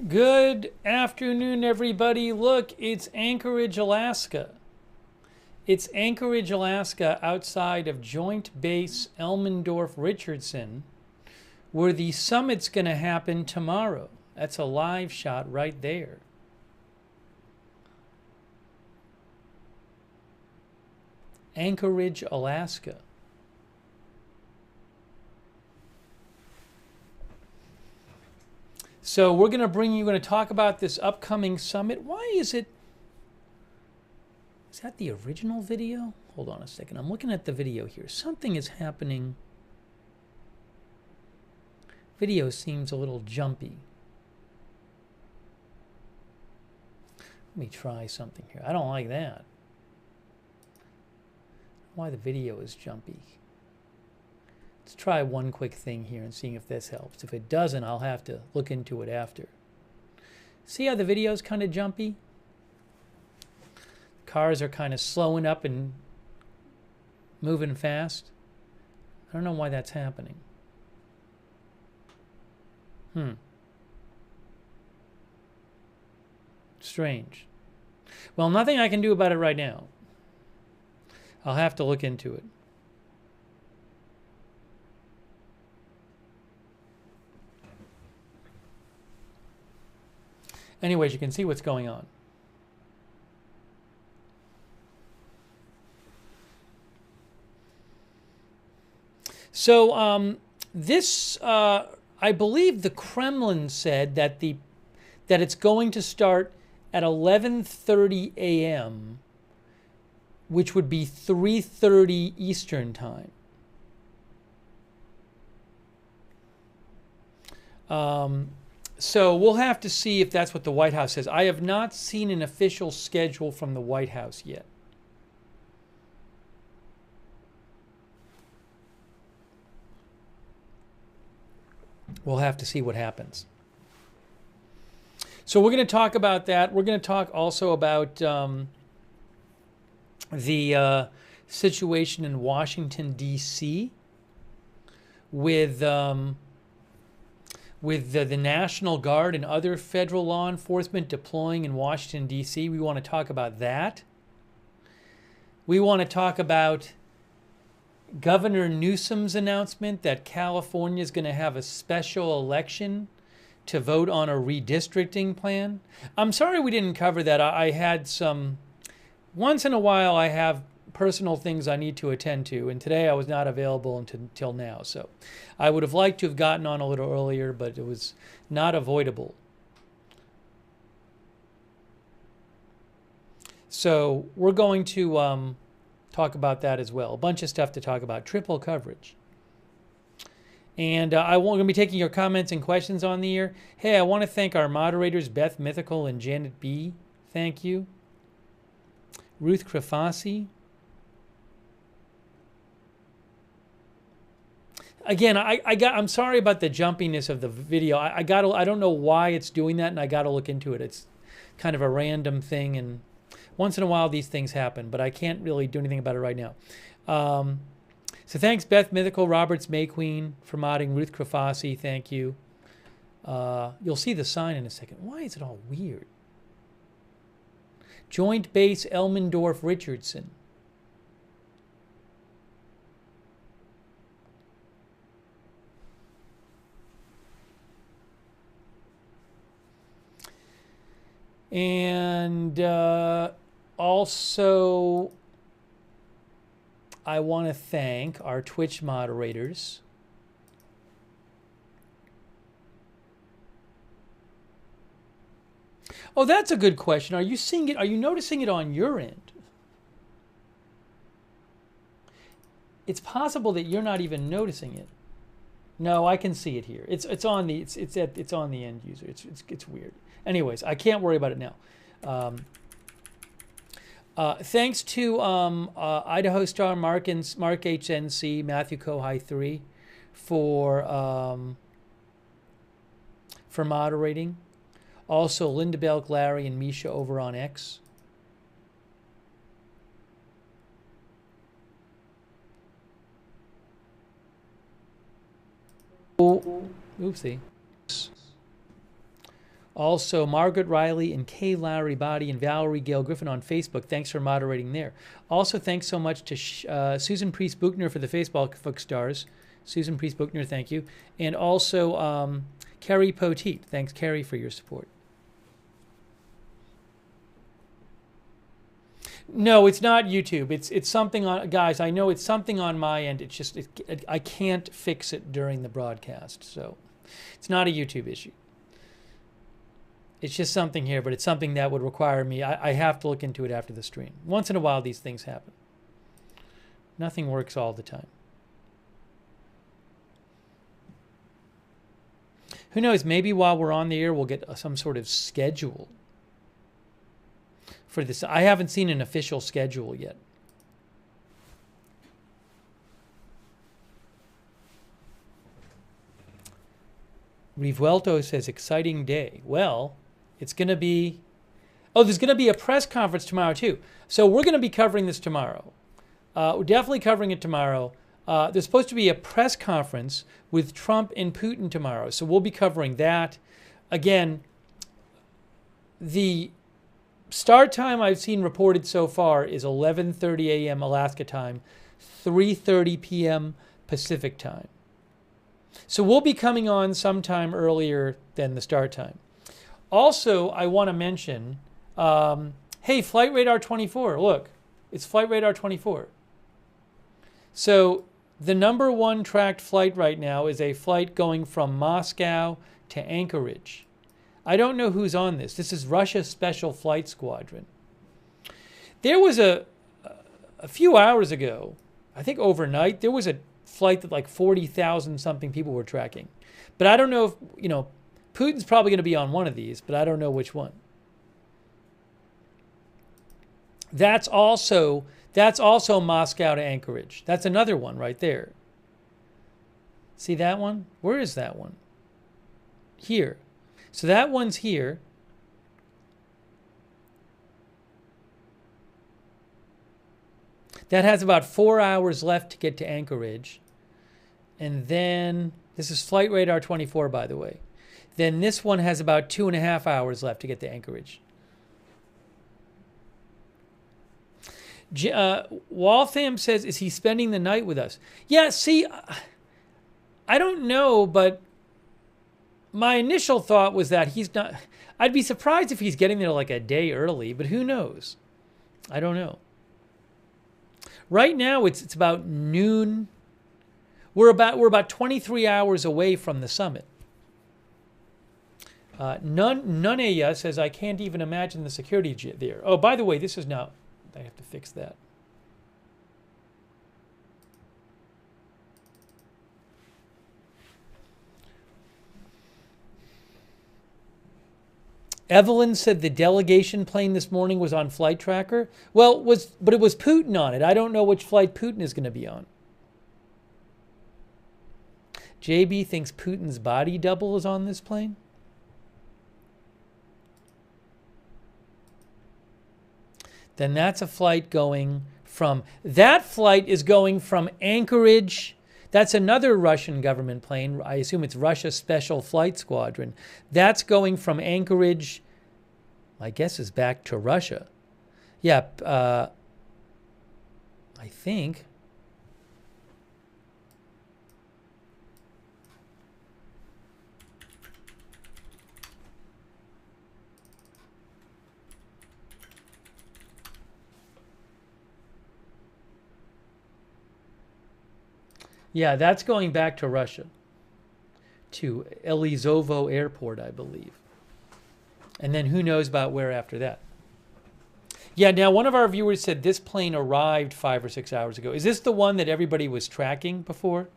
Good afternoon, everybody. Look, it's Anchorage, Alaska. It's Anchorage, Alaska, outside of Joint Base Elmendorf-Richardson, where the summit's going to happen tomorrow. That's a live shot right there. Anchorage, Alaska. So we're going to talk about this upcoming summit. Why is it? Is that the original video? Hold on a second. I'm looking at the video here. Something is happening. Video seems a little jumpy. Let me try something here. I don't like that. Why the video is jumpy. Let's try one quick thing here and seeing if this helps. If it doesn't, I'll have to look into it after. See how the video is kind of jumpy? Cars are kind of slowing up and moving fast. I don't know why that's happening. Strange. Well, nothing I can do about it right now. I'll have to look into it. Anyways, you can see what's going on. So I believe the Kremlin said that it's going to start at 11:30 a.m., which would be 3:30 Eastern time. So we'll have to see if that's what the White House says. I have not seen an official schedule from the White House yet. We'll have to see what happens. So we're going to talk about that. We're going to talk also about the situation in Washington, D.C. with the National Guard and other federal law enforcement deploying in Washington, D.C. We want to talk about that. We want to talk about Governor Newsom's announcement that California is going to have a special election to vote on a redistricting plan. I'm sorry we didn't cover that. I had some... Once in a while, I have personal things I need to attend to, and today I was not available until now. So I would have liked to have gotten on a little earlier, but it was not avoidable. So we're going to talk about that as well. A bunch of stuff to talk about. Triple coverage. And I'm going to be taking your comments and questions on the air. Hey, I want to thank our moderators, Beth Mythical and Janet B. Thank you. Ruth Krafasi. Again, I'm sorry about the jumpiness of the video. I don't know why it's doing that, and I got to look into it. It's kind of a random thing, and once in a while these things happen, but I can't really do anything about it right now. So thanks, Beth Mythical, Roberts May Queen for modding, Ruth Krafasi, thank you. You'll see the sign in a second. Why is it all weird? Joint Base Elmendorf-Richardson. And also, I want to thank our Twitch moderators. Oh, that's a good question. Are you seeing it? Are you noticing it on your end? It's possible that you're not even noticing it. No, I can see it here. It's on the end user. It's weird. Anyways, I can't worry about it now. Thanks to Idaho Star, Mark HNC, Matthew Kohai 3 for moderating. Also, Linda Belk, Larry, and Misha over on X. Oopsie. Also, Margaret Riley and Kay Lowry Body and Valerie Gale Griffin on Facebook. Thanks for moderating there. Also, thanks so much to Susan Priest Buchner for the Facebook stars. Susan Priest Buchner, thank you. And also Carrie Poteet. Thanks, Carrie, for your support. No, it's not YouTube. It's something on, guys, I know it's something on my end. It's just, I can't fix it during the broadcast. So it's not a YouTube issue. It's just something here, but it's something that would require me. I have to look into it after the stream. Once in a while, these things happen. Nothing works all the time. Who knows? Maybe while we're on the air, we'll get some sort of schedule for this. I haven't seen an official schedule yet. Rivuelto says, exciting day. Well, it's going to be, there's going to be a press conference tomorrow too. So we're going to be covering this tomorrow. We're definitely covering it tomorrow. There's supposed to be a press conference with Trump and Putin tomorrow. So we'll be covering that. Again, the start time I've seen reported so far is 11:30 a.m. Alaska time, 3:30 p.m. Pacific time. So we'll be coming on sometime earlier than the start time. Also, I want to mention, hey, Flight Radar 24, look, it's Flight Radar 24. So the #1 tracked flight right now is a flight going from Moscow to Anchorage. I don't know who's on this. This is Russia's Special Flight Squadron. There was a few hours ago, I think overnight, there was a flight that like 40,000 something people were tracking. But I don't know if, Putin's probably going to be on one of these, but I don't know which one. That's also Moscow to Anchorage. That's another one right there. See that one? Where is that one? Here. So that one's here. That has about 4 hours left to get to Anchorage. And then, this is Flight Radar 24, by the way. Then this one has about 2.5 hours left to get to Anchorage. Waltham says, is he spending the night with us? Yeah, see, I don't know, but my initial thought was that he's not. I'd be surprised if he's getting there like a day early, but who knows? I don't know. Right now, it's about noon. We're about 23 hours away from the summit. Nuneya says, I can't even imagine the security there. Oh, by the way, this is now. I have to fix that. Evelyn said the delegation plane this morning was on Flight Tracker. Well, but it was Putin on it. I don't know which flight Putin is going to be on. JB thinks Putin's body double is on this plane. Then that's a flight going from, that flight is going from Anchorage. That's another Russian government plane. I assume it's Russia's Special Flight Squadron. That's going from Anchorage, my guess is back to Russia. Yeah, I think. Yeah, that's going back to Russia, to Elizovo Airport, I believe. And then who knows about where after that. Yeah, now one of our viewers said this plane arrived 5 or 6 hours ago. Is this the one that everybody was tracking before?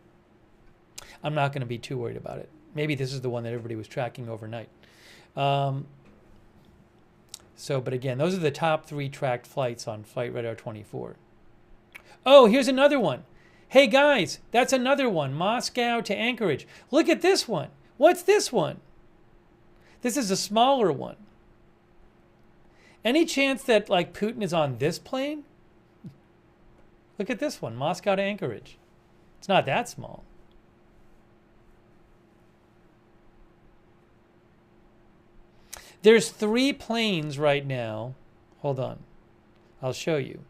I'm not going to be too worried about it. Maybe this is the one that everybody was tracking overnight. But again, those are the top 3 tracked flights on Flight Radar 24. Oh, here's another one. Hey guys, that's another one, Moscow to Anchorage. Look at this one. What's this one? This is a smaller one. Any chance that like Putin is on this plane? Look at this one, Moscow to Anchorage. It's not that small. There's 3 planes right now. Hold on. I'll show you.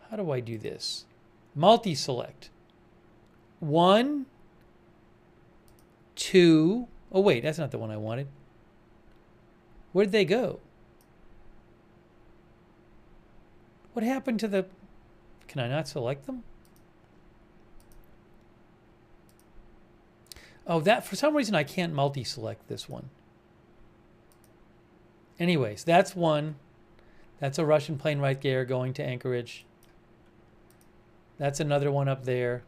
How do I do this? Multi-select. 1, 2. Oh, wait, that's not the one I wanted. Where'd they go? What happened to the... Can I not select them? Oh, that for some reason I can't multi-select this one. Anyways, that's one. That's a Russian plane right there going to Anchorage. That's another one up there.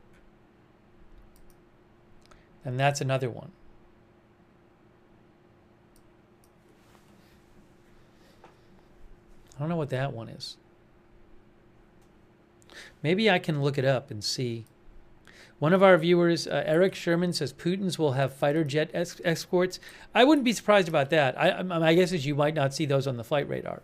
And that's another one. I don't know what that one is. Maybe I can look it up and see. One of our viewers, Eric Sherman, says Putin's will have fighter jet escorts. I wouldn't be surprised about that. My guess is you might not see those on the flight radar.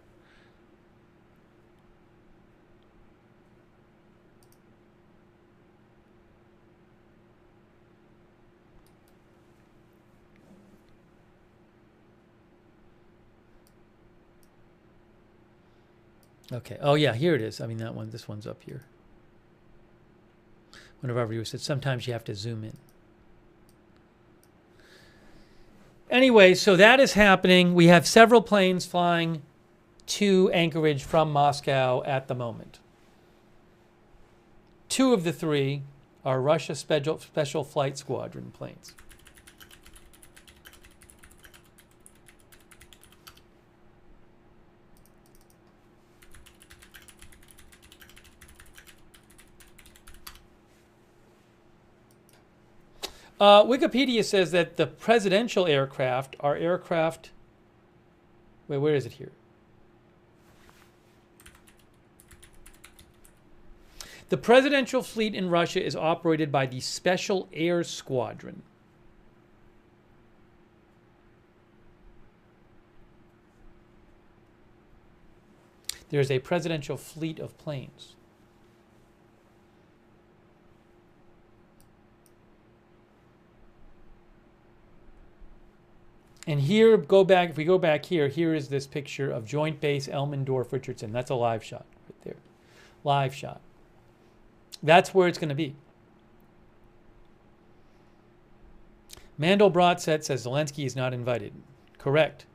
Okay. Oh, yeah, here it is. I mean, that one. This one's up here. One of our viewers said sometimes you have to zoom in. Anyway, so that is happening. We have several planes flying to Anchorage from Moscow at the moment. 2 of the 3 are Russia Special Flight Squadron planes. Wikipedia says that the presidential aircraft are aircraft... Wait, where is it here? The presidential fleet in Russia is operated by the Special Air Squadron. There's a presidential fleet of planes. And here, if we go back here, here is this picture of Joint Base Elmendorf Richardson. That's a live shot right there. Live shot. That's where it's going to be. Mandelbrot says Zelensky is not invited. Correct.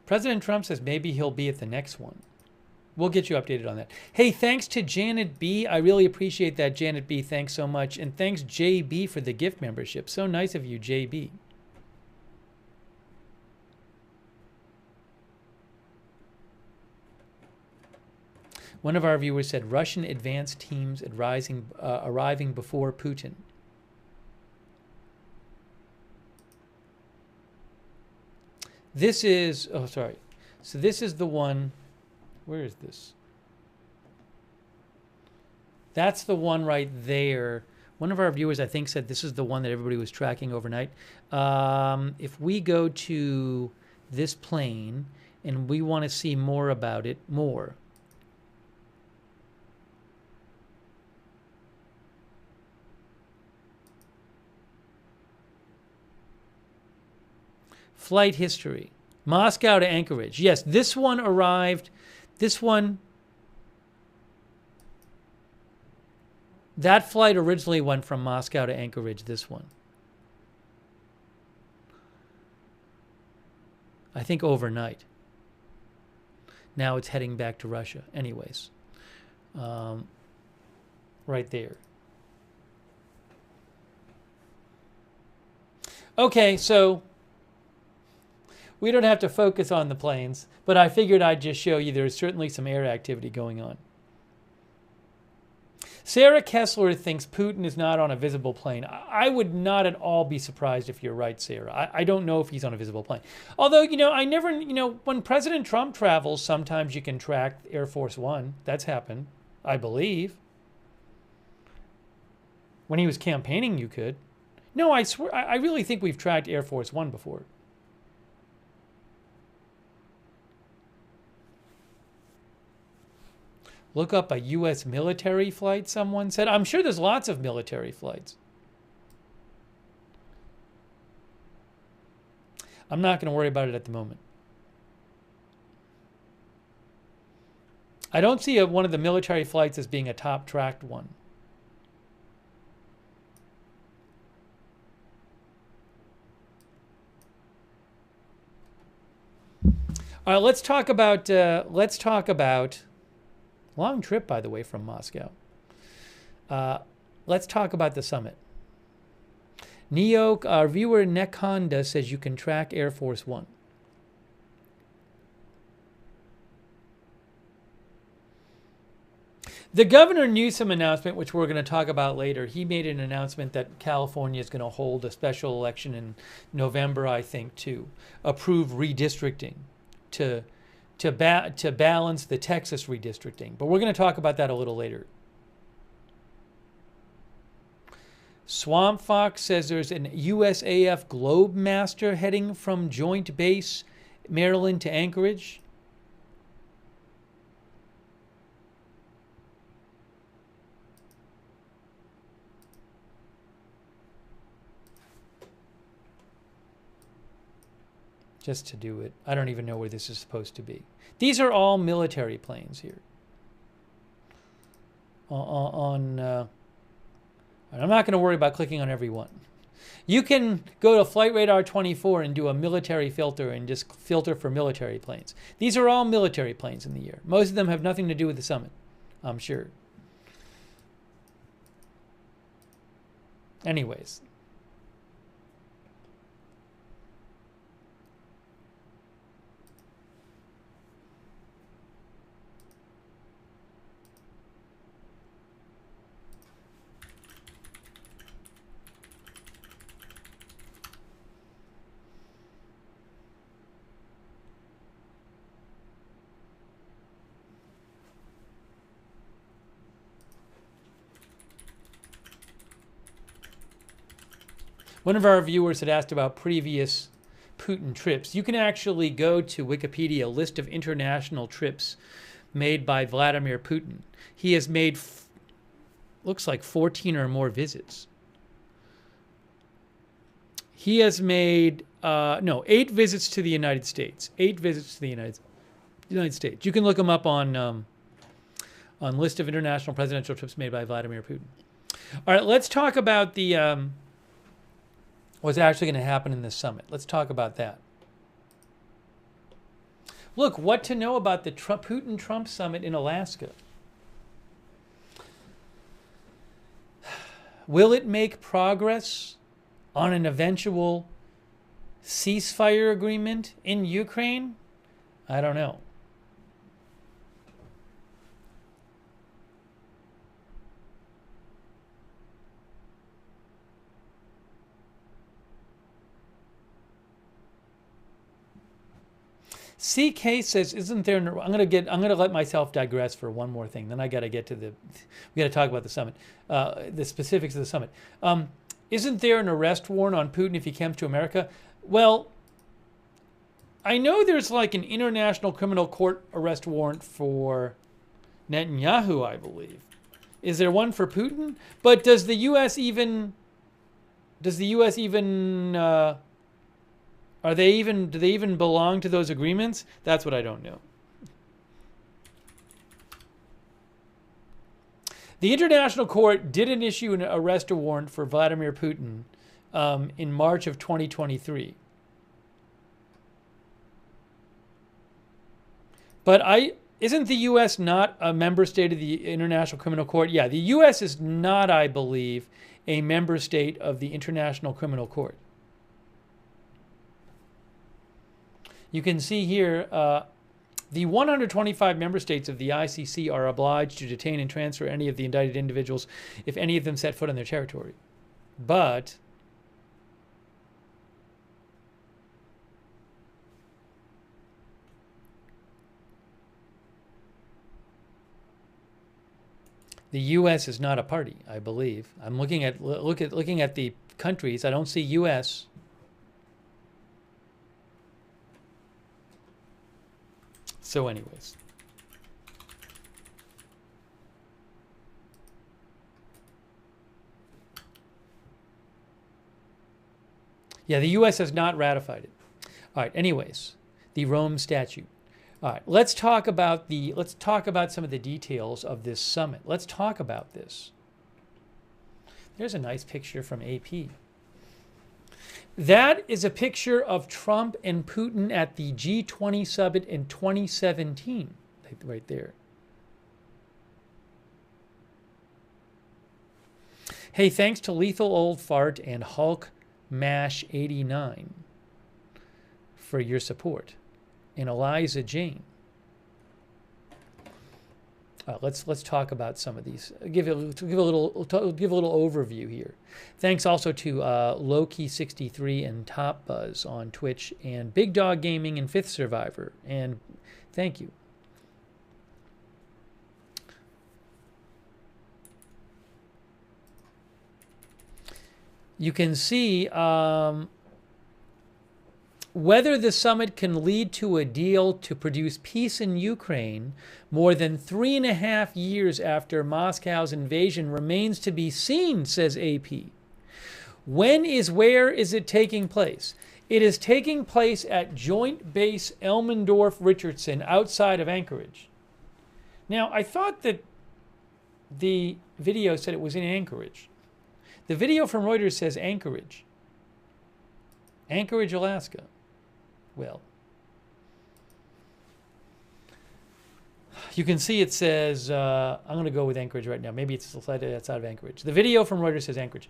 President Trump says maybe he'll be at the next one. We'll get you updated on that. Hey, thanks to Janet B. I really appreciate that, Janet B. Thanks so much. And thanks, JB, for the gift membership. So nice of you, JB. One of our viewers said Russian advanced teams arriving before Putin. This is, oh, sorry. So this is the one, where is this? That's the one right there. One of our viewers, I think, said this is the one that everybody was tracking overnight. If we go to this plane and we want to see more about it, more. Flight history. Moscow to Anchorage. Yes, this one arrived. This one. That flight originally went from Moscow to Anchorage, this one. I think overnight. Now it's heading back to Russia. Anyways. Right there. Okay, so we don't have to focus on the planes, but I figured I'd just show you there's certainly some air activity going on. Sarah Kessler thinks Putin is not on a visible plane. I would not at all be surprised if you're right, Sarah. I don't know if he's on a visible plane. Although, I never, when President Trump travels, sometimes you can track Air Force One. That's happened, I believe. When he was campaigning, you could. No, I swear, I really think we've tracked Air Force One before. Look up a U.S. military flight, someone said. I'm sure there's lots of military flights. I'm not going to worry about it at the moment. I don't see one of the military flights as being a top-tracked one. All right, let's talk about long trip, by the way, from Moscow. Let's talk about the summit. Neo, our viewer Nick Honda says you can track Air Force One. The Governor Newsom announcement, which we're going to talk about later, he made an announcement that California is going to hold a special election in November, I think, to approve redistricting, to balance the Texas redistricting. But we're going to talk about that a little later. Swamp Fox says there's an USAF Globemaster heading from Joint Base Maryland to Anchorage. Just to do it. I don't even know where this is supposed to be. These are all military planes here. I'm not going to worry about clicking on every one. You can go to Flight Radar 24 and do a military filter and just filter for military planes. These are all military planes in the air. Most of them have nothing to do with the summit, I'm sure. Anyways. One of our viewers had asked about previous Putin trips. You can actually go to Wikipedia, a list of international trips made by Vladimir Putin. He has made, looks like 14 or more visits. He has made, 8 visits to the United States. 8 visits to the United States. You can look them up on list of international presidential trips made by Vladimir Putin. All right, let's talk about the what's actually going to happen in this summit. Let's talk about that. Look, what to know about the Putin-Trump summit in Alaska. Will it make progress on an eventual ceasefire agreement in Ukraine? I don't know. CK says, "Isn't there?" I'm gonna let myself digress for one more thing. Then I got to get to we got to talk about the summit, the specifics of the summit. Isn't there an arrest warrant on Putin if he comes to America? Well, I know there's like an international criminal court arrest warrant for Netanyahu, I believe. Is there one for Putin? But does the U.S. even? Do they even belong to those agreements? That's what I don't know. The International Court didn't issue an arrest warrant for Vladimir Putin in March of 2023. But isn't the U.S. not a member state of the International Criminal Court? Yeah, the U.S. is not, I believe, a member state of the International Criminal Court. You can see here, the 125 member states of the ICC are obliged to detain and transfer any of the indicted individuals if any of them set foot on their territory. But the U.S. is not a party, I believe. I'm looking at the countries. I don't see U.S. So anyways. Yeah, the U.S. has not ratified it. All right. Anyways, the Rome Statute. All right. Let's talk about some of the details of this summit. Let's talk about this. There's a nice picture from AP. That is a picture of Trump and Putin at the G20 summit in 2017, right there. Hey, thanks to Lethal Old Fart and Hulk Mash 89 for your support, and Eliza Jane. Let's talk about some of these. Give a little overview here. Thanks also to Loki63 and Top Buzz on Twitch, and Big Dog Gaming and Fifth Survivor, and thank you. You can see whether the summit can lead to a deal to produce peace in Ukraine more than 3.5 years after Moscow's invasion remains to be seen, says AP. Where is it taking place? It is taking place at Joint Base Elmendorf-Richardson outside of Anchorage. Now, I thought that the video said it was in Anchorage. The video from Reuters says Anchorage. Anchorage, Alaska. Well, you can see it says, I'm going to go with Anchorage right now. Maybe it's outside of Anchorage. The video from Reuters says Anchorage.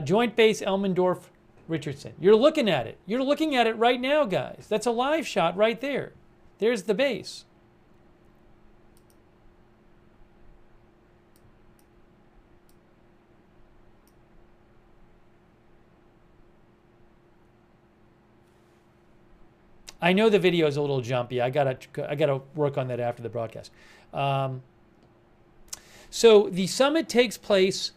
Joint Base Elmendorf-Richardson. You're looking at it. You're looking at it right now, guys. That's a live shot right there. There's the base. I know the video is a little jumpy. I gotta work on that after the broadcast. So the summit takes place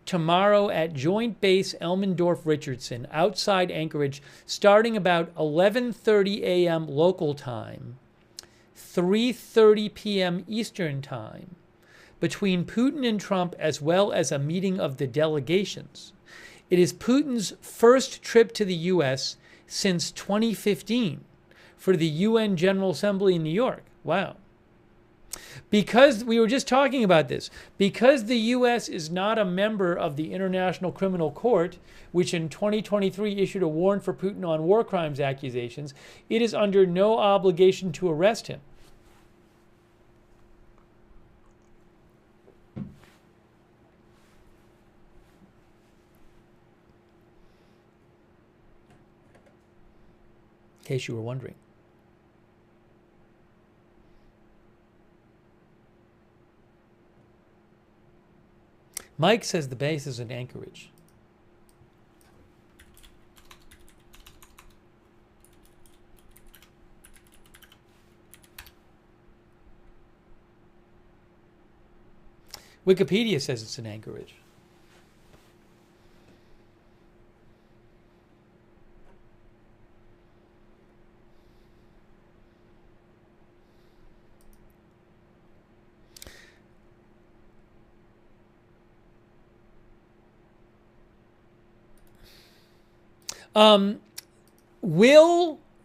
tomorrow at Joint Base Elmendorf-Richardson outside Anchorage, starting about 11:30 a.m. local time, 3:30 p.m. Eastern time, between Putin and Trump, as well as a meeting of the delegations. It is Putin's first trip to the U.S. since 2015. For the UN General Assembly in New York. Wow. Because we were just talking about this, because the U.S. is not a member of the International Criminal Court, which in 2023 issued a warrant for Putin on war crimes accusations, it is under no obligation to arrest him. In case you were wondering. Mike says the base is in Anchorage. Wikipedia says it's in Anchorage.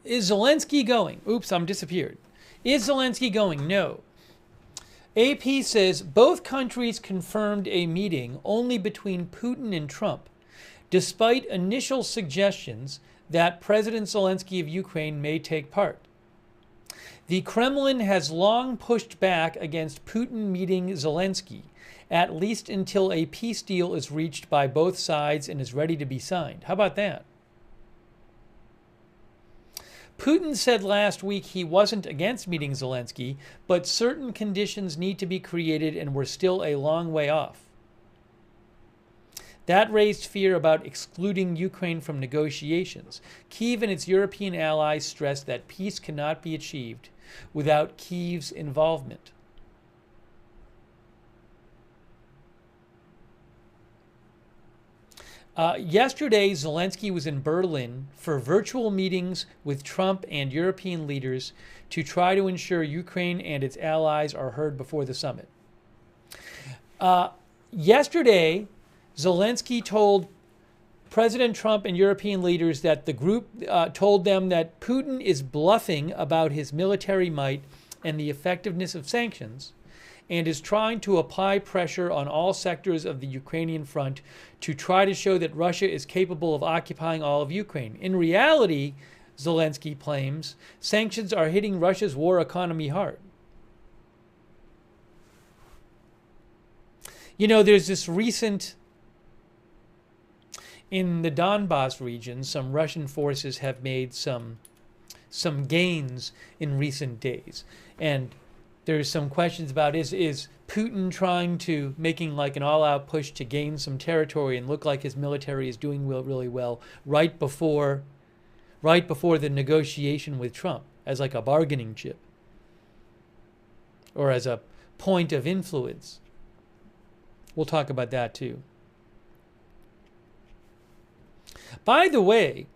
Is Zelensky going? Oops, I'm disappeared. Is Zelensky going? No. AP says both countries confirmed a meeting only between Putin and Trump, despite initial suggestions that President Zelensky of Ukraine may take part. The Kremlin has long pushed back against Putin meeting Zelensky, at least until a peace deal is reached by both sides and is ready to be signed. How about that? Putin said last week he wasn't against meeting Zelensky, but certain conditions need to be created and we're still a long way off. That raised fear about excluding Ukraine from negotiations. Kyiv and its European allies stressed that peace cannot be achieved without Kyiv's involvement. Yesterday, Zelensky was in Berlin for virtual meetings with Trump and European leaders to try to ensure Ukraine and its allies are heard before the summit. Yesterday, Zelensky told President Trump and European leaders that the group told them that Putin is bluffing about his military might and the effectiveness of sanctions, and is trying to apply pressure on all sectors of the Ukrainian front to try to show that Russia is capable of occupying all of Ukraine. In reality, Zelensky claims, sanctions are hitting Russia's war economy hard. You know, there's this recent, in the Donbass region, some Russian forces have made some gains in recent days. And there's some questions about, is Putin trying to, making like an all-out push to gain some territory and look like his military is doing really well right before the negotiation with Trump, as like a bargaining chip or as a point of influence? We'll talk about that too. By the way,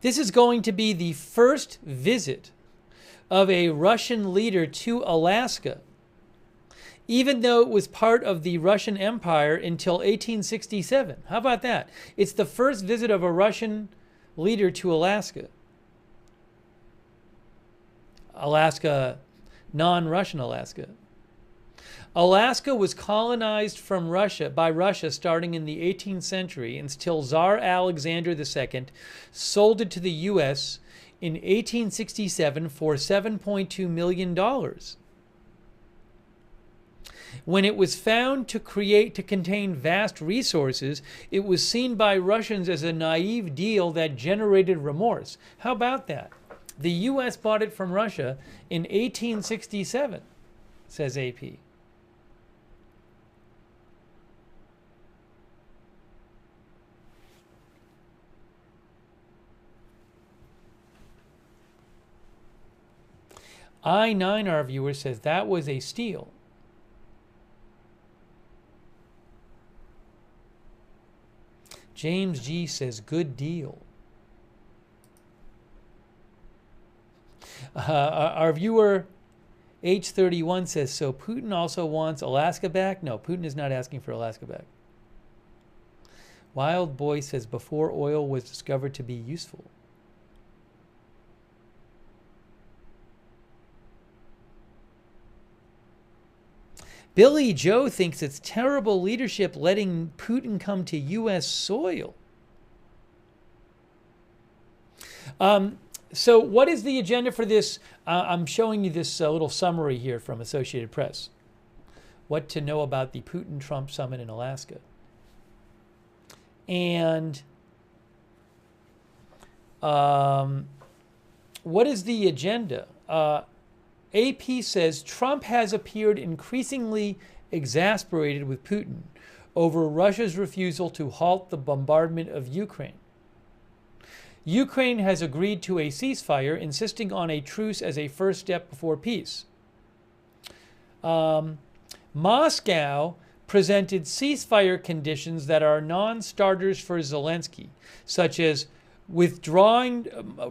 this is going to be the first visit of a Russian leader to Alaska, even though it was part of the Russian Empire until 1867. How about that? It's the first visit of a Russian leader to Alaska. Alaska, non-Russian Alaska. Alaska was colonized from Russia by Russia starting in the 18th century until Tsar Alexander II sold it to the U.S. in 1867 for $7.2 million. When it was found to contain vast resources, it was seen by Russians as a naive deal that generated remorse. How about that? The U.S. bought it from Russia in 1867, says AP. I9, our viewer, says that was a steal. James G says good deal. Our viewer H31 says, so Putin also wants Alaska back? No, Putin is not asking for Alaska back. Wild Boy says before oil was discovered to be useful. Billy Joe thinks it's terrible leadership letting Putin come to U.S. soil. So what is the agenda for this? I'm showing you this little summary here from Associated Press. What to know about the Putin-Trump summit in Alaska. And what is the agenda? AP says Trump has appeared increasingly exasperated with Putin over Russia's refusal to halt the bombardment of Ukraine. Ukraine has agreed to a ceasefire, insisting on a truce as a first step before peace. Moscow presented ceasefire conditions that are non-starters for Zelensky, such as withdrawing.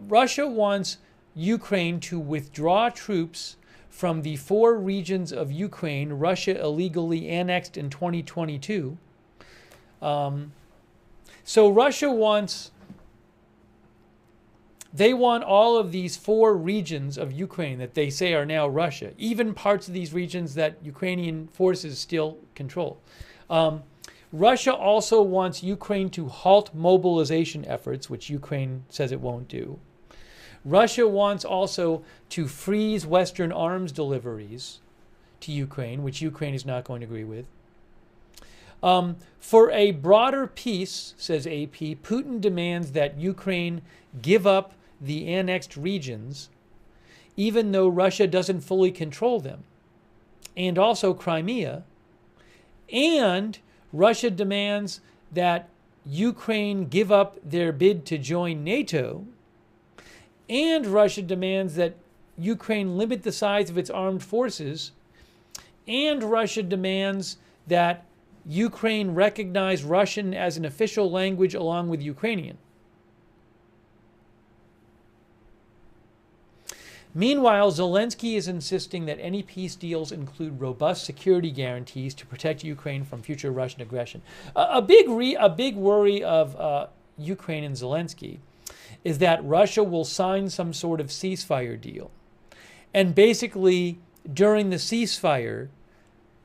Russia wants Ukraine to withdraw troops from the 4 regions of Ukraine Russia illegally annexed in 2022. So Russia wants, they want all of these 4 regions of Ukraine that they say are now Russia, even parts of these regions that Ukrainian forces still control. Russia also wants Ukraine to halt mobilization efforts, which Ukraine says it won't do. Russia wants also to freeze Western arms deliveries to Ukraine, which Ukraine is not going to agree with. For a broader peace, says AP, Putin demands that Ukraine give up the annexed regions, even though Russia doesn't fully control them, and also Crimea. And Russia demands that Ukraine give up their bid to join NATO. And Russia demands that Ukraine limit the size of its armed forces. And Russia demands that Ukraine recognize Russian as an official language along with Ukrainian. Meanwhile, Zelensky is insisting that any peace deals include robust security guarantees to protect Ukraine from future Russian aggression. A big worry of Ukraine and Zelensky is that Russia will sign some sort of ceasefire deal, and basically during the ceasefire,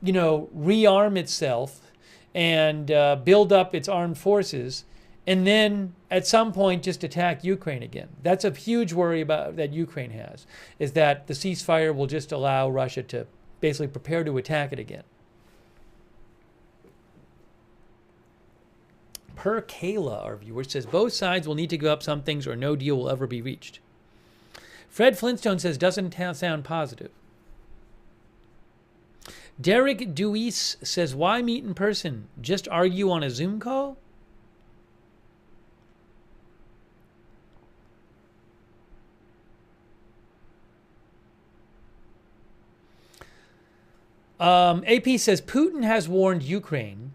rearm itself and build up its armed forces, and then at some point just attack Ukraine again. That's a huge worry that Ukraine has, is that the ceasefire will just allow Russia to basically prepare to attack it again. Per Kayla, our viewer, says both sides will need to give up some things or no deal will ever be reached. Fred Flintstone says doesn't sound positive. Derek Duis says, why meet in person? Just argue on a Zoom call? AP says Putin has warned Ukraine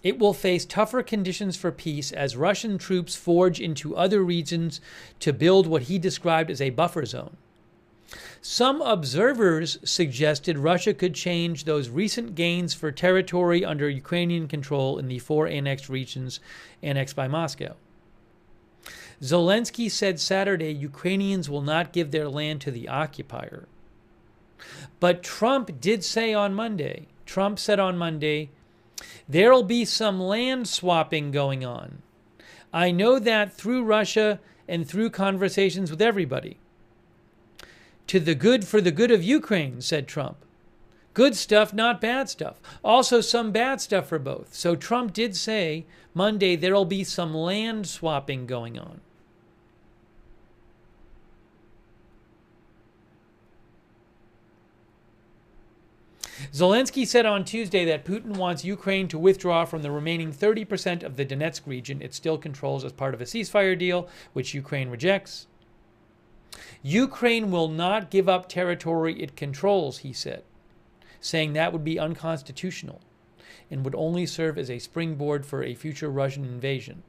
it will face tougher conditions for peace as Russian troops forge into other regions to build what he described as a buffer zone. Some observers suggested Russia could change those recent gains for territory under Ukrainian control in the 4 annexed regions annexed by Moscow. Zelensky said Saturday Ukrainians will not give their land to the occupier. But Trump said on Monday, there'll be some land swapping going on. I know that through Russia and through conversations with everybody. For the good of Ukraine, said Trump. Good stuff, not bad stuff. Also some bad stuff for both. So Trump did say Monday there'll be some land swapping going on. Zelensky said on Tuesday that Putin wants Ukraine to withdraw from the remaining 30% of the Donetsk region it still controls as part of a ceasefire deal, which Ukraine rejects. Ukraine will not give up territory it controls, he said, saying that would be unconstitutional and would only serve as a springboard for a future Russian invasion.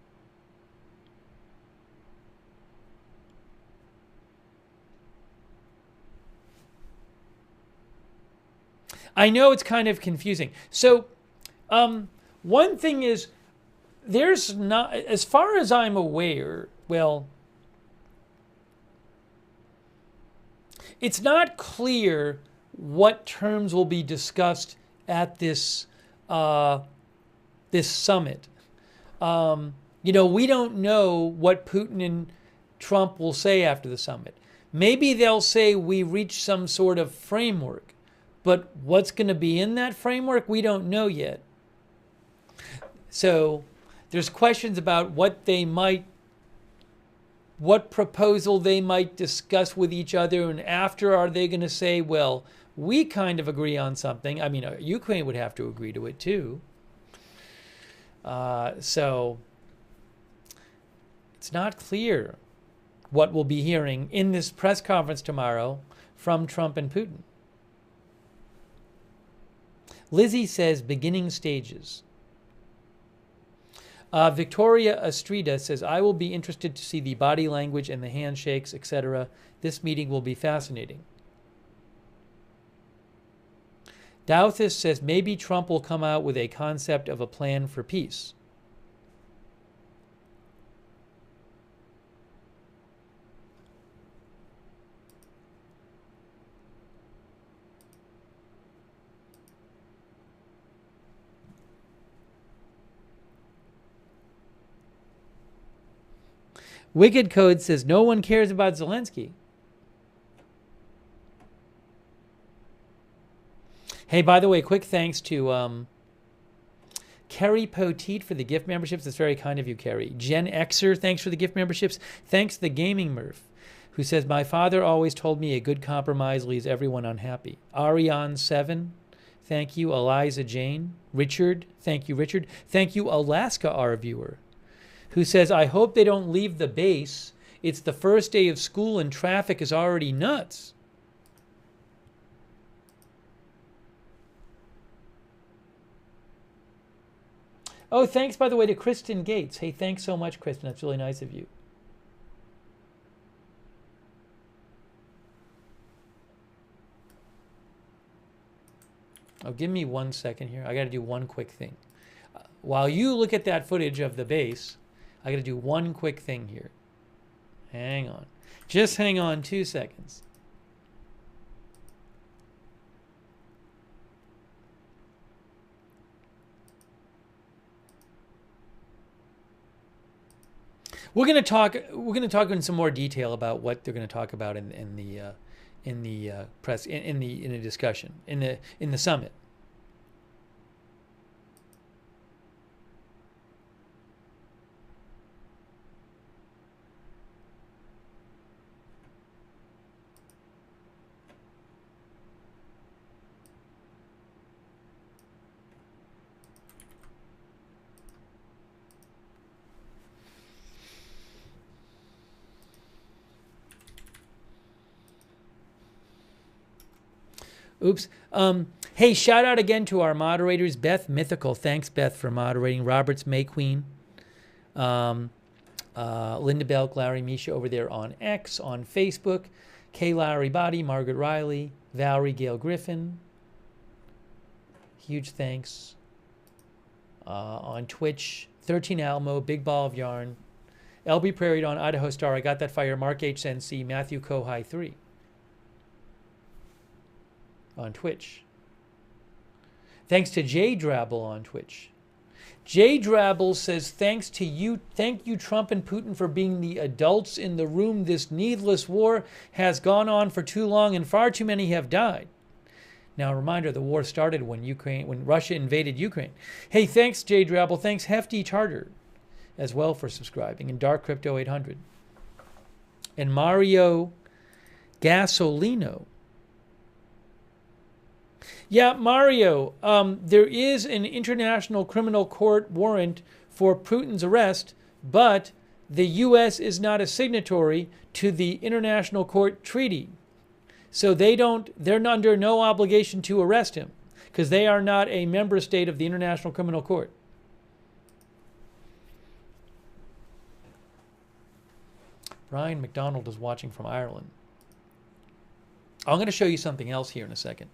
I know it's kind of confusing. So one thing is, there's not, as far as I'm aware, it's not clear what terms will be discussed at this this summit. We don't know what Putin and Trump will say after the summit. Maybe they'll say we reached some sort of framework. But what's going to be in that framework, we don't know yet. So there's questions about what proposal they might discuss with each other, and after are they going to say, well, we kind of agree on something. I mean, Ukraine would have to agree to it too. So it's not clear what we'll be hearing in this press conference tomorrow from Trump and Putin. Lizzie says beginning stages. Victoria Estrida says, I will be interested to see the body language and the handshakes, etc. This meeting will be fascinating. Douthis says, maybe Trump will come out with a concept of a plan for peace. Wicked Code says no one cares about Zelensky. Hey, by the way, quick thanks to Kerry Poteet for the gift memberships. That's very kind of you, Kerry. Jen Xer, thanks for the gift memberships. Thanks to the Gaming Murph, who says, my father always told me a good compromise leaves everyone unhappy. Ariane7, thank you. Eliza Jane. Richard, thank you, Richard. Thank you, Alaska, our viewer, who says, I hope they don't leave the base. It's the first day of school and traffic is already nuts. Oh, thanks, by the way, to Kristen Gates. Hey, thanks so much, Kristen. That's really nice of you. Oh, give me 1 second here. I got to do one quick thing. While you look at that footage of the base, I got to do one quick thing here. Hang on. Just hang on 2 seconds. We're going to talk in some more detail about what they're going to talk about in the press in the discussion in the summit. Oops. Hey, shout out again to our moderators, Beth Mythical. Thanks, Beth, for moderating. Roberts May Queen. Linda Belk, Larry Misha over there on X, on Facebook. Kay Larry Body, Margaret Riley, Valerie Gail Griffin. Huge thanks. On Twitch, 13 Alamo, Big Ball of Yarn. LB Prairie Dawn, Idaho Star, I Got That Fire, Mark HNC, Matthew Kohai 3. On Twitch. Thanks to Jay Drabble on Twitch. Jay Drabble says, thank you, Trump and Putin, for being the adults in the room. This needless war has gone on for too long and far too many have died. Now, a reminder, the war started when Russia invaded Ukraine. Hey, thanks, Jay Drabble. Thanks, Hefty Charter, as well, for subscribing. And Dark Crypto 800. And Mario Gasolino. Yeah, Mario, there is an international criminal court warrant for Putin's arrest, but the U.S. is not a signatory to the International Court Treaty. So they're under no obligation to arrest him because they are not a member state of the International Criminal Court. Brian McDonald is watching from Ireland. I'm going to show you something else here in a second.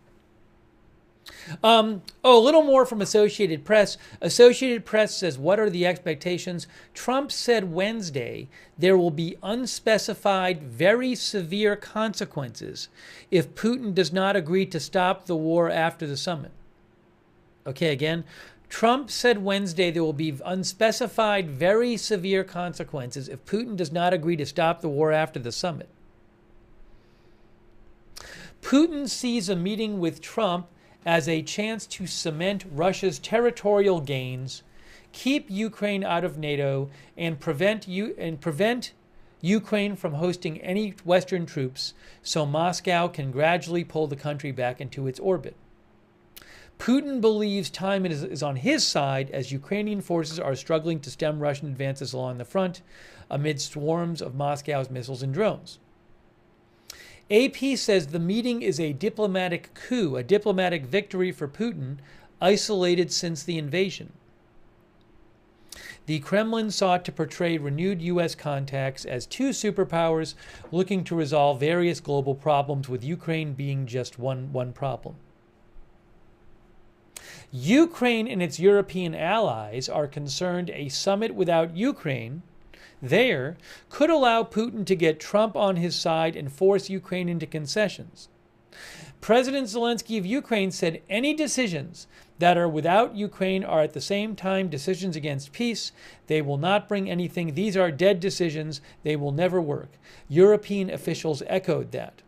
A little more from Associated Press. Associated Press says, what are the expectations? Trump said Wednesday there will be unspecified, very severe consequences if Putin does not agree to stop the war after the summit. Okay, again, Trump said Wednesday there will be unspecified, very severe consequences if Putin does not agree to stop the war after the summit. Putin sees a meeting with Trump as a chance to cement Russia's territorial gains, keep Ukraine out of NATO, and prevent Ukraine from hosting any Western troops so Moscow can gradually pull the country back into its orbit. Putin believes time is on his side as Ukrainian forces are struggling to stem Russian advances along the front amid swarms of Moscow's missiles and drones. AP says the meeting is a diplomatic coup, a diplomatic victory for Putin, isolated since the invasion. The Kremlin sought to portray renewed U.S. contacts as two superpowers looking to resolve various global problems, with Ukraine being just one problem. Ukraine and its European allies are concerned a summit without Ukraine there could allow Putin to get Trump on his side and force Ukraine into concessions. President Zelensky of Ukraine said any decisions that are without Ukraine are at the same time decisions against peace. They will not bring anything. These are dead decisions. They will never work. European officials echoed that.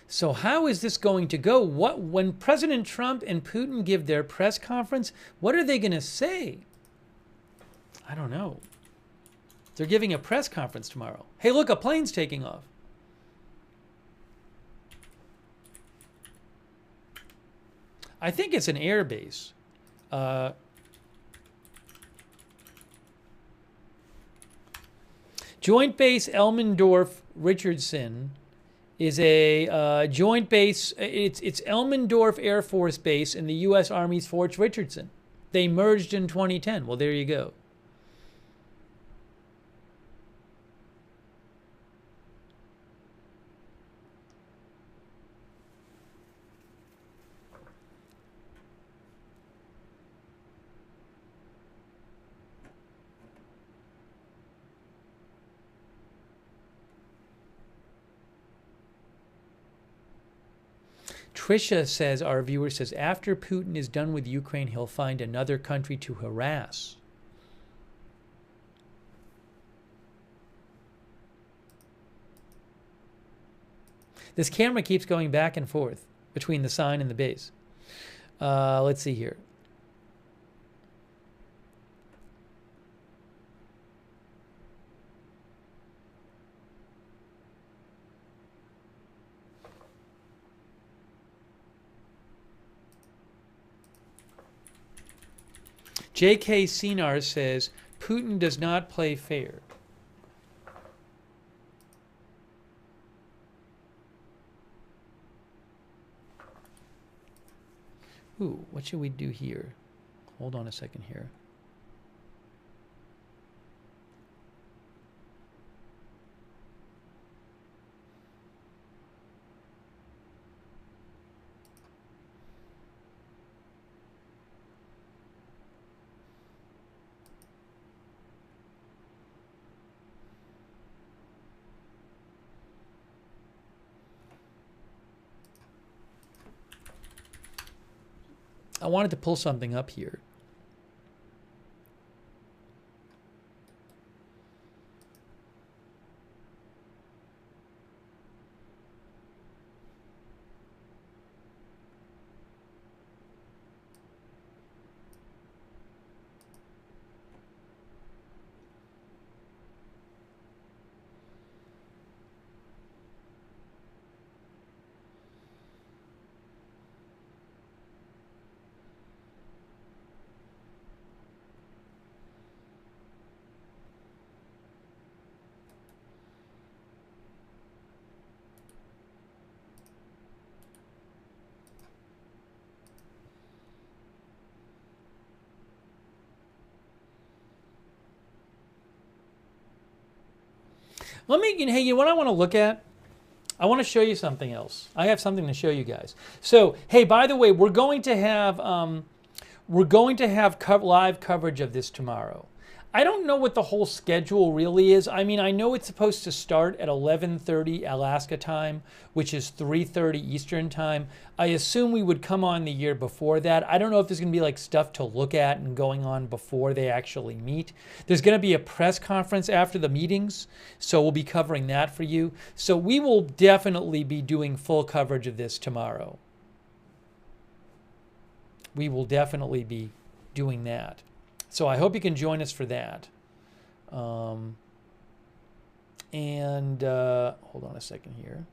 So how is this going to go? When President Trump and Putin give their press conference, what are they going to say? I don't know. They're giving a press conference tomorrow. Hey, look, a plane's taking off. I think it's an air base. Joint Base Elmendorf Richardson is a joint base. It's Elmendorf Air Force Base in the U.S. Army's Fort Richardson. They merged in 2010. Well, there you go. Trisha says, our viewer says, after Putin is done with Ukraine, he'll find another country to harass. This camera keeps going back and forth between the sign and the base. Let's see here. J.K. Sinar says, Putin does not play fair. Ooh, what should we do here? Hold on a second here. I wanted to pull something up here. Let me, hey, you know what I want to look at? I want to show you something else. I have something to show you guys. So, hey, by the way, we're going to have live coverage of this tomorrow. I don't know what the whole schedule really is. I mean, I know it's supposed to start at 11:30 Alaska time, which is 3:30 Eastern time. I assume we would come on the year before that. I don't know if there's going to be like stuff to look at and going on before they actually meet. There's going to be a press conference after the meetings, so we'll be covering that for you. So we will definitely be doing full coverage of this tomorrow. We will definitely be doing that. So I hope you can join us for that. Hold on a second here.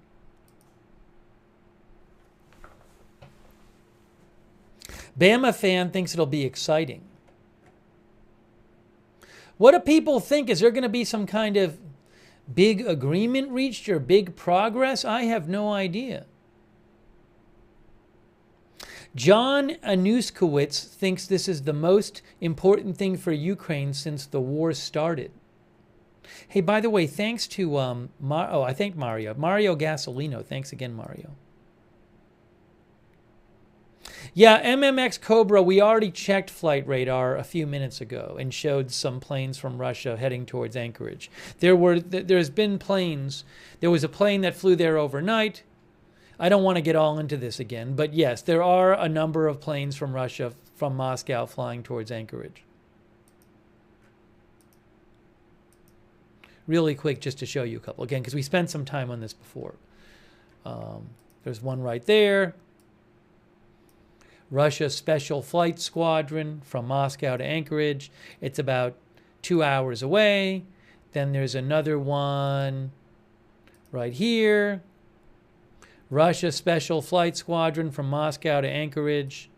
Bama fan thinks it'll be exciting. What do people think? Is there going to be some kind of big agreement reached or big progress? I have no idea. John Anuskowitz thinks this is the most important thing for Ukraine since the war started. Hey, by the way, thanks to, I thank Mario. Mario Gasolino. Thanks again, Mario. Yeah, MMX Cobra, we already checked flight radar a few minutes ago and showed some planes from Russia heading towards Anchorage. There's been planes. There was a plane that flew there overnight. I don't want to get all into this again, but yes, there are a number of planes from Russia, from Moscow, flying towards Anchorage. Really quick, just to show you a couple. Again, because we spent some time on this before. There's one right there. Russia Special Flight Squadron from Moscow to Anchorage. It's about 2 hours away. Then there's another one right here. Russia Special Flight Squadron from Moscow to Anchorage.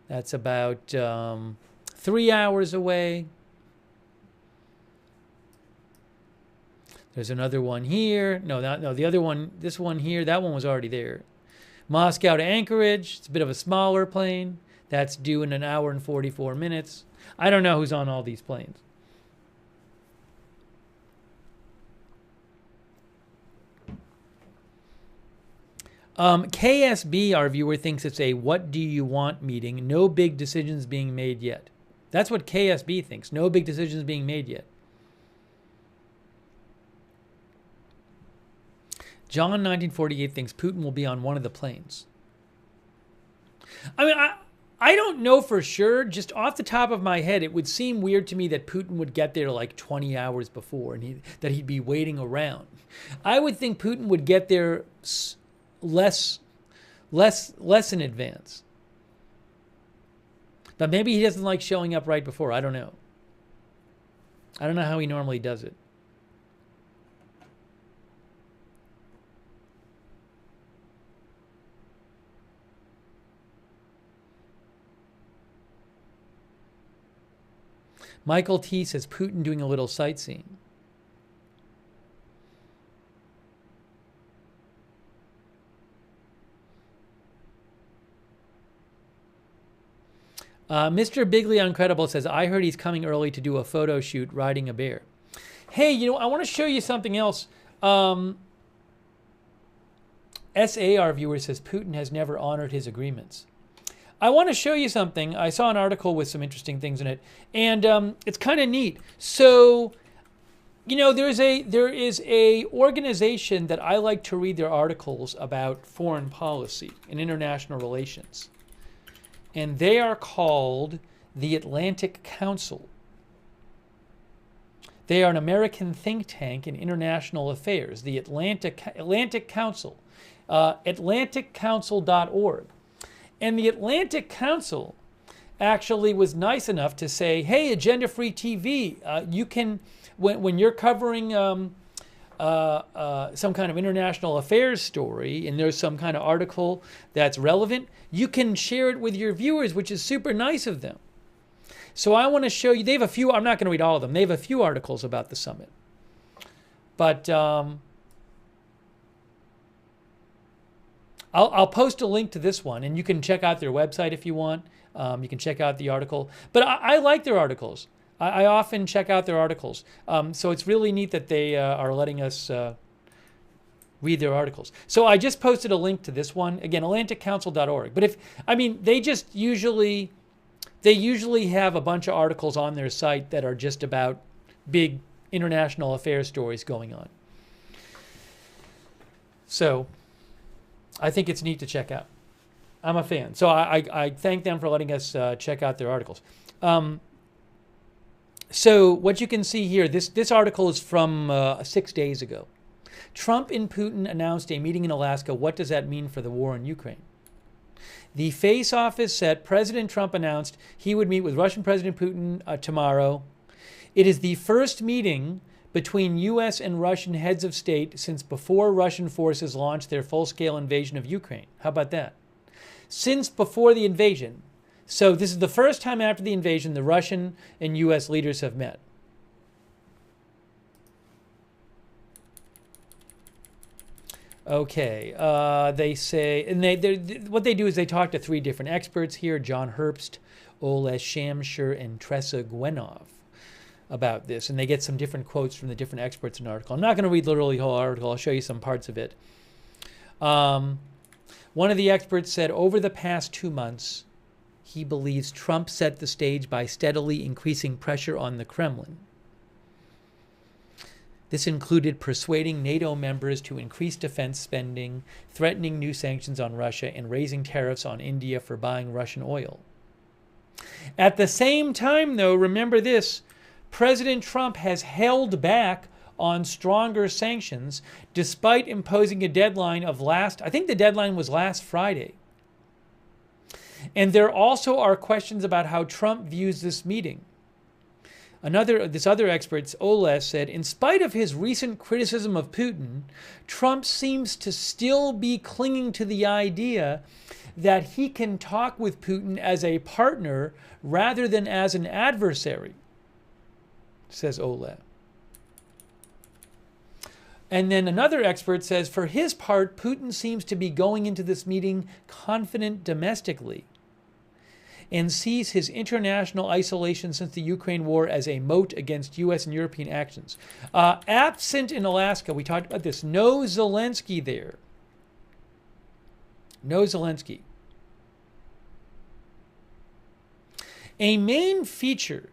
That's about 3 hours away. There's another one here. No, the other one, this one here, that one was already there. Moscow to Anchorage. It's a bit of a smaller plane. That's due in an hour and 44 minutes. I don't know who's on all these planes. KSB, our viewer, thinks it's a what do you want meeting. No big decisions being made yet. That's what KSB thinks. No big decisions being made yet. John 1948 thinks Putin will be on one of the planes. I mean, I don't know for sure. Just off the top of my head, it would seem weird to me that Putin would get there like 20 hours before and that he'd be waiting around. I would think Putin would get there less in advance. But maybe he doesn't like showing up right before. I don't know. I don't know how he normally does it. Michael T says Putin doing a little sightseeing. Mr. Bigley Uncredible says, I heard he's coming early to do a photo shoot riding a bear. Hey, I want to show you something else. SA, our viewer, says Putin has never honored his agreements. I want to show you something. I saw an article with some interesting things in it, and it's kind of neat. So, there is a organization that I like to read their articles about foreign policy and international relations. And they are called the Atlantic Council. They are an American think tank in international affairs, the Atlantic Council, atlanticcouncil.org. And the Atlantic Council actually was nice enough to say, hey, Agenda Free TV, you can, when you're covering some kind of international affairs story and there's some kind of article that's relevant, you can share it with your viewers, which is super nice of them. So I want to show you, they have a few, I'm not going to read all of them, they have a few articles about the summit. But I'll post a link to this one, and you can check out their website if you want. You can check out the article. But I like their articles. I often check out their articles. So it's really neat that they are letting us read their articles. So I just posted a link to this one. Again, atlanticcouncil.org. But they usually have a bunch of articles on their site that are just about big international affairs stories going on. So I think it's neat to check out. I'm a fan. So I thank them for letting us check out their articles. So what you can see here, this article is from 6 days ago. Trump and Putin announced a meeting in Alaska. What does that mean for the war in Ukraine? The Face Office said President Trump announced he would meet with Russian President Putin tomorrow. It is the first meeting between U.S. and Russian heads of state since before Russian forces launched their full-scale invasion of Ukraine. How about that? Since before the invasion. So this is the first time after the invasion the Russian and U.S. leaders have met. Okay, they say, and what they do is they talk to three different experts here, John Herbst, Ole Shamshir, and Tressa Gwenov, about this. And they get some different quotes from the different experts in the article. I'm not going to read literally the whole article. I'll show you some parts of it. One of the experts said, over the past 2 months, he believes Trump set the stage by steadily increasing pressure on the Kremlin. This included persuading NATO members to increase defense spending, threatening new sanctions on Russia, and raising tariffs on India for buying Russian oil. At the same time, though, remember this, President Trump has held back on stronger sanctions despite imposing a deadline of I think the deadline was last Friday. And there also are questions about how Trump views this meeting. This other expert, Ole, said, in spite of his recent criticism of Putin, Trump seems to still be clinging to the idea that he can talk with Putin as a partner rather than as an adversary, says Ole. And then another expert says, for his part, Putin seems to be going into this meeting confident domestically and sees his international isolation since the Ukraine war as a moat against U.S. and European actions. Absent in Alaska, we talked about this, no Zelensky there. No Zelensky. A main feature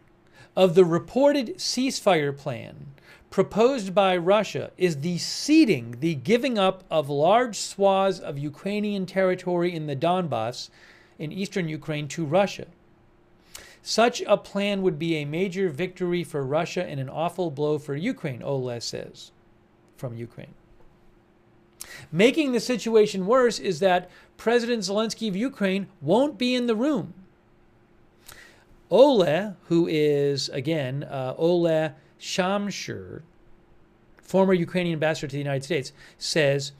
of the reported ceasefire plan proposed by Russia is the ceding, the giving up of large swaths of Ukrainian territory in the Donbass in eastern Ukraine to Russia. Such a plan would be a major victory for Russia and an awful blow for Ukraine, Ola says, from Ukraine. Making the situation worse is that President Zelensky of Ukraine won't be in the room. Ole, who is, again, Ole Shamshir, former Ukrainian ambassador to the United States, says,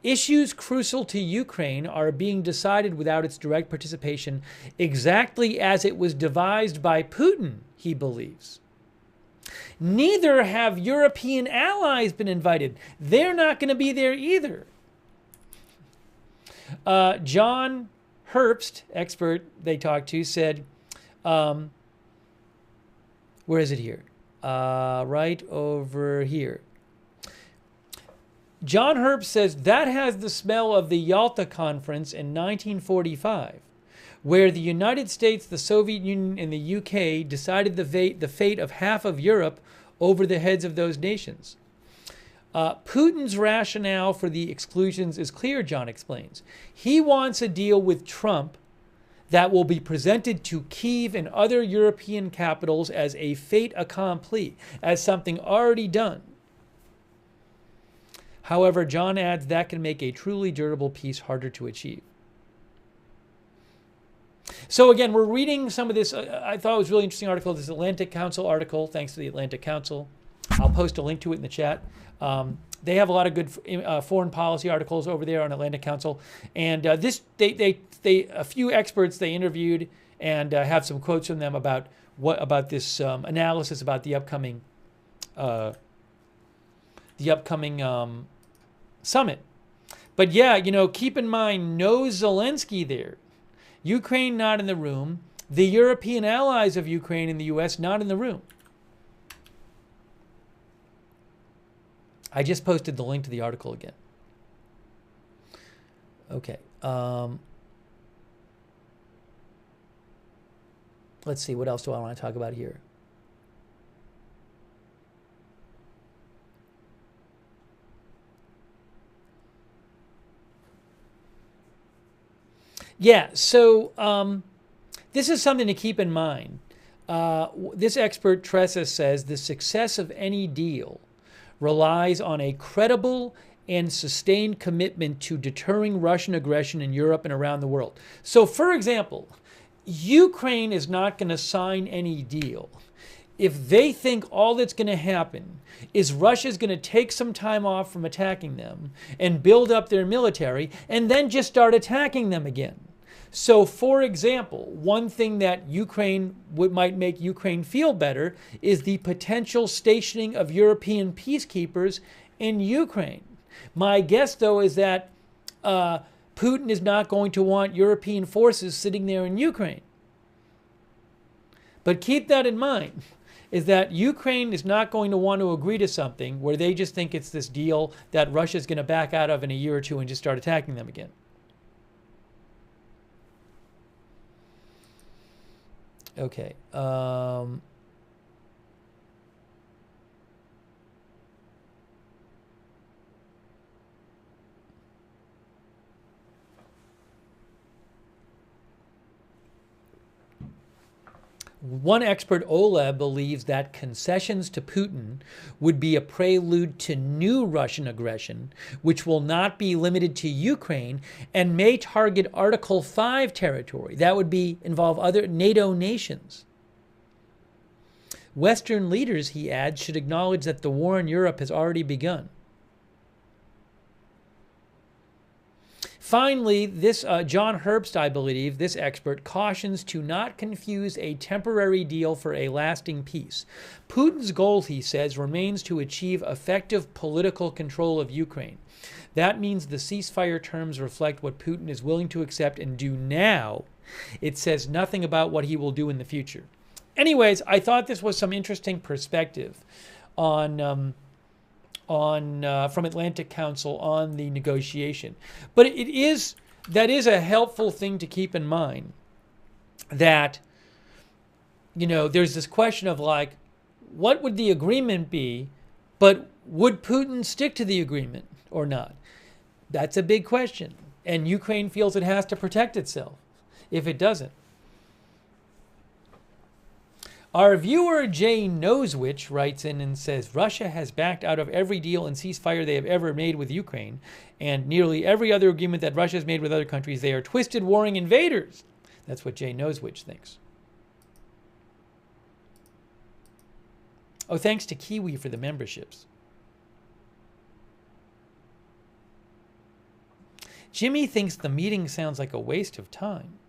issues crucial to Ukraine are being decided without its direct participation, exactly as it was devised by Putin, he believes. Neither have European allies been invited. They're not going to be there either. John Herbst, expert they talked to, said, where is it here? Right over here. John Herbst says that has the smell of the Yalta Conference in 1945, where the United States, the Soviet Union, and the UK decided the fate of half of Europe over the heads of those nations. Putin's rationale for the exclusions is clear, John explains. He wants a deal with Trump that will be presented to Kyiv and other European capitals as a fait accompli, as something already done. However, John adds that can make a truly durable peace harder to achieve. So again, we're reading some of this. I thought it was a really interesting article, this Atlantic Council article, thanks to the Atlantic Council. I'll post a link to it in the chat. They have a lot of good foreign policy articles over there on Atlantic Council. And a few experts they interviewed and have some quotes from them about this analysis about the upcoming summit. But yeah, keep in mind, no Zelensky there. Ukraine not in the room. The European allies of Ukraine and the U.S. not in the room. I just posted the link to the article again. Okay. Let's see. What else do I want to talk about here? Yeah, so this is something to keep in mind. This expert, Tressa, says the success of any deal relies on a credible and sustained commitment to deterring Russian aggression in Europe and around the world. So, for example, Ukraine is not going to sign any deal if they think all that's going to happen is Russia's going to take some time off from attacking them and build up their military and then just start attacking them again. So, for example, one thing that might make Ukraine feel better is the potential stationing of European peacekeepers in Ukraine. My guess, though, is that Putin is not going to want European forces sitting there in Ukraine. But keep that in mind, is that Ukraine is not going to want to agree to something where they just think it's this deal that Russia's going to back out of in a year or two and just start attacking them again. Okay. One expert, Ola, believes that concessions to Putin would be a prelude to new Russian aggression, which will not be limited to Ukraine and may target Article 5 territory. That would involve other NATO nations. Western leaders, he adds, should acknowledge that the war in Europe has already begun. Finally, this John Herbst, I believe, this expert, cautions to not confuse a temporary deal for a lasting peace. Putin's goal, he says, remains to achieve effective political control of Ukraine. That means the ceasefire terms reflect what Putin is willing to accept and do now. It says nothing about what he will do in the future. Anyways, I thought this was some interesting perspective on from Atlantic Council on the negotiation. But that is a helpful thing to keep in mind, that, there's this question of like, what would the agreement be, but would Putin stick to the agreement or not? That's a big question. And Ukraine feels it has to protect itself if it doesn't. Our viewer Jay Knowswich writes in and says, Russia has backed out of every deal and ceasefire they have ever made with Ukraine, and nearly every other agreement that Russia has made with other countries. They are twisted, warring invaders. That's what Jay Knowswich thinks. Oh, thanks to Kiwi for the memberships. Jimmy thinks the meeting sounds like a waste of time.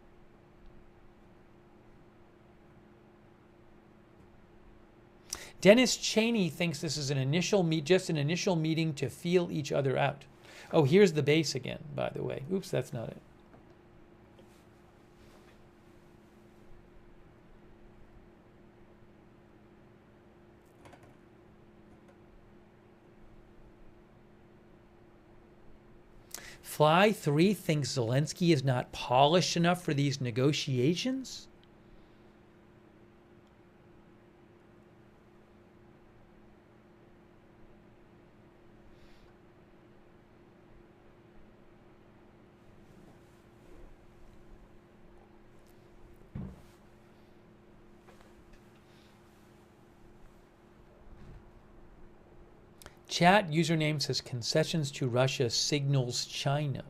Dennis Cheney thinks this is just an initial meeting to feel each other out. Oh, here's the base again, by the way. Oops, that's not it. Fly 3 thinks Zelensky is not polished enough for these negotiations? Chat username says concessions to Russia signals China.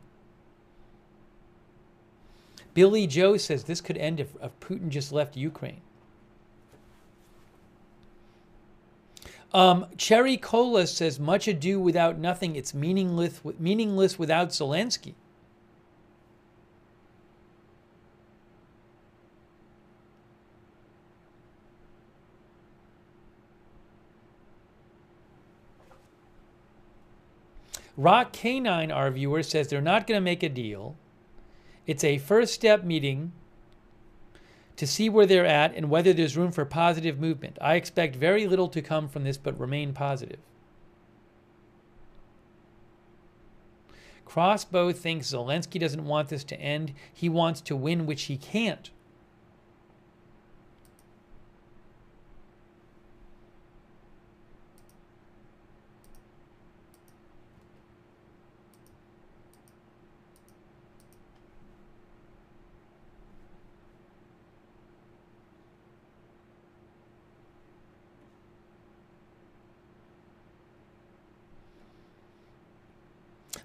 Billy Joe says this could end if Putin just left Ukraine. Cherry Cola says much ado without nothing. It's meaningless without Zelensky. Rock K9, our viewer, says they're not going to make a deal. It's a first step meeting to see where they're at and whether there's room for positive movement. I expect very little to come from this, but remain positive. Crossbow thinks Zelensky doesn't want this to end. He wants to win, which he can't.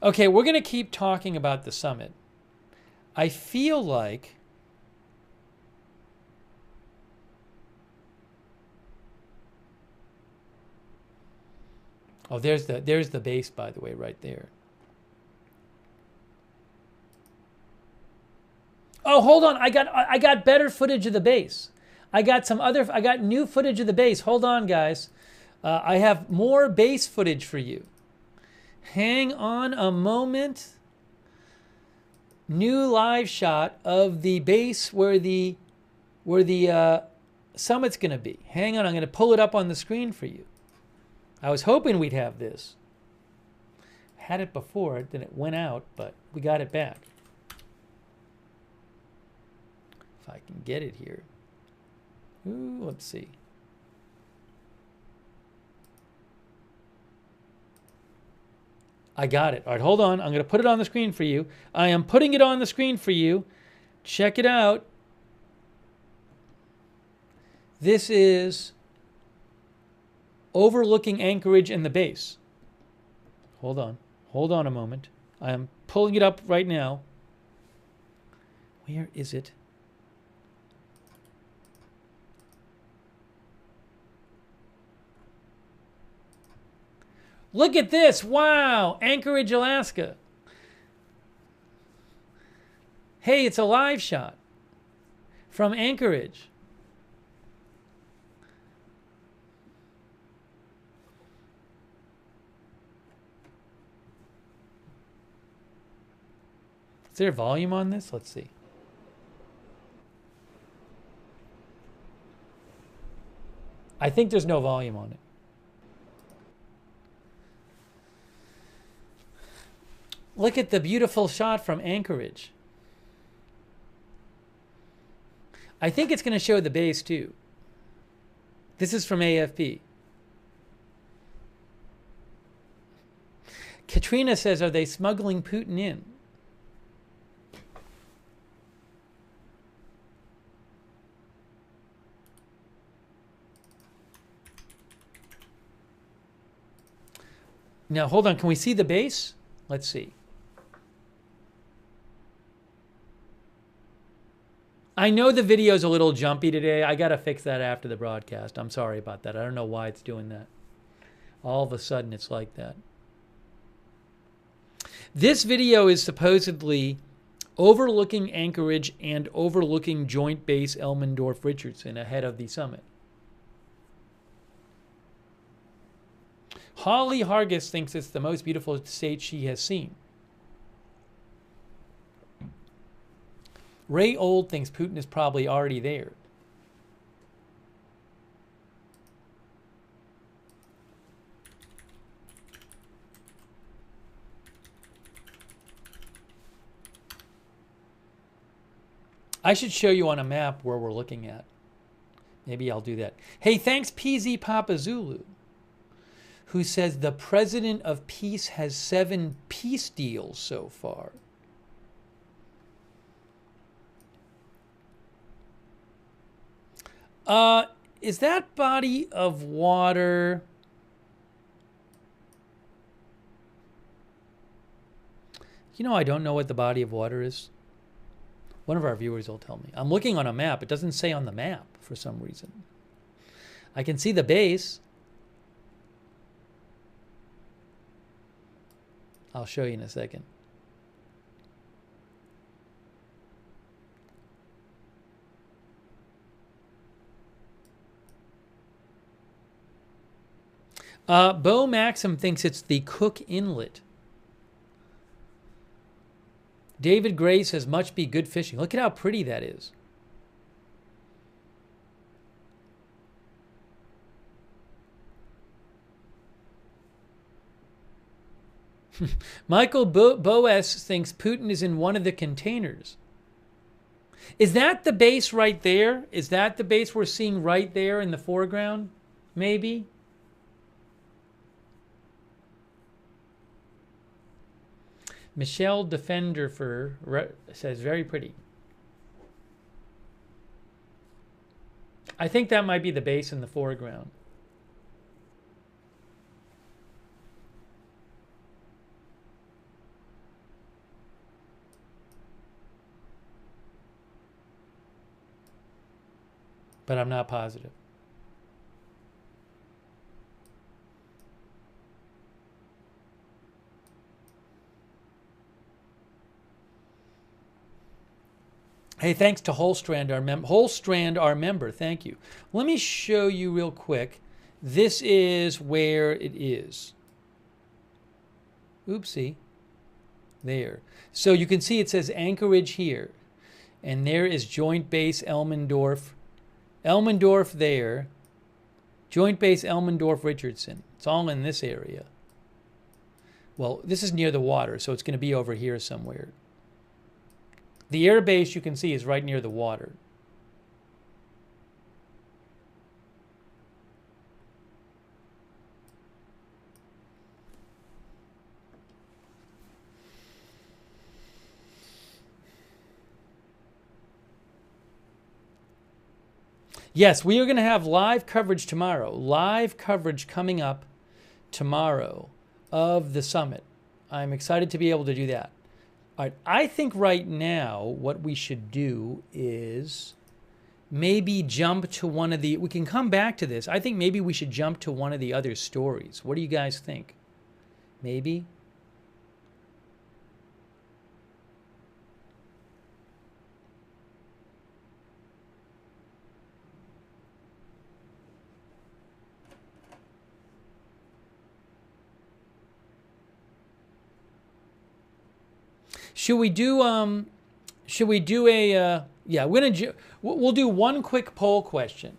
Okay, we're going to keep talking about the summit. I feel like there's the base, by the way, right there. Oh, hold on. I got better footage of the base. I got new footage of the base. Hold on, guys. I have more base footage for you. Hang on a moment. New live shot of the base where the summit's going to be. Hang on, I'm going to pull it up on the screen for you. I was hoping we'd have this. Had it before, then it went out, but we got it back. If I can get it here. Ooh, let's see. I got it. All right, hold on. I'm going to put it on the screen for you. I am putting it on the screen for you. Check it out. This is overlooking Anchorage and the base. Hold on. Hold on a moment. I am pulling it up right now. Where is it? Look at this. Wow. Anchorage, Alaska. Hey, it's a live shot from Anchorage. Is there volume on this? Let's see. I think there's no volume on it. Look at the beautiful shot from Anchorage. I think it's going to show the base too. This is from AFP. Katrina says, are they smuggling Putin in? Now, hold on. Can we see the base? Let's see. I know the video's a little jumpy today. I got to fix that after the broadcast. I'm sorry about that. I don't know why it's doing that. All of a sudden, it's like that. This video is supposedly overlooking Anchorage and overlooking Joint Base Elmendorf-Richardson ahead of the summit. Holly Hargis thinks it's the most beautiful state she has seen. Ray Old thinks Putin is probably already there. I should show you on a map where we're looking at. Maybe I'll do that. Hey, thanks PZ Papa Zulu, who says the president of peace has 7 peace deals so far. Is that body of water? You know, I don't know what the body of water is. One of our viewers will tell me. I'm looking on a map. It doesn't say on the map for some reason. I can see the base. I'll show you in a second. Bo Maxim thinks it's the Cook Inlet. David Gray says, must be good fishing. Look at how pretty that is. Michael Boas thinks Putin is in one of the containers. Is that the base right there? Is that the base we're seeing right there in the foreground? Maybe? Michelle Defenderfer says, very pretty. I think that might be the base in the foreground. But I'm not positive. Hey, thanks to Holstrand, our member. Thank you. Let me show you real quick. This is where it is. Oopsie. There. So you can see it says Anchorage here. And there is Joint Base Elmendorf. Elmendorf there. Joint Base Elmendorf-Richardson. It's all in this area. Well, this is near the water, so it's going to be over here somewhere. The air base you can see is right near the water. Yes, we are going to have live coverage tomorrow. Live coverage coming up tomorrow of the summit. I'm excited to be able to do that. All right, I think right now what we should do is maybe jump to one of the, we can come back to this. I think maybe we should jump to one of the other stories. What do you guys think? Maybe? Should we do a yeah, we'll do one quick poll question.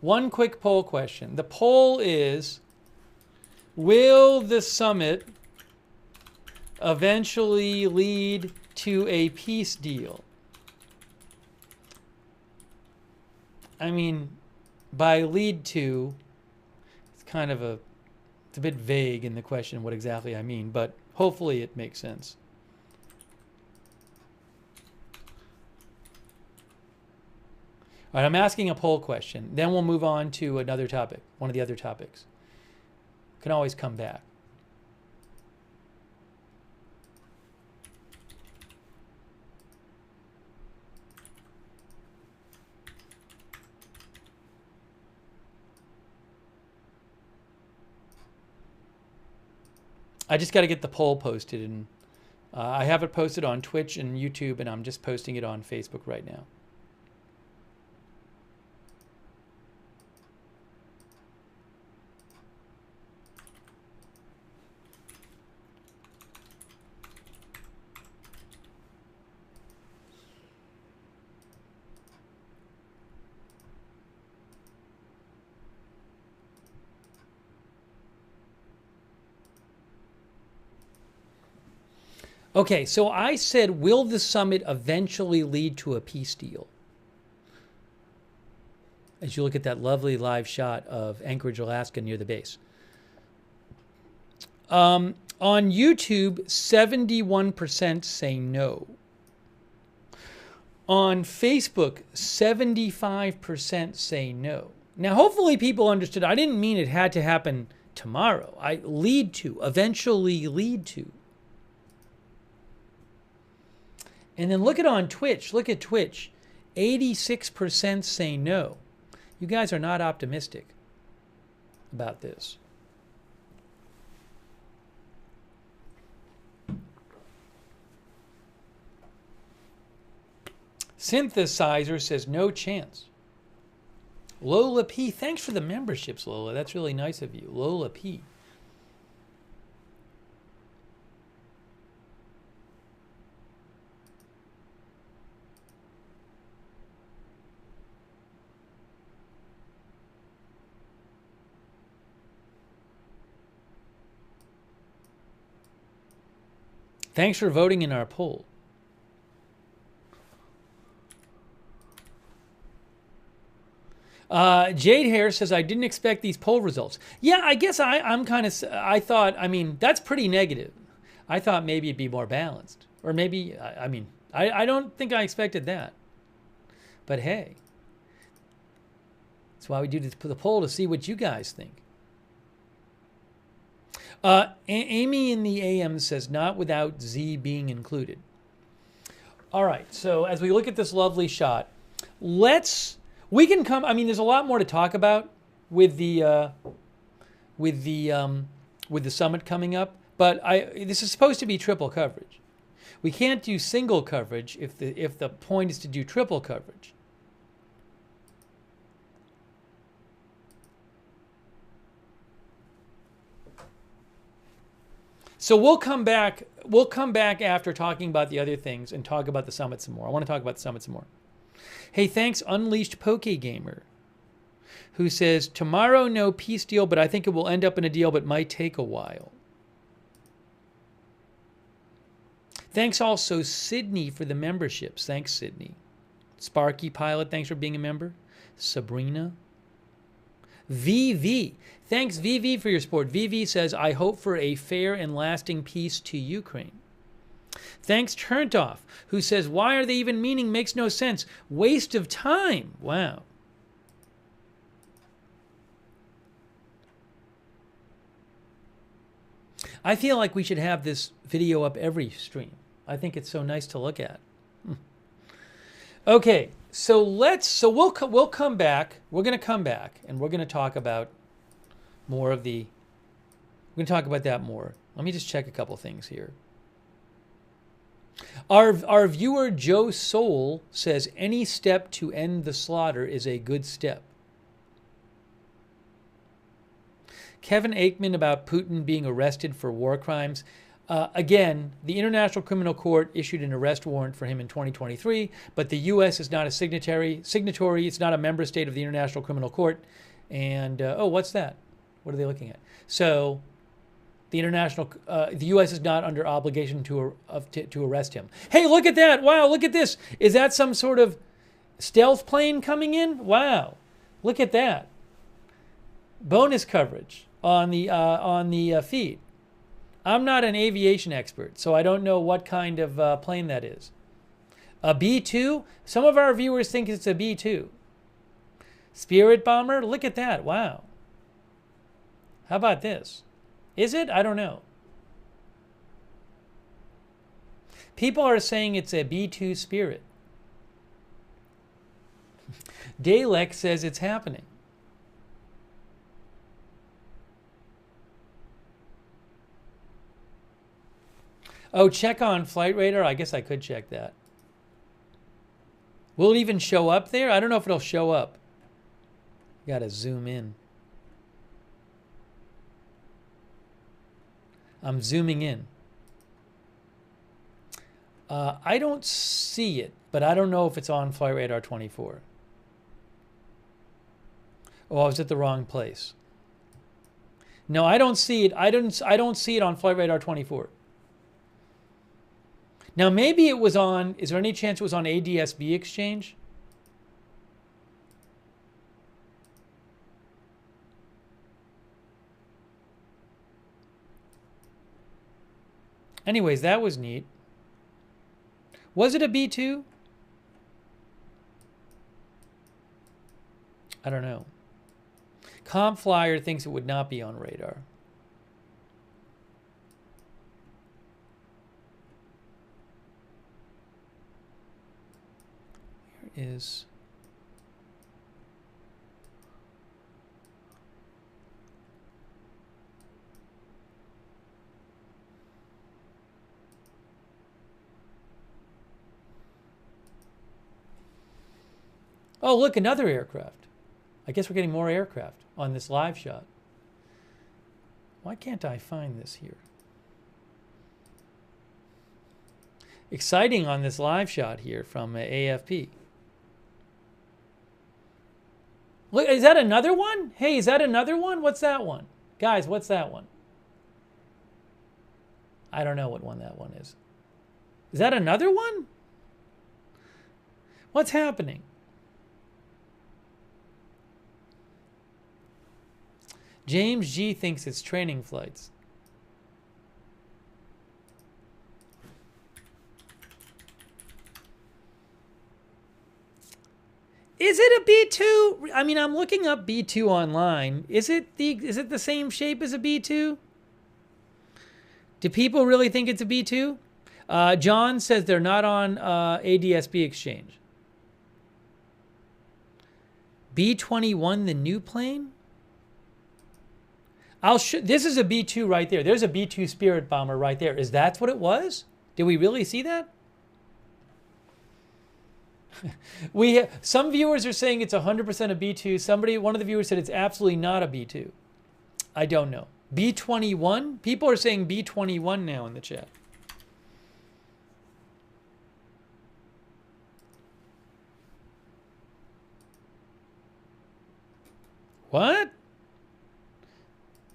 One quick poll question. The poll is, will the summit eventually lead to a peace deal? I mean, by lead to, it's kind of it's a bit vague in the question what exactly I mean, but hopefully it makes sense. All right, I'm asking a poll question. Then we'll move on to another topic, one of the other topics. Can always come back. I just got to get the poll posted, and I have it posted on Twitch and YouTube, and I'm just posting it on Facebook right now. Okay, so I said, will the summit eventually lead to a peace deal? As you look at that lovely live shot of Anchorage, Alaska near the base. On YouTube, 71% say no. On Facebook, 75% say no. Now, hopefully people understood. I didn't mean it had to happen tomorrow. Eventually lead to. And then look at Twitch. Look at Twitch. 86% say no. You guys are not optimistic about this. Synthesizer says no chance. Lola P. Thanks for the memberships, Lola. That's really nice of you. Lola P. Thanks for voting in our poll. Jade Hare says, I didn't expect these poll results. Yeah, I guess I thought, I mean, that's pretty negative. I thought maybe it'd be more balanced. Or maybe, I don't think I expected that. But hey, that's why we do the poll, to see what you guys think. Amy in the AM says, not without Z being included. All right, so as we look at this lovely shot, there's a lot more to talk about with the summit coming up, but this is supposed to be triple coverage. We can't do single coverage if the point is to do triple coverage. So we'll come back after talking about the other things and talk about the summit some more. I want to talk about the summit some more. Hey, thanks, Unleashed Poke Gamer, who says, tomorrow no peace deal, but I think it will end up in a deal, but might take a while. Thanks also, Sydney, for the memberships. Thanks, Sydney. Sparky Pilot, thanks for being a member. Sabrina. VV. Thanks, VV, for your support. VV says, I hope for a fair and lasting peace to Ukraine. Thanks, Turntoff, who says, why are they even meeting? Makes no sense. Waste of time. Wow. I feel like we should have this video up every stream. I think it's so nice to look at. Okay, so we'll come back. We're going to come back, and we're going to talk about more of the. We're going to talk about that more. Let me just check a couple things here. Our viewer Joe Soul says any step to end the slaughter is a good step. Kevin Aikman about Putin being arrested for war crimes. Again, the International Criminal Court issued an arrest warrant for him in 2023, but the U.S. is not a signatory. It's not a member state of the International Criminal Court. And, oh, what's that? What are they looking at? So the U.S. is not under obligation to arrest him. Hey, look at that. Wow, look at this. Is that some sort of stealth plane coming in? Wow, look at that. Bonus coverage on the feed. I'm not an aviation expert, so I don't know what kind of plane that is. A B-2? Some of our viewers think it's a B-2. Spirit bomber? Look at that. Wow. How about this? Is it? I don't know. People are saying it's a B-2 Spirit. Dalek says it's happening. Oh, check on Flight Radar. I guess I could check that. Will it even show up there? I don't know if it'll show up. Got to zoom in. I'm zooming in. I don't see it, but I don't know if it's on Flight Radar 24. Oh, I was at the wrong place. No, I don't see it. I don't see it on Flight Radar 24. Now, maybe it was on, is there any chance it was on ADSB Exchange? Anyways, that was neat. Was it a B-2? I don't know. CompFlyer thinks it would not be on radar. Is oh, look, another aircraft. I guess we're getting more aircraft on this live shot. Why can't I find this here? Exciting on this live shot here from AFP. Look, is that another one? Hey, is that another one? What's that one? Guys, what's that one? I don't know what one that one is. Is that another one? What's happening? James G thinks it's training flights. Is it a B-2? I mean, I'm looking up B-2 online. Is it the same shape as a B-2? Do people really think it's a B-2? John says they're not on ADSB Exchange. B-21, the new plane? This is a B-2 right there. There's a B-2 Spirit bomber right there. Is that what it was? Did we really see that? Some viewers are saying it's 100% a B-2. One of the viewers said it's absolutely not a B-2. I don't know. B-21? People are saying B-21 now in the chat. What?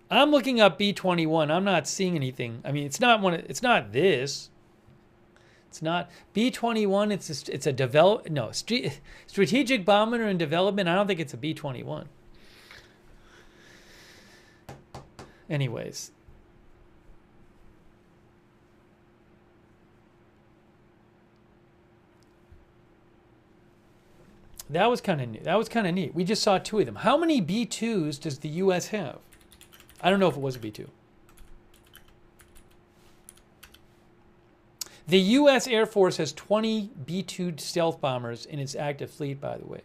I'm looking up B-21. I'm not seeing anything. I mean, it's not this. It's not B-21. It's a strategic bomber in development. I don't think it's a B-21. Anyways, that was kind of neat. That was kind of neat. We just saw two of them. How many B-2s does the U.S. have? I don't know if it was a B-2. The U.S. Air Force has 20 B-2 stealth bombers in its active fleet, by the way.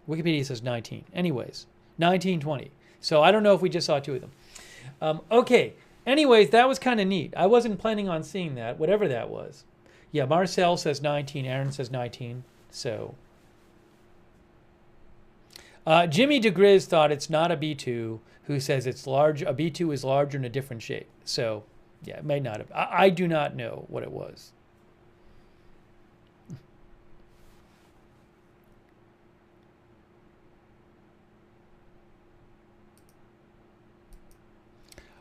Wikipedia says 19. Anyways, 19, 20. So I don't know if we just saw two of them. Okay. Anyways, that was kind of neat. I wasn't planning on seeing that, whatever that was. Yeah, Marcel says 19. Aaron says 19. So Jimmy DeGriz thought it's not a B2, who says it's large. A B2 is larger in a different shape. So, yeah, it may not have. I do not know what it was.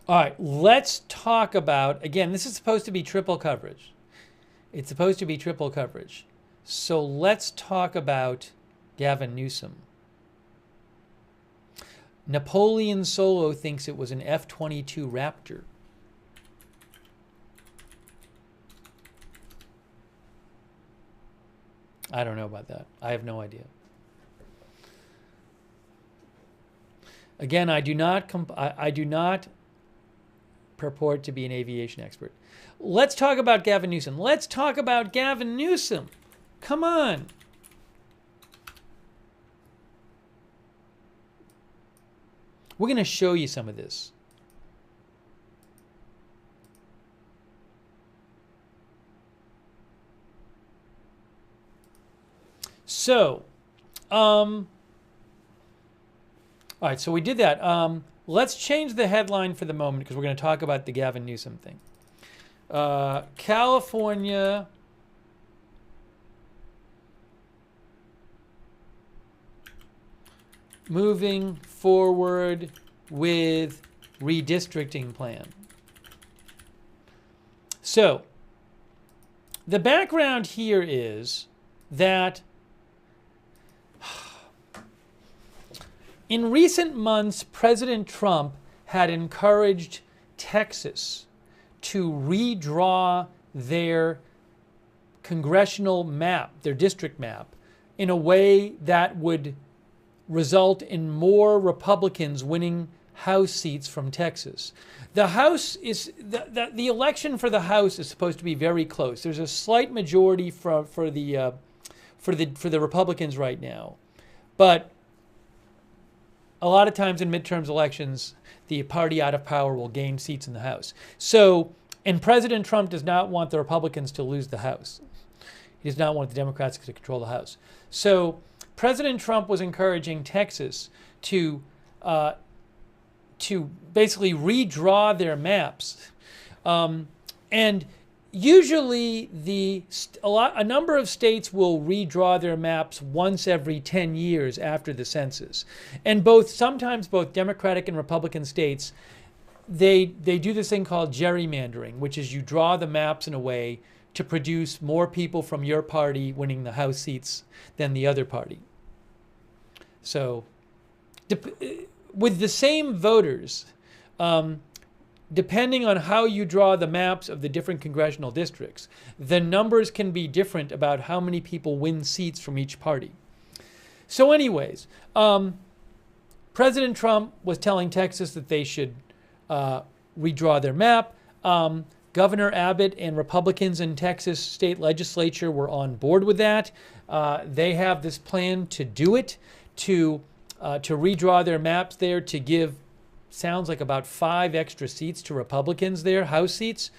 All right, let's talk about, again, this is supposed to be triple coverage. It's supposed to be triple coverage. So let's talk about Gavin Newsom. Napoleon Solo thinks it was an F-22 Raptor. I don't know about that. I have no idea. Again, I do not purport to be an aviation expert. Let's talk about Gavin Newsom. Let's talk about Gavin Newsom. Come on. We're going to show you some of this. So, all right, so we did that. Let's change the headline for the moment because we're going to talk about the Gavin Newsom thing. California moving forward with redistricting plan. So, the background here is that in recent months, President Trump had encouraged Texas to redraw their congressional map, their district map, in a way that would result in more Republicans winning House seats from Texas. The House is the election for the House is supposed to be very close. There's a slight majority for the Republicans right now, but a lot of times in midterms elections, the party out of power will gain seats in the House. So, and President Trump does not want the Republicans to lose the House. He does not want the Democrats to control the House. So, President Trump was encouraging Texas to basically redraw their maps, and usually a number of states will redraw their maps once every 10 years after the census, and sometimes both Democratic and Republican states they do this thing called gerrymandering, which is you draw the maps in a way to produce more people from your party winning the House seats than the other party. So, with the same voters, depending on how you draw the maps of the different congressional districts, the numbers can be different about how many people win seats from each party. So anyways, President Trump was telling Texas that they should redraw their map. Governor Abbott and Republicans in Texas state legislature were on board with that. They have this plan to do it, to redraw their maps there, to give, sounds like about 5 extra seats to Republicans there, House seats.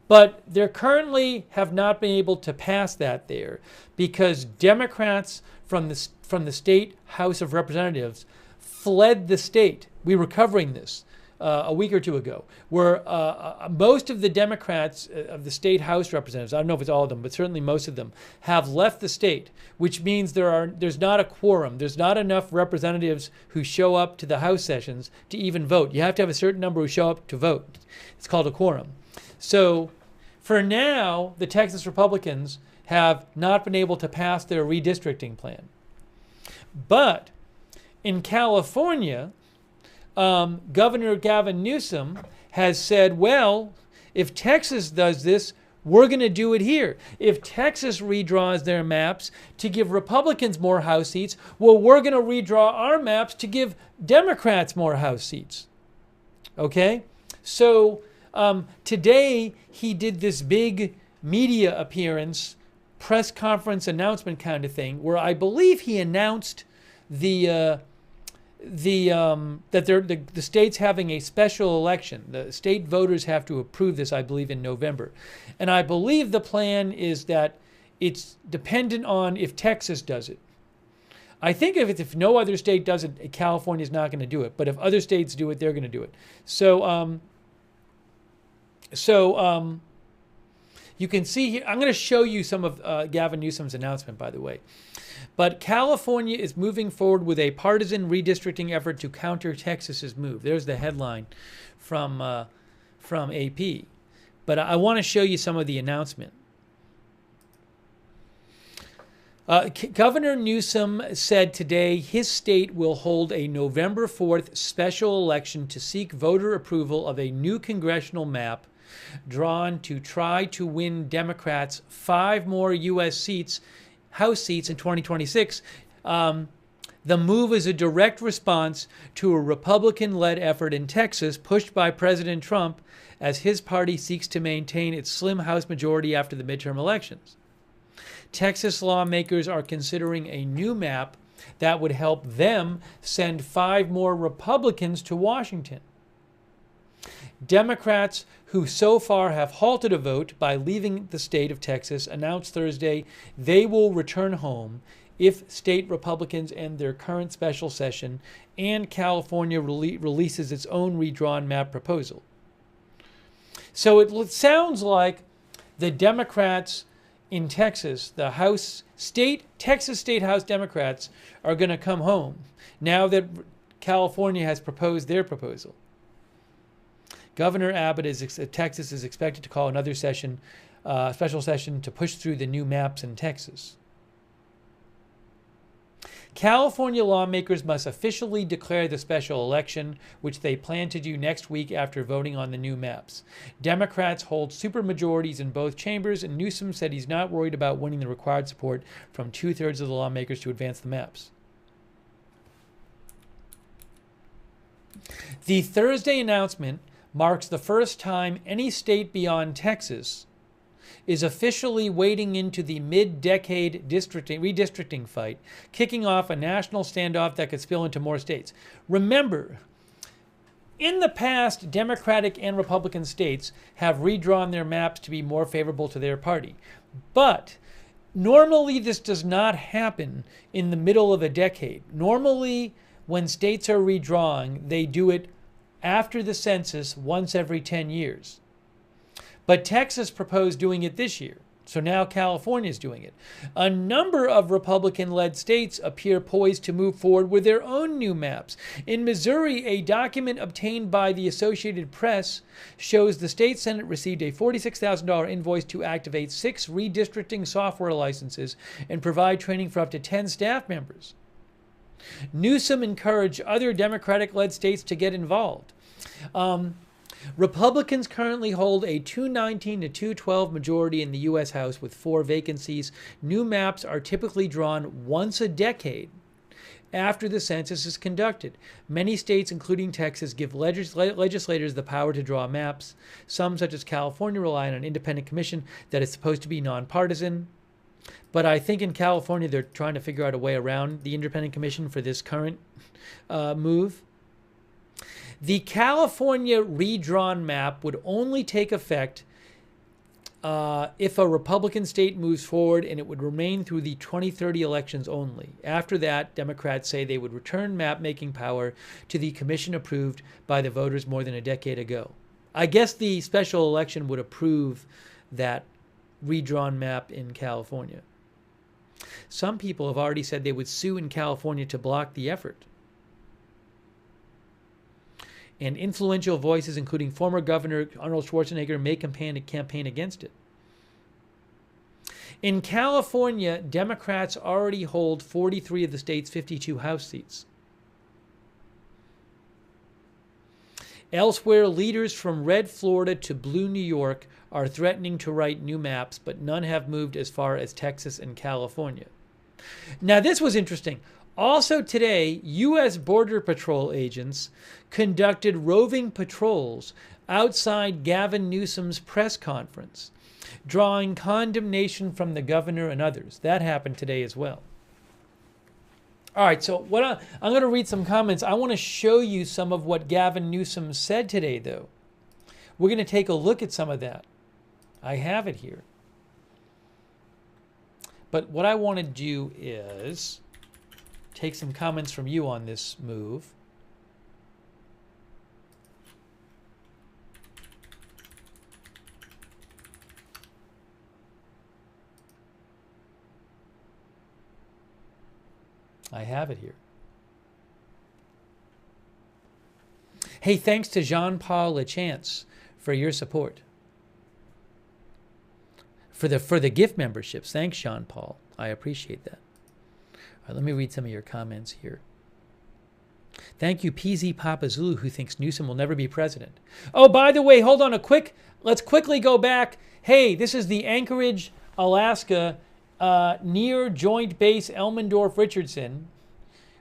But they currently have not been able to pass that there because Democrats from the state House of Representatives fled the state. We were covering this a week or two ago, where most of the Democrats of the state House representatives, I don't know if it's all of them, but certainly most of them, have left the state, which means there's not a quorum. There's not enough representatives who show up to the House sessions to even vote. You have to have a certain number who show up to vote. It's called a quorum. So for now, the Texas Republicans have not been able to pass their redistricting plan. But in California, Governor Gavin Newsom has said, well, if Texas does this, we're going to do it here. If Texas redraws their maps to give Republicans more House seats, well, we're going to redraw our maps to give Democrats more House seats. Okay? So today he did this big media appearance, press conference announcement kind of thing, where I believe he announced that the state's having a special election. The state voters have to approve this, I believe, in November. And I believe the plan is that it's dependent on if Texas does it. I think if no other state does it, California's not going to do it. But if other states do it, they're going to do it. So you can see here, I'm going to show you some of Gavin Newsom's announcement, by the way. But California is moving forward with a partisan redistricting effort to counter Texas's move. There's the headline from AP. But I want to show you some of the announcement. Governor Newsom said today his state will hold a November 4th special election to seek voter approval of a new congressional map drawn to try to win Democrats 5 more U.S. seats, House seats in 2026. The move is a direct response to a Republican-led effort in Texas pushed by President Trump as his party seeks to maintain its slim House majority after the midterm elections. Texas lawmakers are considering a new map that would help them send 5 more Republicans to Washington. Democrats, who so far have halted a vote by leaving the state of Texas, announced Thursday they will return home if state Republicans end their current special session and California releases its own redrawn map proposal. So it sounds like the Democrats in Texas, the Texas State House Democrats, are going to come home now that California has proposed their proposal. Governor Abbott of Texas is expected to call another special session to push through the new maps in Texas. California lawmakers must officially declare the special election, which they plan to do next week after voting on the new maps. Democrats hold supermajorities in both chambers, and Newsom said he's not worried about winning the required support from 2/3 of the lawmakers to advance the maps. The Thursday announcement marks the first time any state beyond Texas is officially wading into the mid-decade redistricting fight, kicking off a national standoff that could spill into more states. Remember, in the past, Democratic and Republican states have redrawn their maps to be more favorable to their party. But normally this does not happen in the middle of a decade. Normally, when states are redrawing, they do it after the census once every 10 years. But Texas proposed doing it this year, so now California is doing it. A number of Republican-led states appear poised to move forward with their own new maps. In Missouri, a document obtained by the Associated Press shows the state Senate received a $46,000 invoice to activate 6 redistricting software licenses and provide training for up to 10 staff members. Newsom encouraged other Democratic-led states to get involved. Republicans currently hold a 219 to 212 majority in the U.S. House with 4 vacancies. New maps are typically drawn once a decade after the census is conducted. Many states, including Texas, give legislators the power to draw maps. Some, such as California, rely on an independent commission that is supposed to be nonpartisan. But I think in California, they're trying to figure out a way around the independent commission for this current move. The California redrawn map would only take effect if a Republican state moves forward, and it would remain through the 2030 elections only. After that, Democrats say they would return map-making power to the commission approved by the voters more than a decade ago. I guess the special election would approve that redrawn map in California. Some people have already said they would sue in California to block the effort. And influential voices, including former Governor Arnold Schwarzenegger, may campaign against it. In California, Democrats already hold 43 of the state's 52 House seats. Elsewhere, leaders from red Florida to blue New York are threatening to write new maps, but none have moved as far as Texas and California. Now, this was interesting. Also today, U.S. Border Patrol agents conducted roving patrols outside Gavin Newsom's press conference, drawing condemnation from the governor and others. That happened today as well. All right, so I'm going to read some comments. I want to show you some of what Gavin Newsom said today, though. We're going to take a look at some of that. I have it here. But what I want to do is take some comments from you on this move. I have it here. Hey, thanks to Jean-Paul Lachance for your support. For the gift memberships. Thanks, Jean-Paul. I appreciate that. All right, let me read some of your comments here. Thank you, PZ Papa Zulu, who thinks Newsom will never be president. Oh, by the way, hold on let's quickly go back. Hey, this is the Anchorage, Alaska, near Joint Base Elmendorf-Richardson,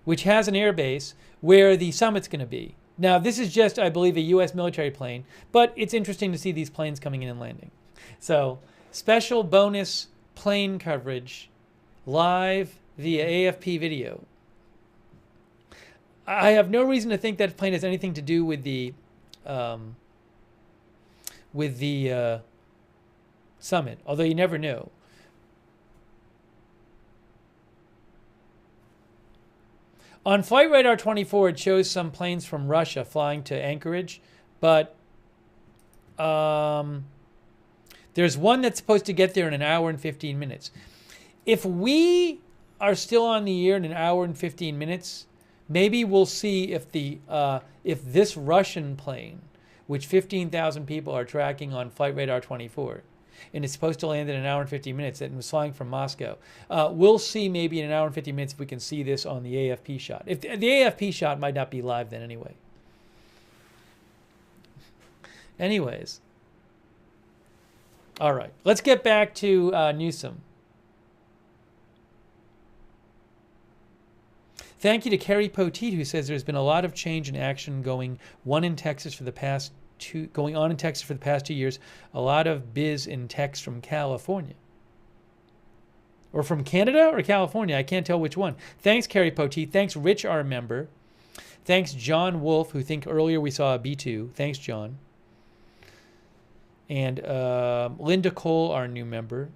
which has an air base where the summit's going to be. Now, this is just, I believe, a U.S. military plane, but it's interesting to see these planes coming in and landing. So, special bonus plane coverage live via AFP video. I have no reason to think that plane has anything to do with the summit, although you never know. On Flight Radar 24, it shows some planes from Russia flying to Anchorage, but there's one that's supposed to get there in an hour and 15 minutes. If we are still on the air in an hour and 15 minutes, maybe we'll see if this Russian plane, which 15,000 people are tracking on Flight Radar 24, and it's supposed to land in an hour and 50 minutes, and was flying from Moscow. We'll see maybe in an hour and 50 minutes if we can see this on the AFP shot. If the AFP shot might not be live then anyway. Anyways. All right. Let's get back to Newsom. Thank you to Kerry Poteet, who says there's been a lot of change and action going on in Texas for the past 2 years. A lot of biz in text from California. Or from Canada or California. I can't tell which one. Thanks, Kerry Poteet. Thanks, Rich, our member. Thanks, John Wolf, who think earlier we saw a B2. Thanks, John. And Linda Cole, our new member.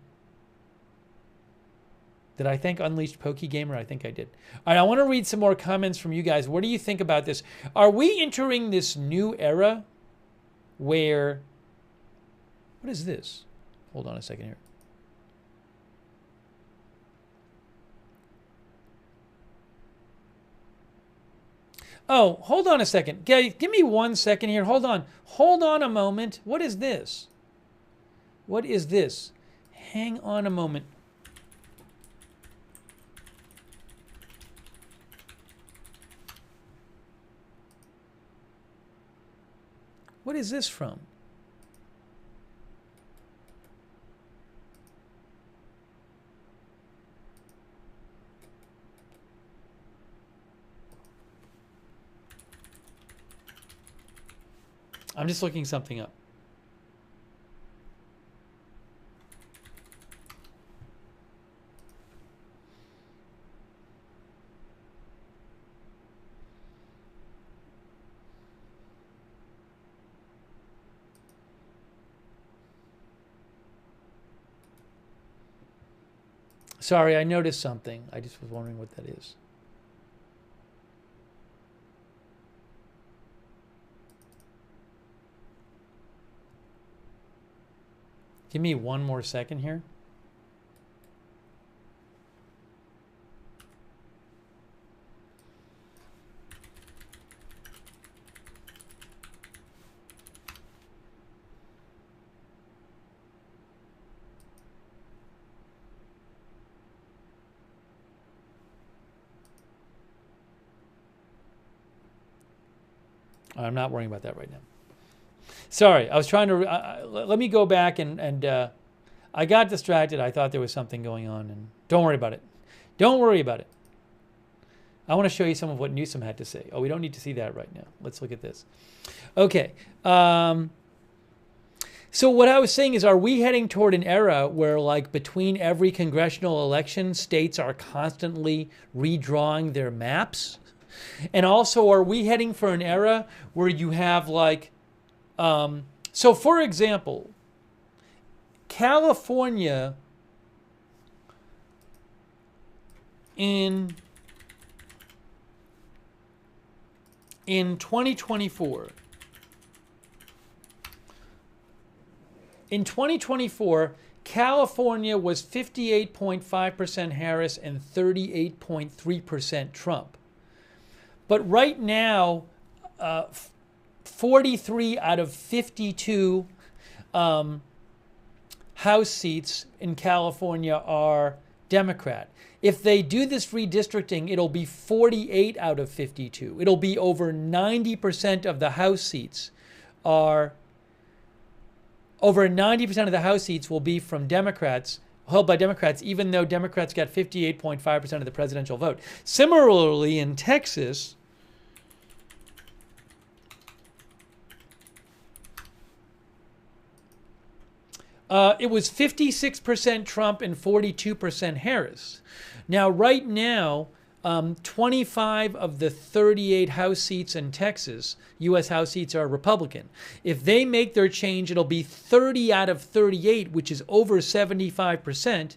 Did I thank Unleashed Pokey Gamer? I think I did. All right, I want to read some more comments from you guys. What do you think about this? Are we entering this new era where... What is this? Hold on a second here. Oh, hold on a second. Give me 1 second here. Hold on. Hold on a moment. What is this? What is this? Hang on a moment. What is this from? I'm just looking something up. Sorry, I noticed something. I just was wondering what that is. Give me 1 more second here. I'm not worrying about that right now. Sorry, I was trying to... let me go back and I got distracted. I thought there was something going on. And don't worry about it. Don't worry about it. I want to show you some of what Newsom had to say. Oh, we don't need to see that right now. Let's look at this. Okay. So what I was saying is, are we heading toward an era where, like, between every congressional election, states are constantly redrawing their maps? And also, are we heading for an era where you have, like... so, for example, California in in 2024, California was 58.5% Harris and 38.3% Trump. But right now, 43 out of 52 House seats in California are Democrat. If they do this redistricting, it'll be 48 out of 52. It'll be over 90% of the House seats are, over 90% of the House seats will be from Democrats, held by Democrats, even though Democrats got 58.5% of the presidential vote. Similarly, in Texas, it was 56% Trump and 42% Harris. Now, right now, 25 of the 38 House seats in Texas, U.S. House seats, are Republican. If they make their change, it'll be 30 out of 38, which is over 75%,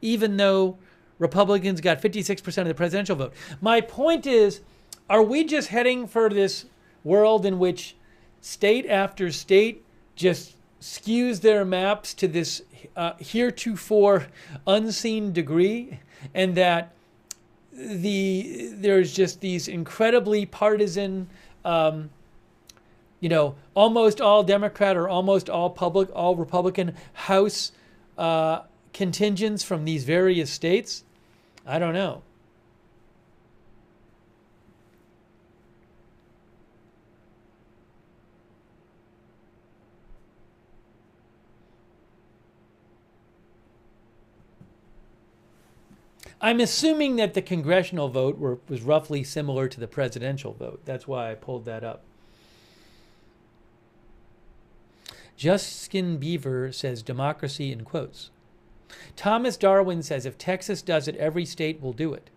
even though Republicans got 56% of the presidential vote. My point is, are we just heading for this world in which state after state just skews their maps to this heretofore unseen degree, and that there's just these incredibly partisan, almost all Democrat or almost all Republican House contingents from these various states? I don't know. I'm assuming that the congressional vote was roughly similar to the presidential vote. That's why I pulled that up. Just Skin Beaver says democracy in quotes. Thomas Darwin says if Texas does it, every state will do it.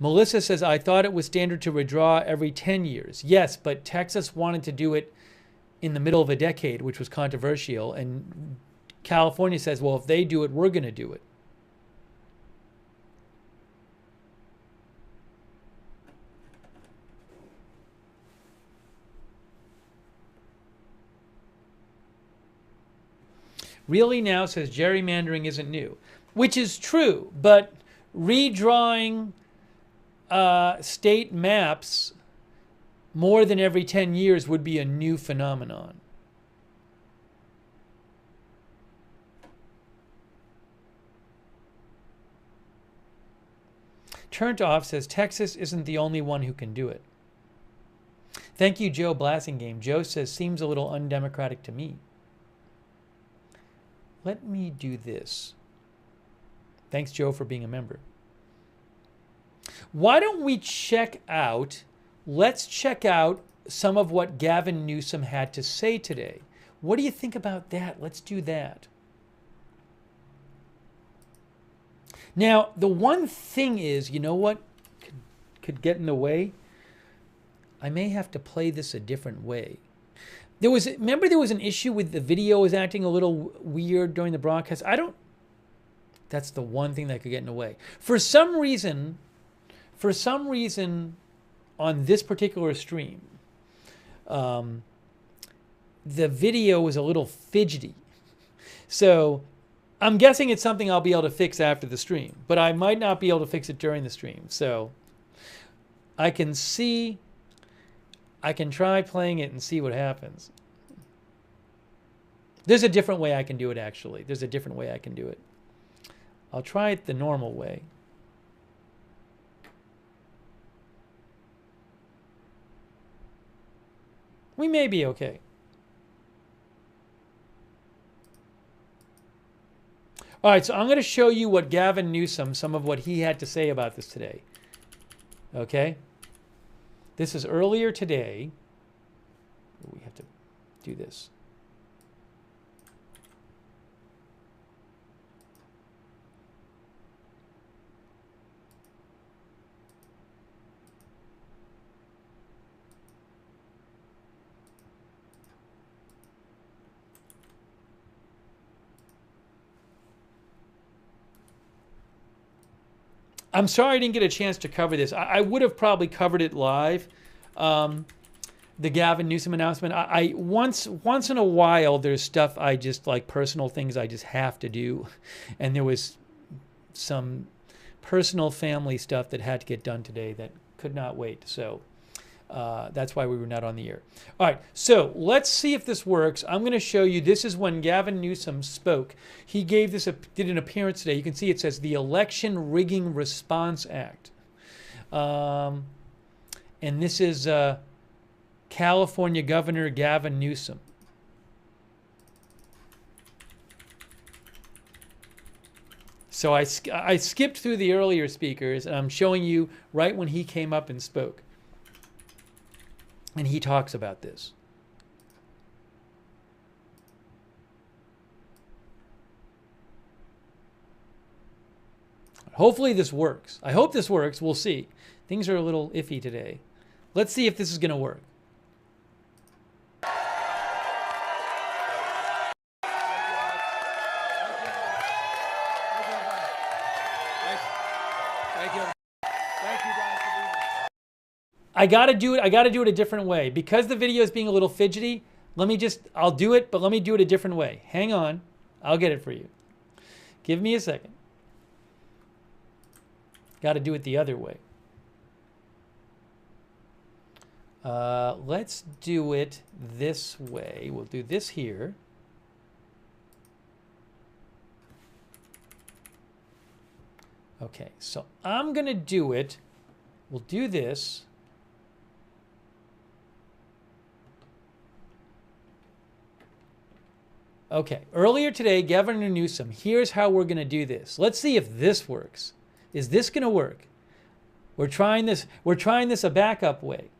Melissa says, I thought it was standard to redraw every 10 years. Yes, but Texas wanted to do it in the middle of a decade, which was controversial. And California says, well, if they do it, we're going to do it. Really now says gerrymandering isn't new, which is true, but redrawing state maps more than every 10 years would be a new phenomenon. Turned Off says Texas isn't the only one who can do it. Thank you, Joe Blassingame. Joe says seems a little undemocratic to me. Let me do this. Thanks, Joe, for being a member. Why don't we let's check out some of what Gavin Newsom had to say today. What do you think about that? Let's do that. Now, the one thing is, you know what could get in the way? I may have to play this a different way. Remember there was an issue with the video was acting a little weird during the broadcast? That's the one thing that could get in the way. For some reason on this particular stream, the video was a little fidgety. So I'm guessing it's something I'll be able to fix after the stream, but I might not be able to fix it during the stream. So I can try playing it and see what happens. There's a different way I can do it, actually. There's a different way I can do it. I'll try it the normal way. We may be okay. All right, so I'm going to show you what Gavin Newsom, some of what he had to say about this today. Okay? This is earlier today. We have to do this. I'm sorry I didn't get a chance to cover this. I would have probably covered it live. the Gavin Newsom announcement. I once in a while there's stuff I just like, personal things I just have to do, and there was some personal family stuff that had to get done today that could not wait. So that's why we were not on the air. All right, so let's see if this works. I'm going to show you. This is when Gavin Newsom spoke. He did an appearance today. You can see it says the Election Rigging Response Act, and this is California Governor Gavin Newsom. So I skipped through the earlier speakers, and I'm showing you right when he came up and spoke. And he talks about this. Hopefully this works. I hope this works. We'll see. Things are a little iffy today. Let's see if this is going to work. I gotta do it a different way. Because the video is being a little fidgety, I'll do it, but let me do it a different way. Hang on, I'll get it for you. Give me a second. Gotta do it the other way. Let's do it this way. We'll do this here. Okay, so I'm gonna do it. We'll do this. Okay, earlier today, Governor Newsom, here's how we're going to do this. Let's see if this works. Is this going to work? We're trying this a backup way.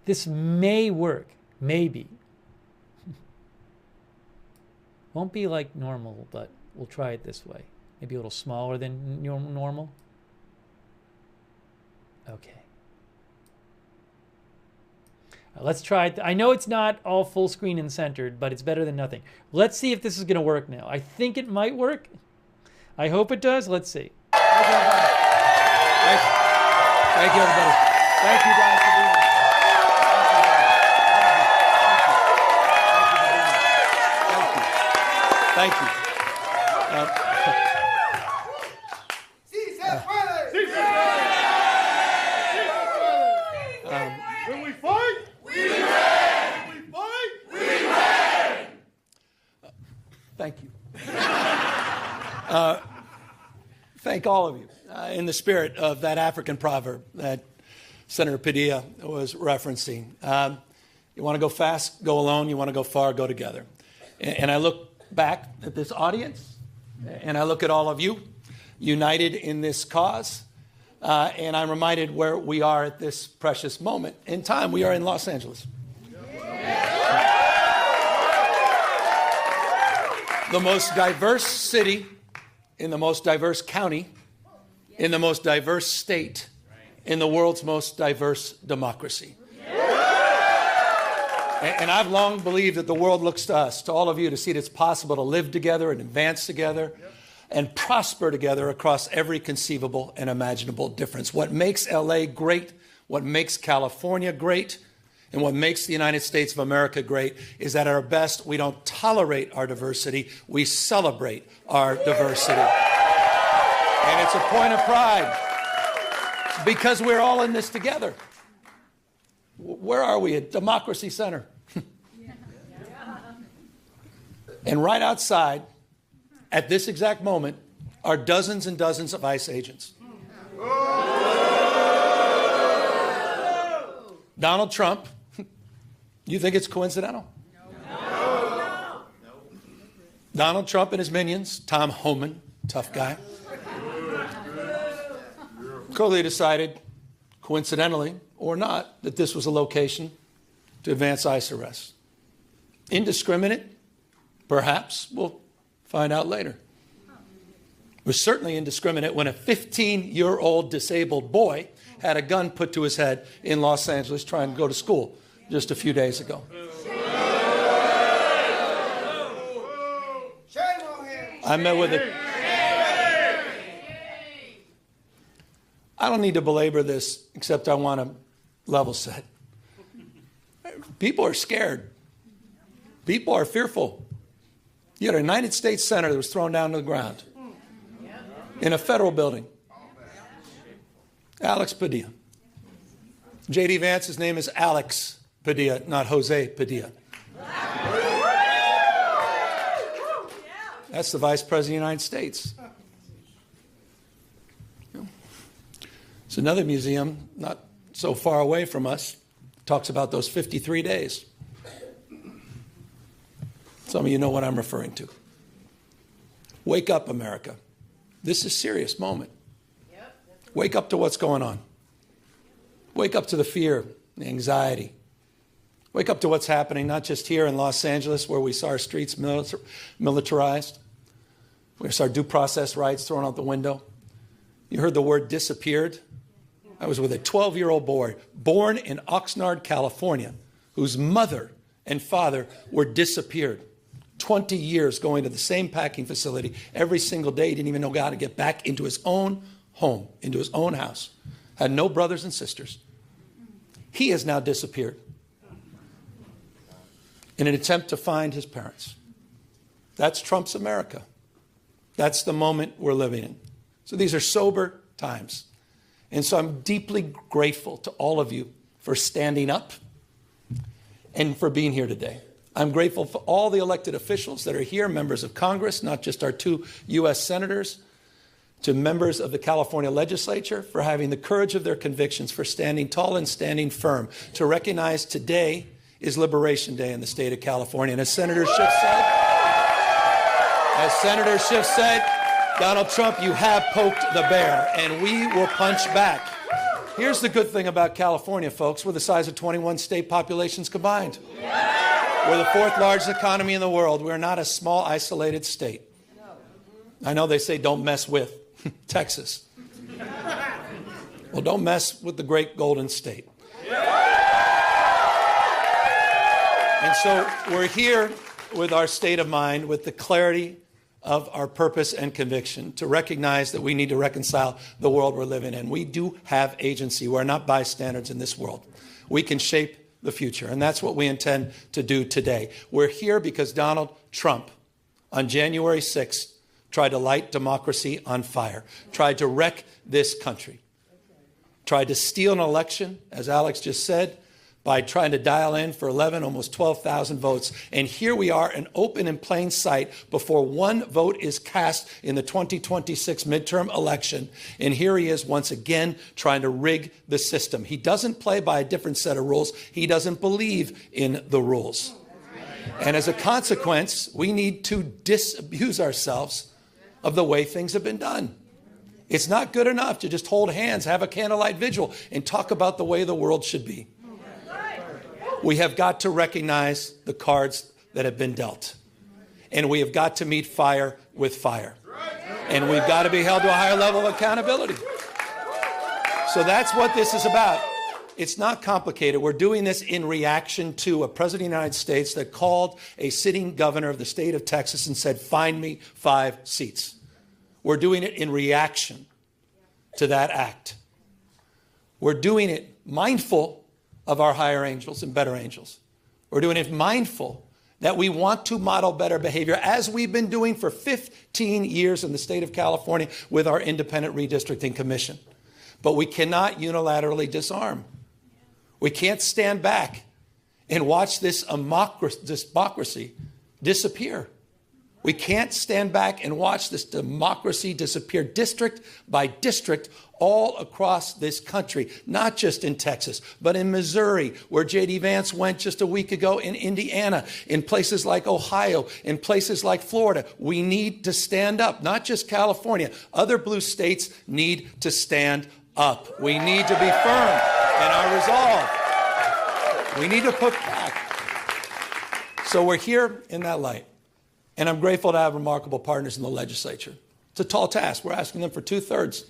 This may work, maybe. Won't be like normal, but we'll try it this way. Maybe a little smaller than normal. Okay. Let's try it. I know it's not all full screen and centered, but it's better than nothing. Let's see if this is going to work now. I think it might work. I hope it does. Let's see. Thank you, everybody. Thank you, everybody. Thank you, guys, for being here. Thank you. When we fight, we win. When we fight, we win. Thank you. Thank all of you in the spirit of that African proverb that Senator Padilla was referencing. You want to go fast, go alone. You want to go far, go together. And I look back at this audience, and I look at all of you united in this cause. And I'm reminded where we are at this precious moment in time. We are in Los Angeles. The most diverse city in the most diverse county, in the most diverse state, in the world's most diverse democracy. And I've long believed that the world looks to us, to all of you, to see that it's possible to live together and advance together and prosper together across every conceivable and imaginable difference. What makes LA great, what makes California great, and what makes the United States of America great is that at our best, we don't tolerate our diversity, we celebrate our diversity. And it's a point of pride because we're all in this together. Where are we? At Democracy Center. And right outside, at this exact moment, are dozens and dozens of ICE agents. Donald Trump, you think it's coincidental? No. Donald Trump and his minions, Tom Homan, tough guy, clearly decided, coincidentally or not, that this was a location to advance ICE arrests. Indiscriminate? Perhaps. We'll find out later. It was certainly indiscriminate when a 15-year-old disabled boy had a gun put to his head in Los Angeles trying to go to school just a few days ago. I met with I don't need to belabor this, except I want to level set. People are scared. People are fearful. You had a United States senator that was thrown down to the ground in a federal building. Alex Padilla. J.D. Vance's name is Alex Padilla, not Jose Padilla. That's the Vice President of the United States. It's another museum not so far away from us. Talks about those 53 days. Some of you know what I'm referring to. Wake up, America. This is a serious moment. Wake up to what's going on. Wake up to the fear, the anxiety. Wake up to what's happening, not just here in Los Angeles, where we saw our streets militarized. We saw our due process rights thrown out the window. You heard the word disappeared. I was with a 12-year-old boy born in Oxnard, California, whose mother and father were disappeared. 20 years going to the same packing facility every single day. He didn't even know how to get back into his own home, into his own house. Had no brothers and sisters. He has now disappeared in an attempt to find his parents. That's Trump's America. That's the moment we're living in. So these are sober times. And so I'm deeply grateful to all of you for standing up and for being here today. I'm grateful for all the elected officials that are here, members of Congress, not just our 2 U.S. senators, to members of the California legislature for having the courage of their convictions, for standing tall and standing firm, to recognize today is Liberation Day in the state of California. And as Senator Schiff said, Donald Trump, you have poked the bear, and we will punch back. Here's the good thing about California, folks. We're the size of 21 state populations combined. We're the 4th largest economy in the world. We're not a small, isolated state. I know they say don't mess with Texas. Well, don't mess with the great Golden State. And so we're here with our state of mind, with the clarity of our purpose and conviction, to recognize that we need to reconcile the world we're living in. We do have agency. We're not bystanders in this world. We can shape the future, and that's what we intend to do today. We're here because Donald Trump, on January 6th, tried to light democracy on fire, tried to wreck this country, tried to steal an election, as Alex just said, by trying to dial in for 11, almost 12,000 votes. And here we are, in open and plain sight, before one vote is cast in the 2026 midterm election. And here he is once again trying to rig the system. He doesn't play by a different set of rules. He doesn't believe in the rules. And as a consequence, we need to disabuse ourselves of the way things have been done. It's not good enough to just hold hands, have a candlelight vigil, and talk about the way the world should be. We have got to recognize the cards that have been dealt. And we have got to meet fire with fire. And we've got to be held to a higher level of accountability. So that's what this is about. It's not complicated. We're doing this in reaction to a president of the United States that called a sitting governor of the state of Texas and said, find me 5 seats. We're doing it in reaction to that act. We're doing it mindful of our higher angels and better angels. We're doing it mindful that we want to model better behavior, as we've been doing for 15 years in the state of California with our independent redistricting commission. But we cannot unilaterally disarm. We can't stand back and watch this democracy disappear. We can't stand back and watch this democracy disappear district by district all across this country, not just in Texas, but in Missouri, where J.D. Vance went just a week ago, in Indiana, in places like Ohio, in places like Florida. We need to stand up, not just California. Other blue states need to stand up. We need to be firm in our resolve. We need to put back. So we're here in that light. And I'm grateful to have remarkable partners in the legislature. It's a tall task. We're asking them for 2/3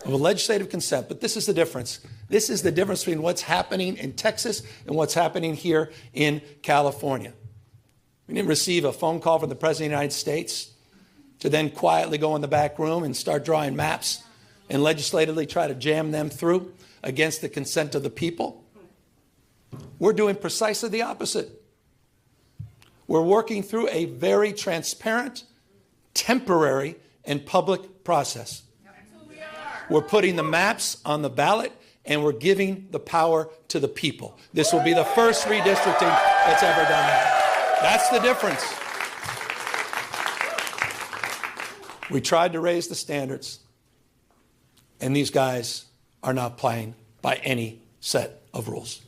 of a legislative consent. But this is the difference. This is the difference between what's happening in Texas and what's happening here in California. We didn't receive a phone call from the President of the United States to then quietly go in the back room and start drawing maps and legislatively try to jam them through against the consent of the people. We're doing precisely the opposite. We're working through a very transparent, temporary, and public process. We're putting the maps on the ballot, and we're giving the power to the people. This will be the first redistricting that's ever done that. That's the difference. We tried to raise the standards, and these guys are not playing by any set of rules.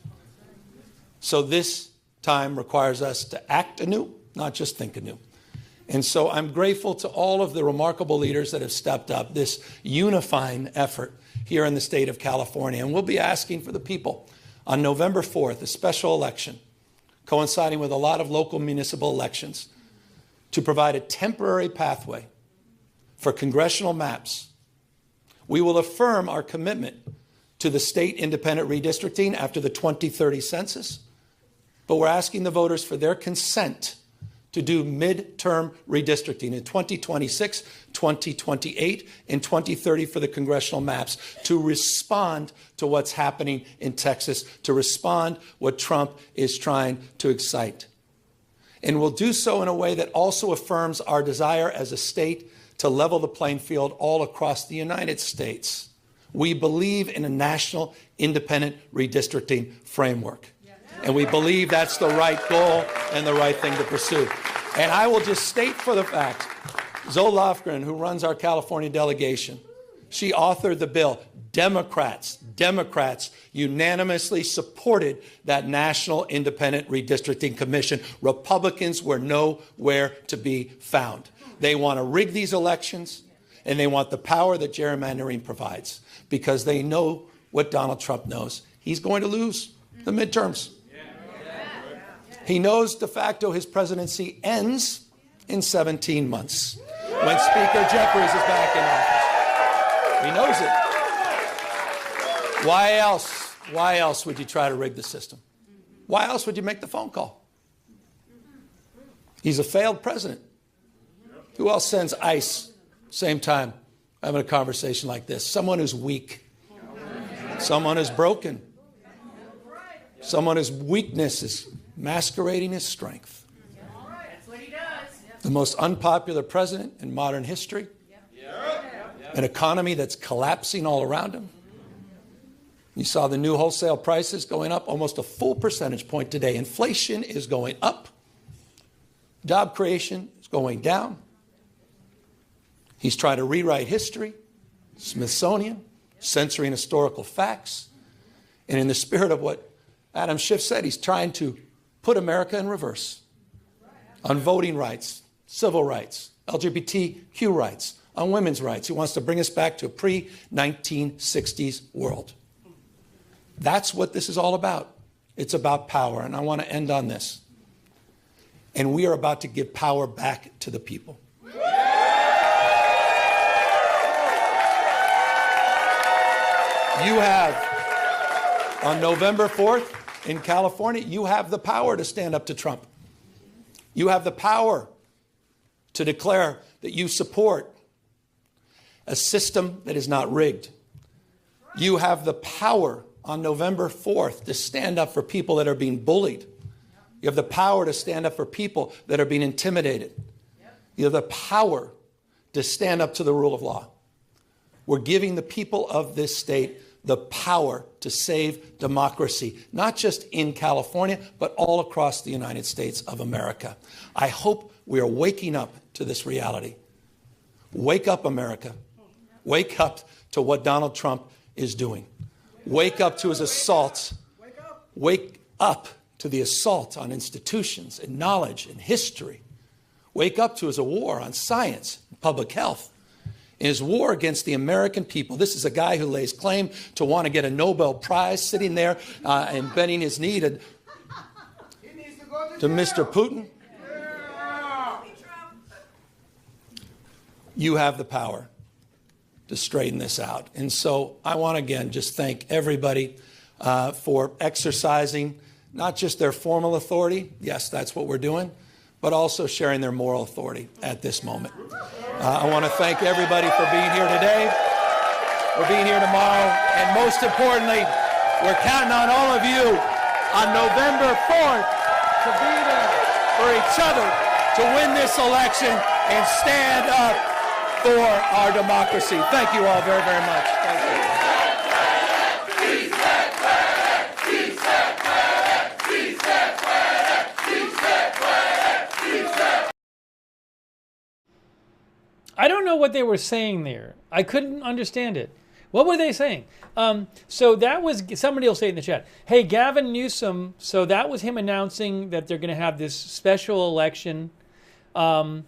So this time requires us to act anew, not just think anew. And so I'm grateful to all of the remarkable leaders that have stepped up, this unifying effort here in the state of California. And we'll be asking for the people on November 4th, a special election coinciding with a lot of local municipal elections, to provide a temporary pathway for congressional maps. We will affirm our commitment to the state independent redistricting after the 2030 census, but we're asking the voters for their consent to do midterm redistricting in 2026, 2028, and 2030 for the congressional maps, to respond to what's happening in Texas, to respond what Trump is trying to excite. And we'll do so in a way that also affirms our desire as a state to level the playing field all across the United States. We believe in a national independent redistricting framework. And we believe that's the right goal and the right thing to pursue. And I will just state for the fact, Zoe Lofgren, who runs our California delegation, she authored the bill. Democrats unanimously supported that National Independent Redistricting Commission. Republicans were nowhere to be found. They want to rig these elections, and they want the power that gerrymandering provides, because they know what Donald Trump knows. He's going to lose the midterms. He knows de facto his presidency ends in 17 months when Speaker Jeffries is back in office. He knows it. Why else would you try to rig the system? Why else would you make the phone call? He's a failed president. Who else sends ICE same time having a conversation like this? Someone who's weak. Someone who's broken. Someone whose weakness is masquerading as strength. That's what he does. The most unpopular president in modern history. An economy that's collapsing all around him. You saw the new wholesale prices going up almost a full percentage point today. Inflation is going up. Job creation is going down. He's trying to rewrite history, Smithsonian, censoring historical facts. And in the spirit of what Adam Schiff said, he's trying to put America in reverse on voting rights, civil rights, LGBTQ rights, on women's rights. He wants to bring us back to a pre-1960s world. That's what this is all about. It's about power. And I want to end on this. And we are about to give power back to the people. You have, on November 4th, in California, you have the power to stand up to Trump. You have the power to declare that you support a system that is not rigged. You have the power on November 4th to stand up for people that are being bullied. You have the power to stand up for people that are being intimidated. You have the power to stand up to the rule of law. We're giving the people of this state the power to save democracy, not just in California, but all across the United States of America. I hope we are waking up to this reality. Wake up, America. Wake up to what Donald Trump is doing. Wake up to his assaults. Wake up to the assault on institutions and knowledge and history. Wake up to his war on science and public health. In his war against the American people. This is a guy who lays claim to want to get a Nobel Prize, sitting there and bending his knee to Mr. Putin. You have the power to straighten this out. And so I want to again just thank everybody for exercising not just their formal authority, yes, that's what we're doing, but also sharing their moral authority at this moment. I want to thank everybody for being here today. for being here tomorrow. And most importantly, we're counting on all of you on November 4th to be there for each other to win this election and stand up for our democracy. Thank you all very, very much. Thank you. I don't know what they were saying there. I couldn't understand it. What were they saying? So that was, somebody will say in the chat, hey, Gavin Newsom, so that was him announcing that they're going to have this special election on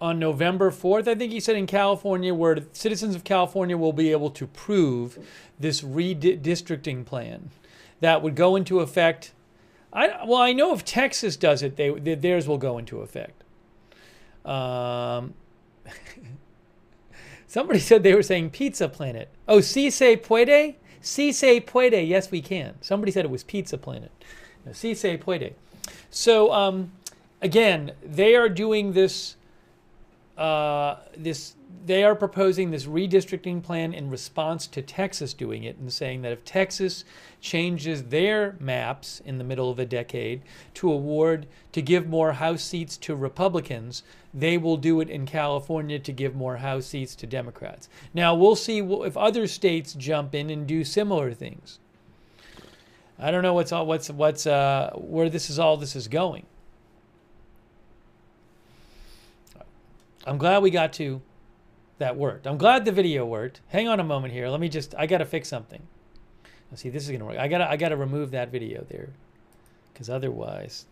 November 4th, I think he said, in California, where citizens of California will be able to prove this redistricting plan that would go into effect. I know if Texas does it, theirs will go into effect. Somebody said they were saying Pizza Planet. Oh, si se puede? Si se puede. Yes, we can. Somebody said it was Pizza Planet. No, si se puede. So, again, they are doing this. They are proposing this redistricting plan in response to Texas doing it, and saying that if Texas changes their maps in the middle of a decade to give more House seats to Republicans, they will do it in California to give more House seats to Democrats. Now we'll see if other states jump in and do similar things. I don't know where this is going. I'm glad we got to that worked. I'm glad the video worked. Hang on a moment here. I got to fix something. Let's see, this is going to work. I got to remove that video there, because otherwise,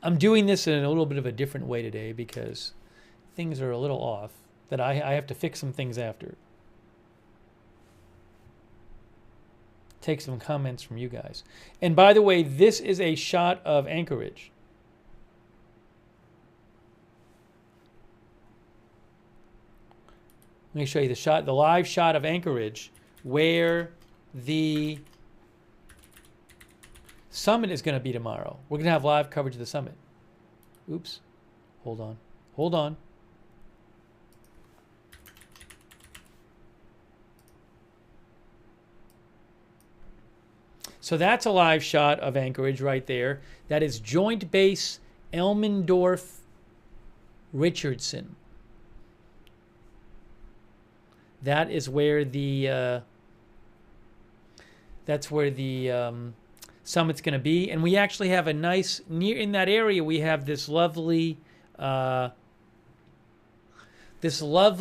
I'm doing this in a little bit of a different way today because things are a little off that I have to fix some things after. Take some comments from you guys. And by the way, this is a shot of Anchorage. Let me show you the live shot of Anchorage, where the summit is going to be tomorrow. We're going to have live coverage of the summit. Oops. Hold on. So that's a live shot of Anchorage right there. That is Joint Base Elmendorf-Richardson. That is where the summit's going to be, and we actually have a nice in that area. We have this lovely, a live